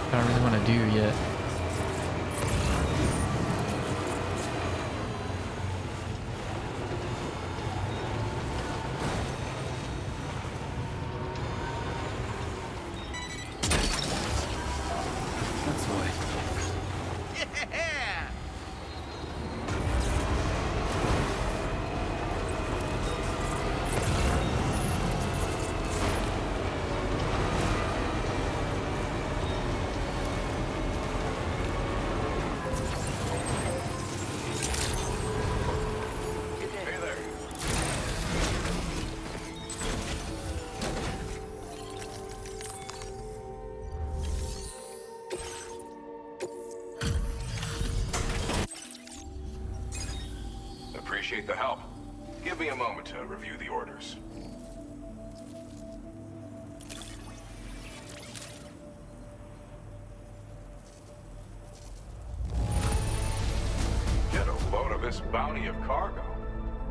I don't really want to do yet. That's why. Appreciate the help. Give me a moment to review the orders. Get a load of this bounty of cargo.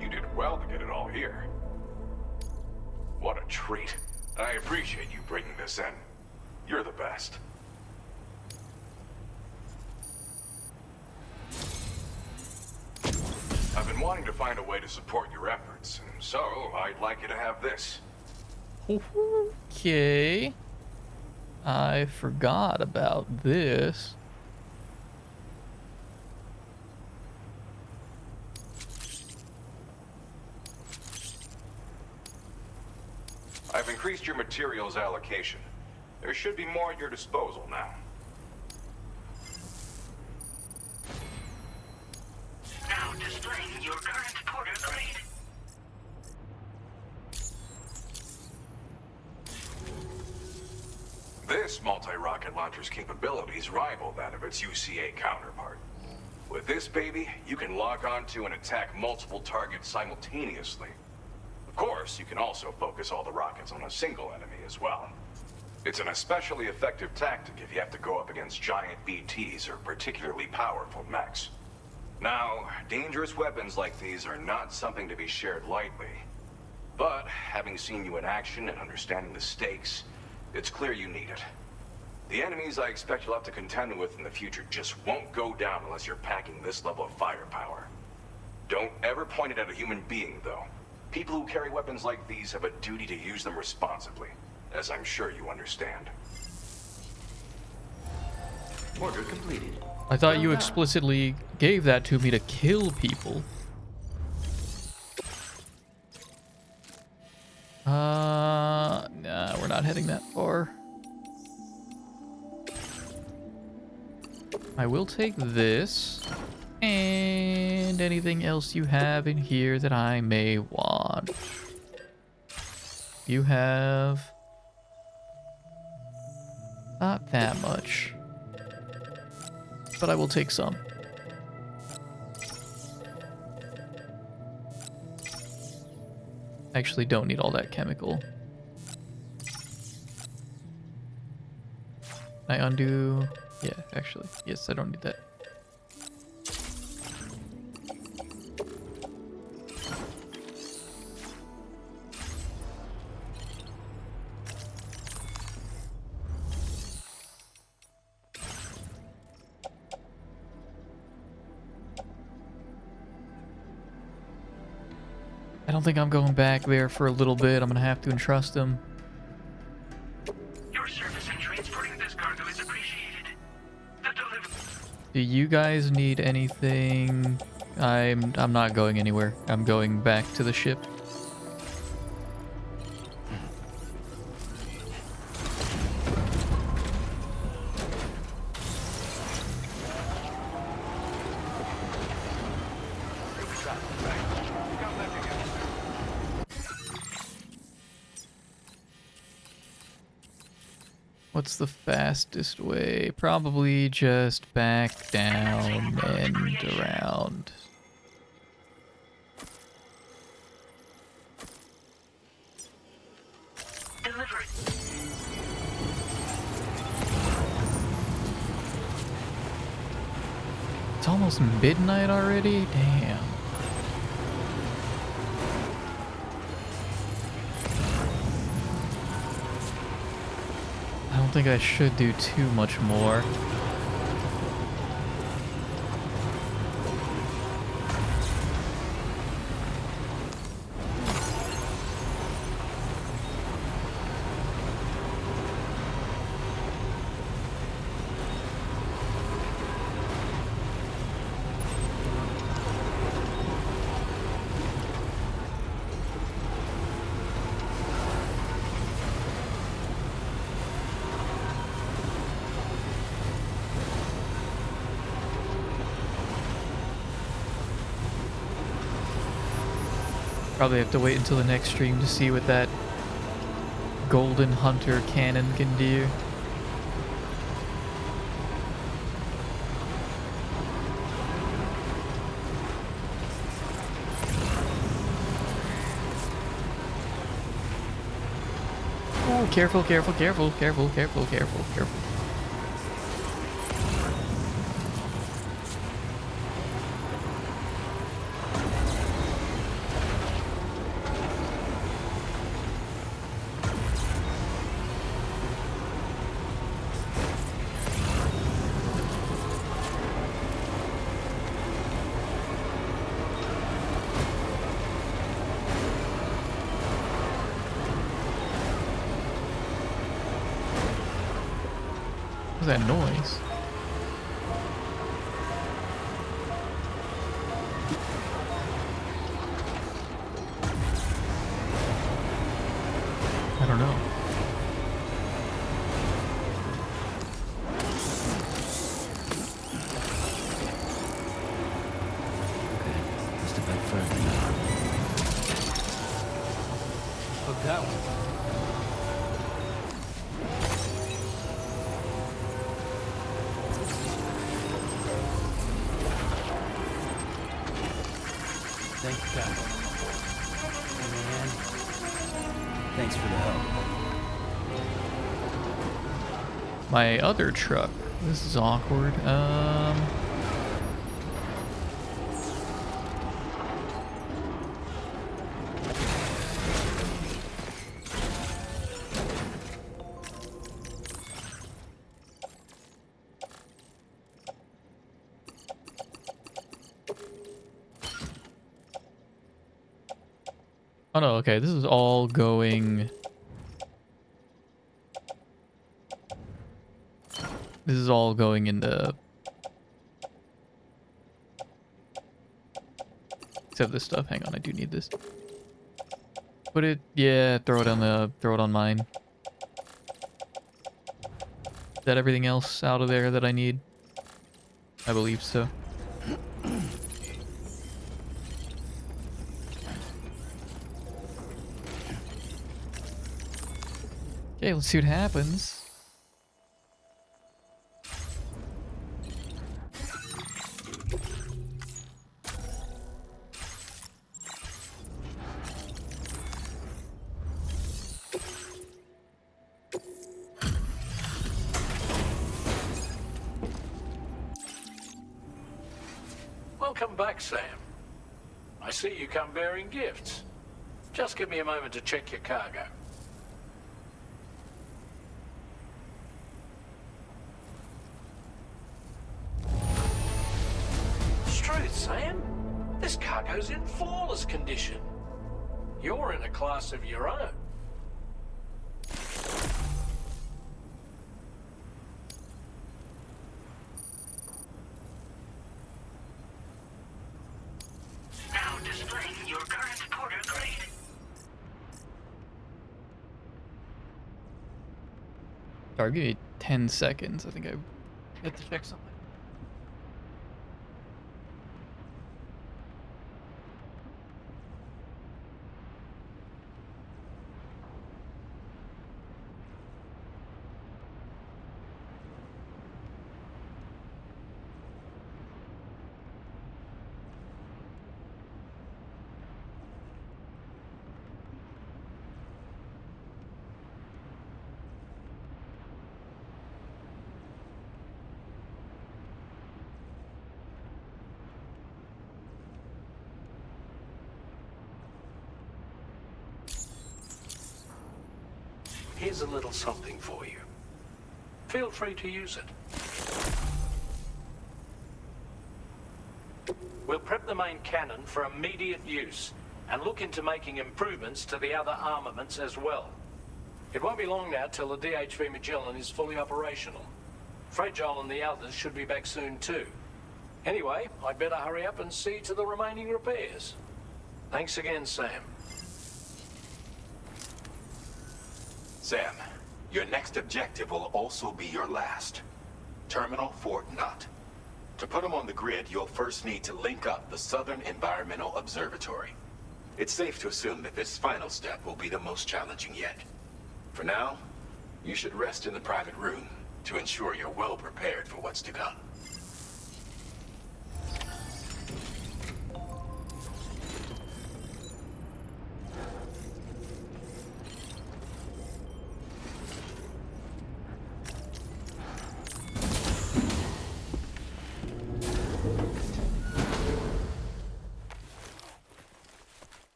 You did well to get it all here. What a treat. I appreciate you bringing this in. You're the best. I've been wanting to find a way to support your efforts, and so I'd like you to have this. Okay. I forgot about this. I've increased your materials allocation. There should be more at your disposal now. Now displaying your current porter grade. This multi-rocket launcher's capabilities rival that of its UCA counterpart. With this baby, you can log on to and attack multiple targets simultaneously. Of course, you can also focus all the rockets on a single enemy as well. It's an especially effective tactic if you have to go up against giant BTs or particularly powerful mechs. Now, dangerous weapons like these are not something to be shared lightly. But, having seen you in action and understanding the stakes, it's clear you need it. The enemies I expect you'll have to contend with in the future just won't go down unless you're packing this level of firepower. Don't ever point it at a human being, though. People who carry weapons like these have a duty to use them responsibly, as I'm sure you understand. Order completed. I thought you explicitly gave that to me to kill people. Nah, we're not heading that far. I will take this and anything else you have in here that I may want. You have not that much, but I will take some. Actually, don't need all that chemical. I undo. Yeah, actually, yes, I don't need that. I don't think I'm going back there for a little bit. I'm gonna have to entrust him. Your service in transporting this cargo is appreciated. The delivery. Do you guys need anything I'm not going anywhere. I'm going back to the ship. What's the fastest way? Probably just back down and around. It's almost midnight already? Damn. I don't think I should do too much more. Probably have to wait until the next stream to see what that Golden Hunter cannon can do. Oh, careful, careful, careful, careful, careful, careful, careful. What's that noise? I don't know. Just a bit further now. Hook that one. Thanks, God. Man. Thanks for the help. My other truck. This is awkward. Oh no, okay, this is all going... This is all going into... Except this stuff. Hang on, I do need this. Put it... Yeah, throw it on mine. Is that everything else out of there that I need? I believe so. Okay, let's see what happens. Welcome back, Sam. I see you come bearing gifts. Just give me a moment to check your cargo. Truth, Sam. This cargo's in flawless condition. You're in a class of your own. Sorry, give me 10 seconds. I think I have to check something. Here's a little something for you. Feel free to use it. We'll prep the main cannon for immediate use and look into making improvements to the other armaments as well. It won't be long now till the DHV Magellan is fully operational. Fragile and the others should be back soon too. Anyway, I'd better hurry up and see to the remaining repairs. Thanks again, Sam. Sam, your next objective will also be your last. Terminal Fort Knott. To put them on the grid, you'll first need to link up the Southern Environmental Observatory. It's safe to assume that this final step will be the most challenging yet. For now, you should rest in the private room to ensure you're well prepared for what's to come.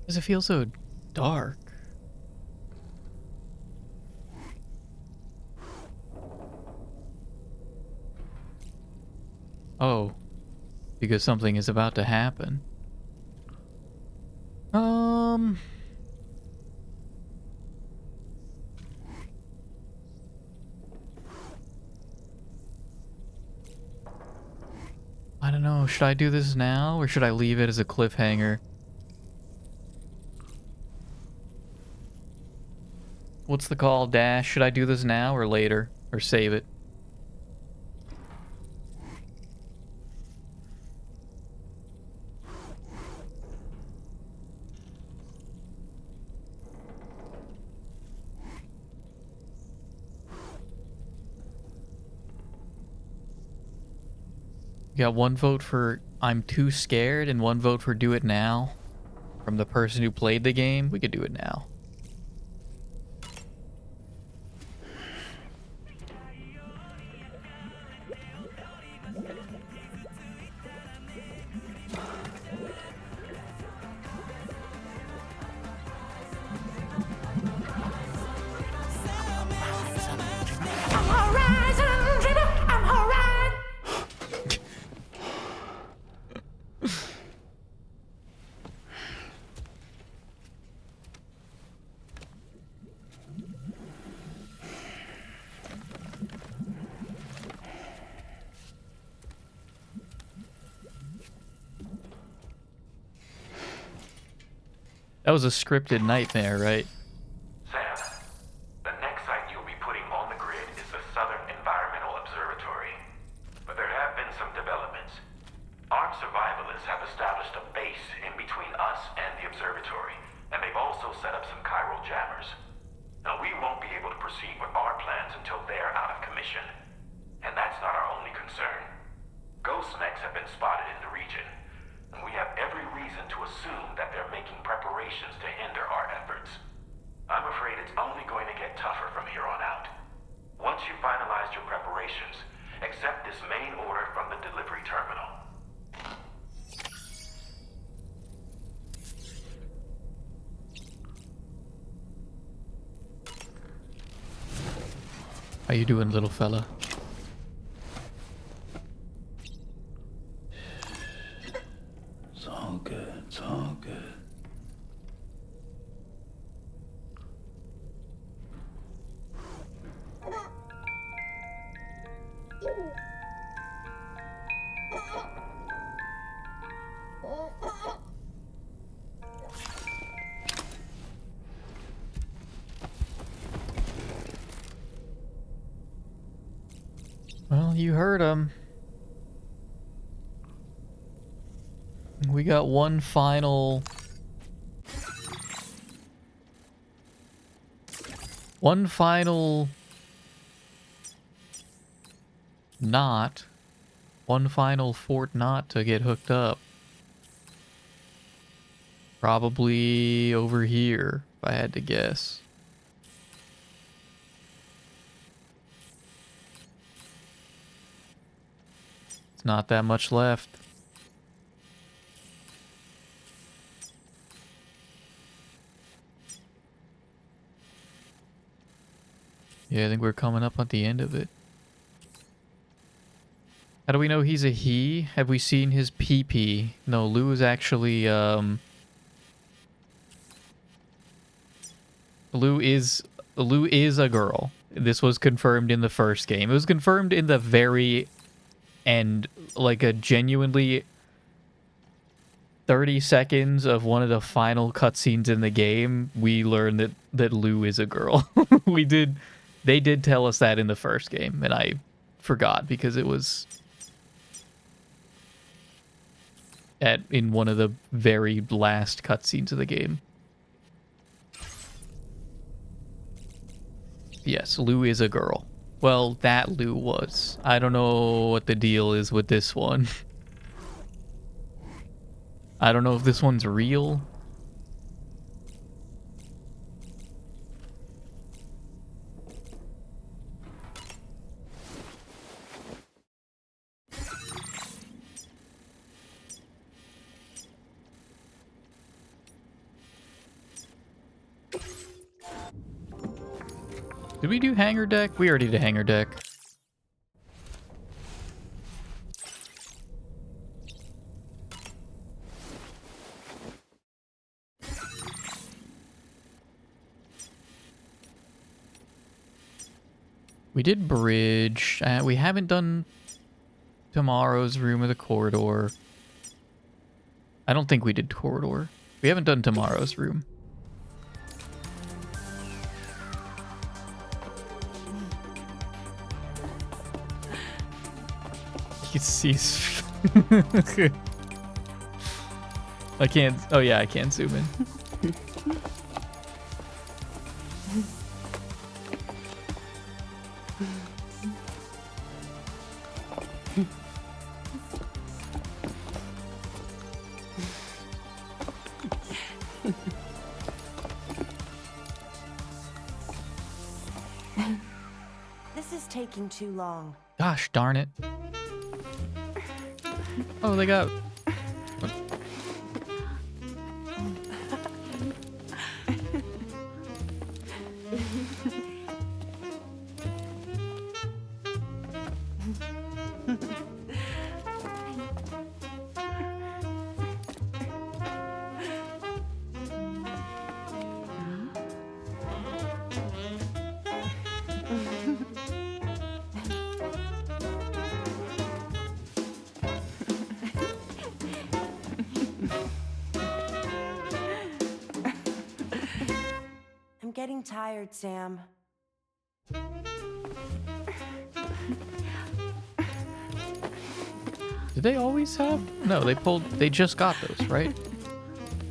Does it feel so dark? Oh, because something is about to happen. I don't know. Should I do this now or should I leave it as a cliffhanger? What's the call, Dash? Should I do this now or later? Or save it? You got one vote for I'm too scared and one vote for do it now. From the person who played the game. We could do it now. That was a scripted nightmare, right? Sam, the next site you'll be putting on the grid is the Southern Environmental Observatory. But there have been some developments. Armed survivalists have established a base in between us and the observatory, and they've also set up some chiral jammers. Now, we won't be able to proceed with our plans until they're out of commission. And that's not our only concern. Ghost mechs have been spotted in the region, and we have every reason to assume that they're making preparations to hinder our efforts. I'm afraid it's only going to get tougher from here on out. Once you've finalized your preparations, accept this main order from the delivery terminal. How you doing, little fella? It's all good. It's all good. Well, you heard him. We got one final knot. One final Fort knot to get hooked up. Probably over here, if I had to guess. It's not that much left. Yeah, I think we're coming up at the end of it. How do we know he's a he? Have we seen his pee-pee? No, Lou is actually, Lou is a girl. This was confirmed in the first game. It was confirmed in the very end, like a genuinely 30 seconds of one of the final cutscenes in the game. We learned that Lou is a girl. They did tell us that in the first game, and I forgot because it was in one of the very last cutscenes of the game. Yes, Lou is a girl. Well, that Lou was. I don't know what the deal is with this one. I don't know if this one's real. Did we do hangar deck? We already did hangar deck. We did bridge. We haven't done tomorrow's room of the corridor. I don't think we did corridor. We haven't done tomorrow's room. You can see. I can't. Oh yeah, I can zoom in. This is taking too long. Gosh darn it. Oh, they got... I'm getting tired, Sam. Did they always have? No, they just got those, right?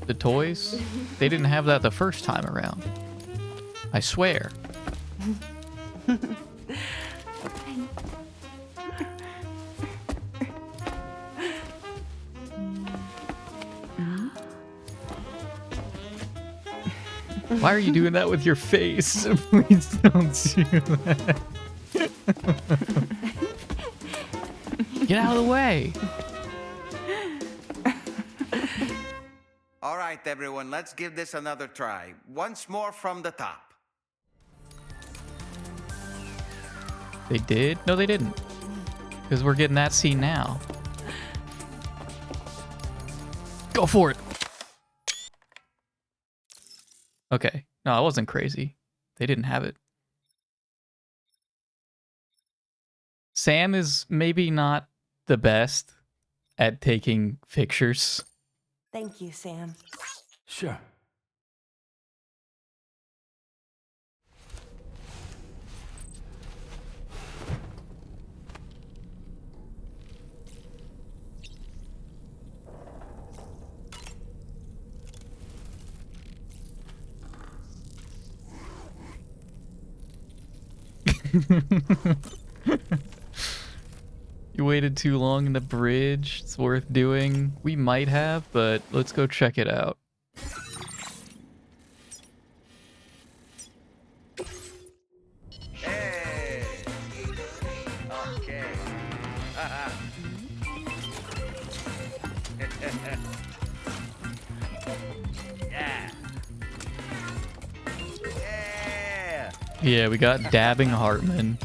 The toys? They didn't have that the first time around. I swear. Why are you doing that with your face? Please don't do that. Get out of the way. All right, everyone, let's give this another try. Once more from the top. They did? No, they didn't. Because we're getting that scene now. Go for it. Okay. No, I wasn't crazy. They didn't have it. Sam is maybe not the best at taking pictures. Thank you, Sam. Sure. You waited too long in the bridge. It's worth doing. We might have, but let's go check it out. Hey. Okay. Yeah. Yeah. Yeah, we got dabbing Hartman.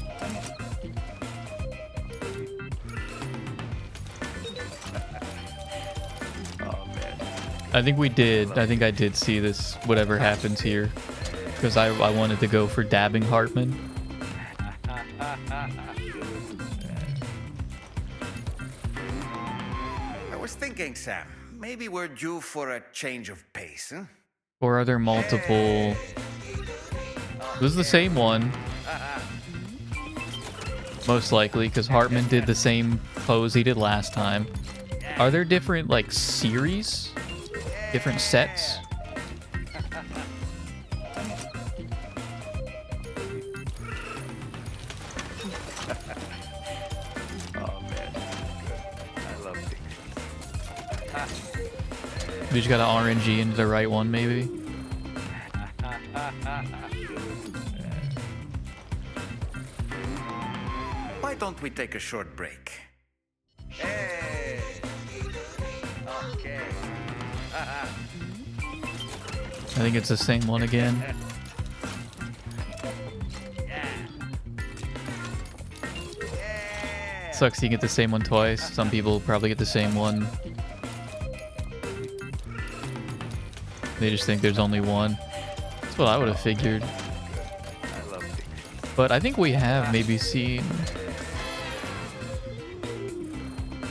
I think we did. I think I did see this, whatever happens here. Because I wanted to go for dabbing Hartman. I was thinking, Sam, maybe we're due for a change of pace, huh? Or are there multiple... This is the same one. Most likely, because Hartman did the same pose he did last time. Are there different, like, series? Different sets? Oh man, I love pictures. We just got to RNG into the right one, maybe? Why don't we take a short break? Hey. Okay. I think it's the same one again. Sucks you get the same one twice. Some people probably get the same one. They just think there's only one. That's what I would have figured. But I think we have maybe seen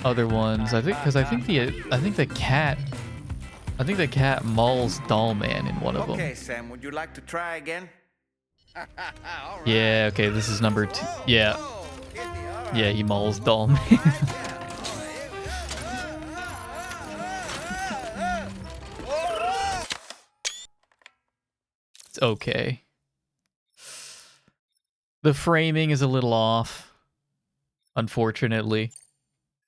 other ones. I think because I think the cat mauls Dollman in one of them. Okay, Sam, would you like to try again? Yeah, okay, this is number 2. Yeah. Yeah, he mauls Dollman. It's okay. The framing is a little off, unfortunately.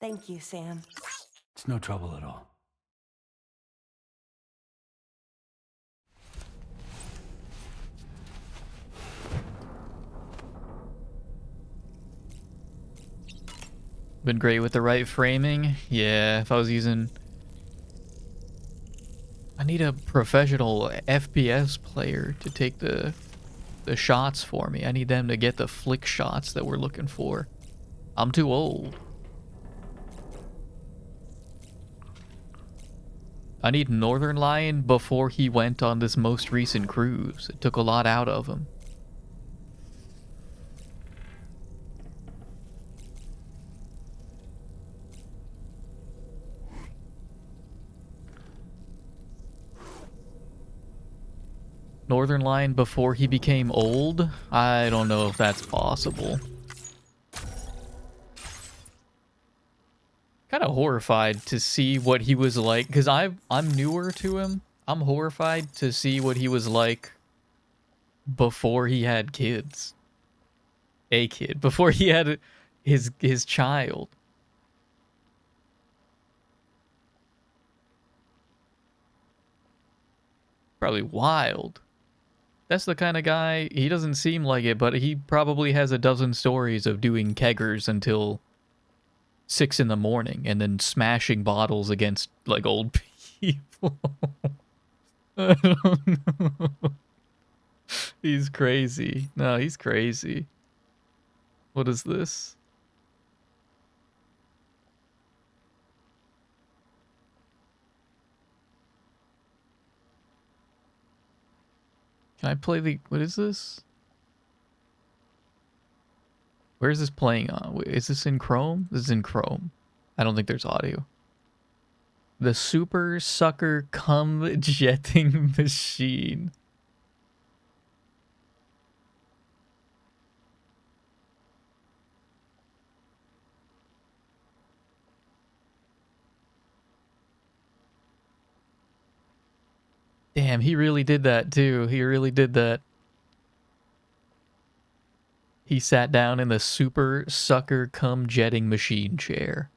Thank you, Sam. It's no trouble at all. Been great with the right framing. Yeah, if I was using... I need a professional FPS player to take the shots for me. I need them to get the flick shots that we're looking for. I'm too old. I need Northern Lion before he went on this most recent cruise. It took a lot out of him. Northern Lion before he became old? I don't know if that's possible. Kind of horrified to see what he was like, because I'm newer to him. I'm horrified to see what he was like before he had kids. A kid. Before he had his child. Probably wild. That's the kind of guy, he doesn't seem like it, but he probably has a dozen stories of doing keggers until 6 in the morning and then smashing bottles against, like, old people. I don't know. He's crazy. No, he's crazy. What is this? Can I play the... What is this? Where is this playing on? Wait, is this in Chrome? This is in Chrome. I don't think there's audio. The Super Sucker Cum Jetting Machine. Damn, he really did that too. He really did that. He sat down in the Super Sucker Cum Jetting Machine chair.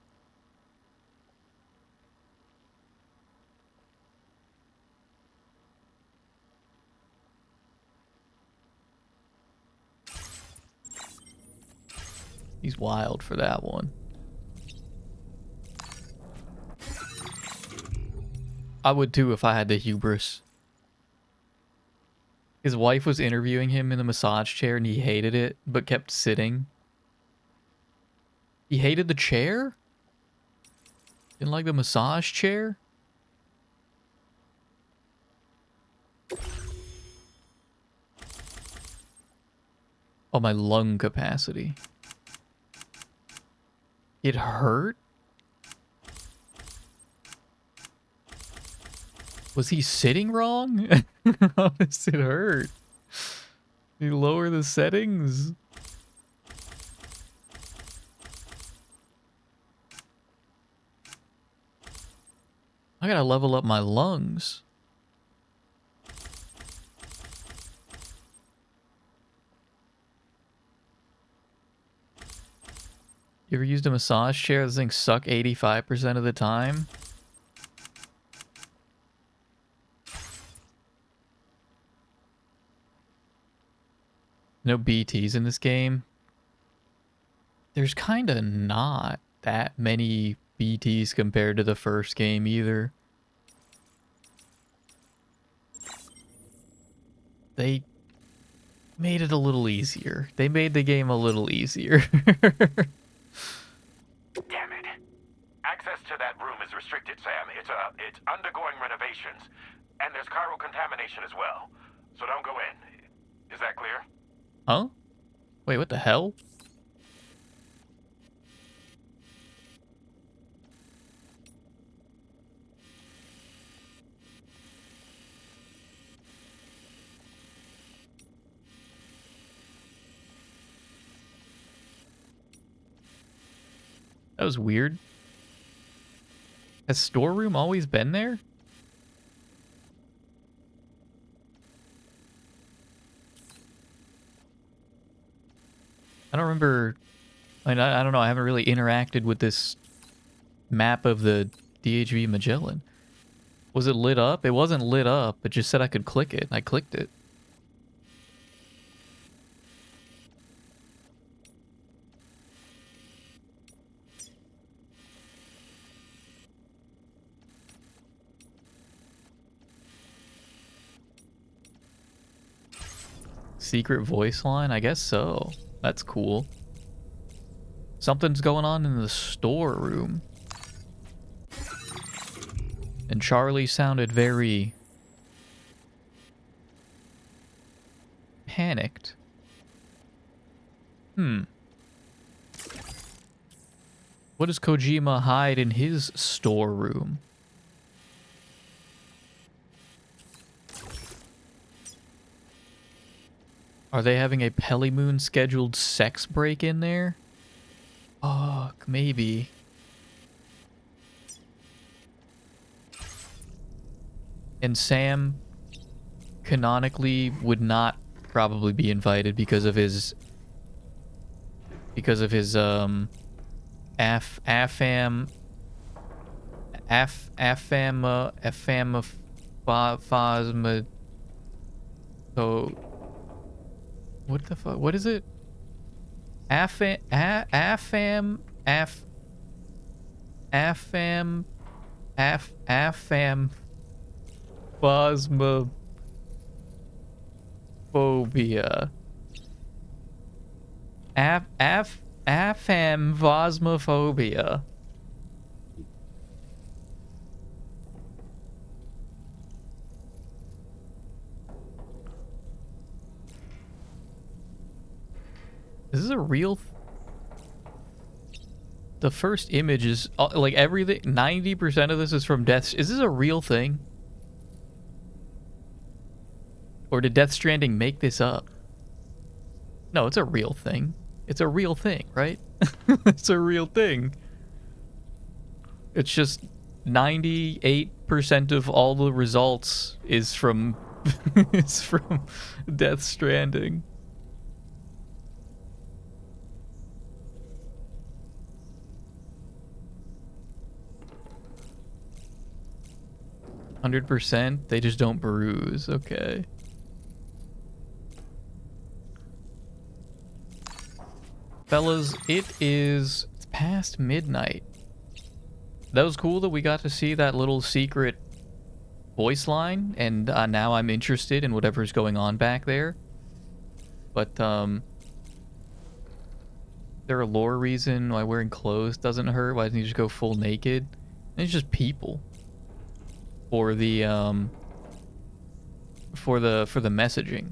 He's wild for that one. I would too if I had the hubris. His wife was interviewing him in the massage chair and he hated it, but kept sitting. He hated the chair? Didn't like the massage chair? Oh, my lung capacity. It hurt? Was he sitting wrong? How does it hurt? You lower the settings? I gotta level up my lungs. You ever used a massage chair? Those things suck 85% of the time. No BTs in this game. There's kind of not that many BTs compared to the first game either. They made it a little easier. They made the game a little easier. Damn it. Access to that room is restricted, Sam. It's undergoing renovations. And there's chiral contamination as well. So don't go in. Is that clear? Huh? Wait, what the hell? That was weird. Has storeroom always been there? I don't remember. I mean, I don't know. I haven't really interacted with this map of the DHV Magellan. Was it lit up? It wasn't lit up. It just said I could click it. I clicked it. Secret voice line? I guess so. That's cool. Something's going on in the storeroom. And Charlie sounded very panicked. What does Kojima hide in his storeroom? Are they having a Pelimoon scheduled sex break in there? Fuck, maybe. And Sam canonically would not probably be invited because of his what the fuck? What is it? Phasmophobia. Aphamphosmophobia. Is this a real... The first image is... like, everything... 90% of this is from Death... Is this a real thing? Or did Death Stranding make this up? No, it's a real thing. It's a real thing, right? It's a real thing. It's just 98% of all the results is from... is from Death Stranding. 100%? They just don't bruise. Okay. Fellas, it's past midnight. That was cool that we got to see that little secret voice line, and now I'm interested in whatever's going on back there. But, is there a lore reason why wearing clothes doesn't hurt? Why doesn't he just go full naked? And it's just people. For the messaging.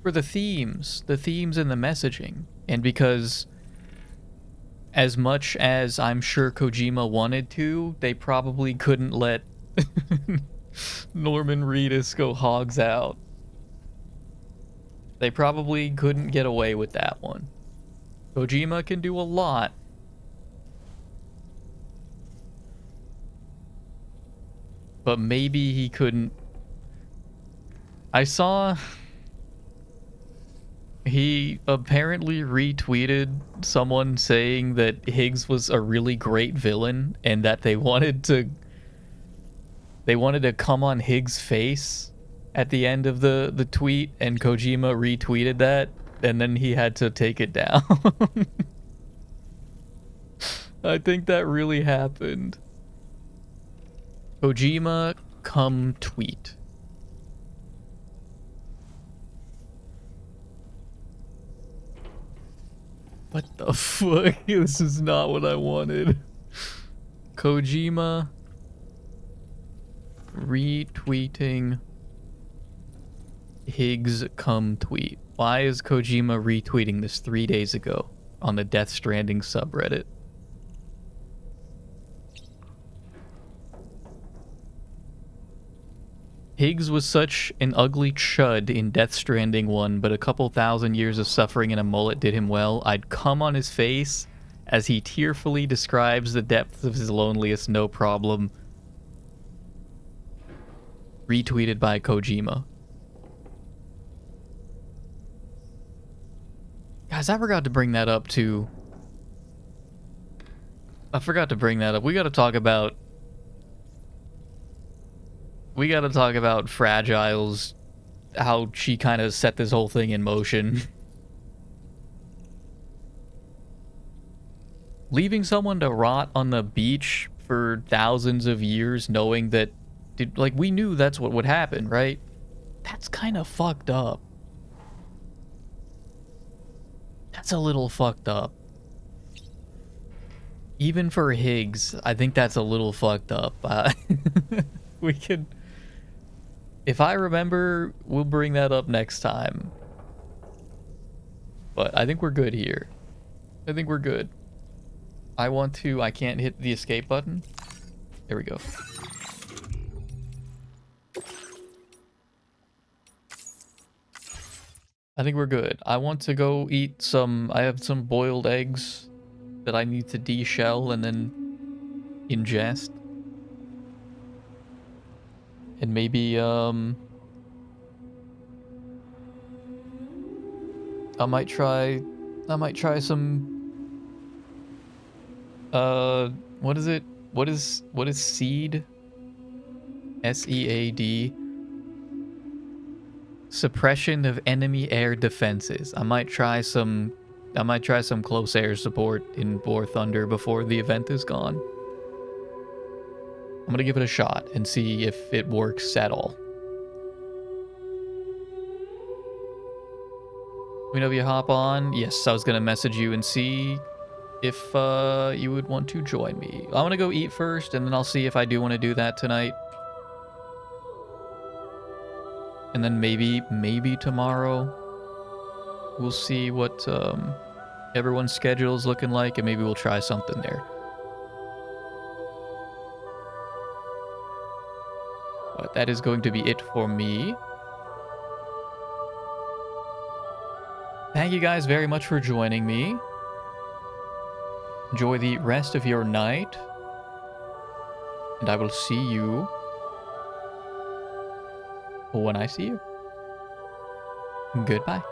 For the themes and the messaging. And because as much as I'm sure Kojima wanted to, they probably couldn't let Norman Reedus go hogs out. They probably couldn't get away with that one. Kojima can do a lot. But maybe he couldn't... I saw... He apparently retweeted someone saying that Higgs was a really great villain and that they wanted to come on Higgs' face at the end of the tweet, and Kojima retweeted that, and then he had to take it down. I think that really happened. Kojima, come tweet. What the fuck? This is not what I wanted. Kojima retweeting Higgs come tweet. Why is Kojima retweeting this 3 days ago on the Death Stranding subreddit? Higgs was such an ugly chud in Death Stranding 1, but a couple thousand years of suffering and a mullet did him well. I'd come on his face as he tearfully describes the depths of his loneliest, no problem. Retweeted by Kojima. Guys, I forgot to bring that up too. I forgot to bring that up. We gotta talk about Fragile's, how she kind of set this whole thing in motion. Leaving someone to rot on the beach for thousands of years knowing that, like, we knew that's what would happen, right? That's kind of fucked up. That's a little fucked up. Even for Higgs, I think that's a little fucked up. We could... If I remember, we'll bring that up next time. But I think we're good here. I think we're good. I can't hit the escape button. There we go. I think we're good. I want to go eat some... I have some boiled eggs that I need to de-shell and then ingest. And maybe, I might try some, what is it? What is SEAD? SEAD? Suppression of enemy air defenses. I might try some close air support in War Thunder before the event is gone. I'm gonna give it a shot and see if it works at all. Let me know if you hop on. Yes, I was gonna message you and see if you would want to join me. I want to go eat first, and then I'll see if I do want to do that tonight. And then maybe tomorrow we'll see what everyone's schedule is looking like, and maybe we'll try something there. But that is going to be it for me. Thank you guys very much for joining me. Enjoy the rest of your night. And I will see you when I see you. Goodbye.